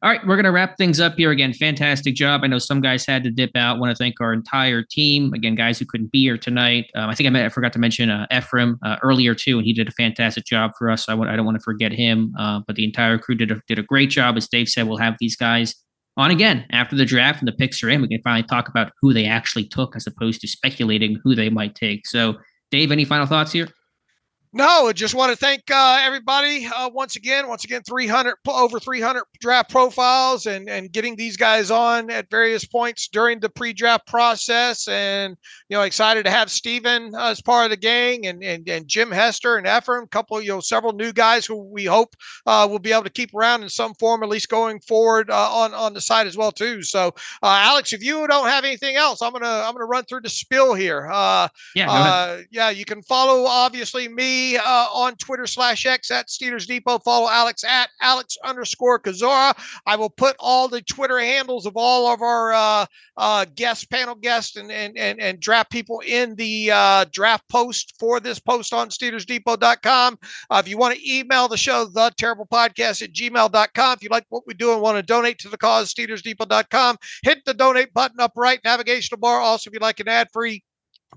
Speaker 2: All right, we're going to wrap things up here again. Fantastic job. I know some guys had to dip out. I want to thank our entire team. Again, guys who couldn't be here tonight. I think I forgot to mention Ephraim earlier too, and he did a fantastic job for us. I don't want to forget him, but the entire crew did a great job. As Dave said, we'll have these guys on again after the draft and the picks are in. We can finally talk about who they actually took as opposed to speculating who they might take. So, Dave, any final thoughts here?
Speaker 5: No, I just want to thank everybody once again, over 300 draft profiles and getting these guys on at various points during the pre-draft process. And, excited to have Steven as part of the gang and Jim Hester and Ephraim, several new guys who we hope will be able to keep around in some form, at least going forward on the site as well too. So, Alex, if you don't have anything else, I'm gonna run through the spiel here. You can follow obviously me on Twitter /X at Steelers Depot. Follow Alex at Alex_Kozora. I will put all the Twitter handles of all of our panel guests and draft people in the draft post for this post on SteelersDepot.com. If you want to email the show, theterriblepodcast@gmail.com. If you like what we do and want to donate to the cause, SteelersDepot.com. Hit the donate button up right, navigational bar. Also, if you like an ad-free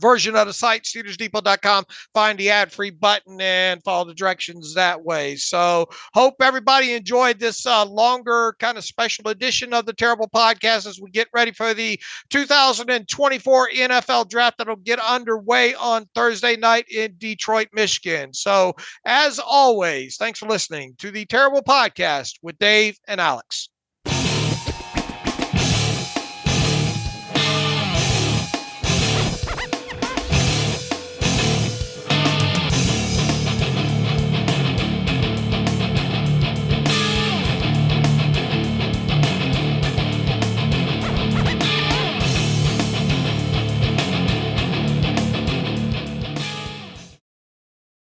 Speaker 5: version of the site, SteelersDepot.com, find the ad-free button and follow the directions that way. So hope everybody enjoyed this longer kind of special edition of the Terrible Podcast as we get ready for the 2024 NFL Draft that'll get underway on Thursday night in Detroit, Michigan. So as always, thanks for listening to the Terrible Podcast with Dave and Alex.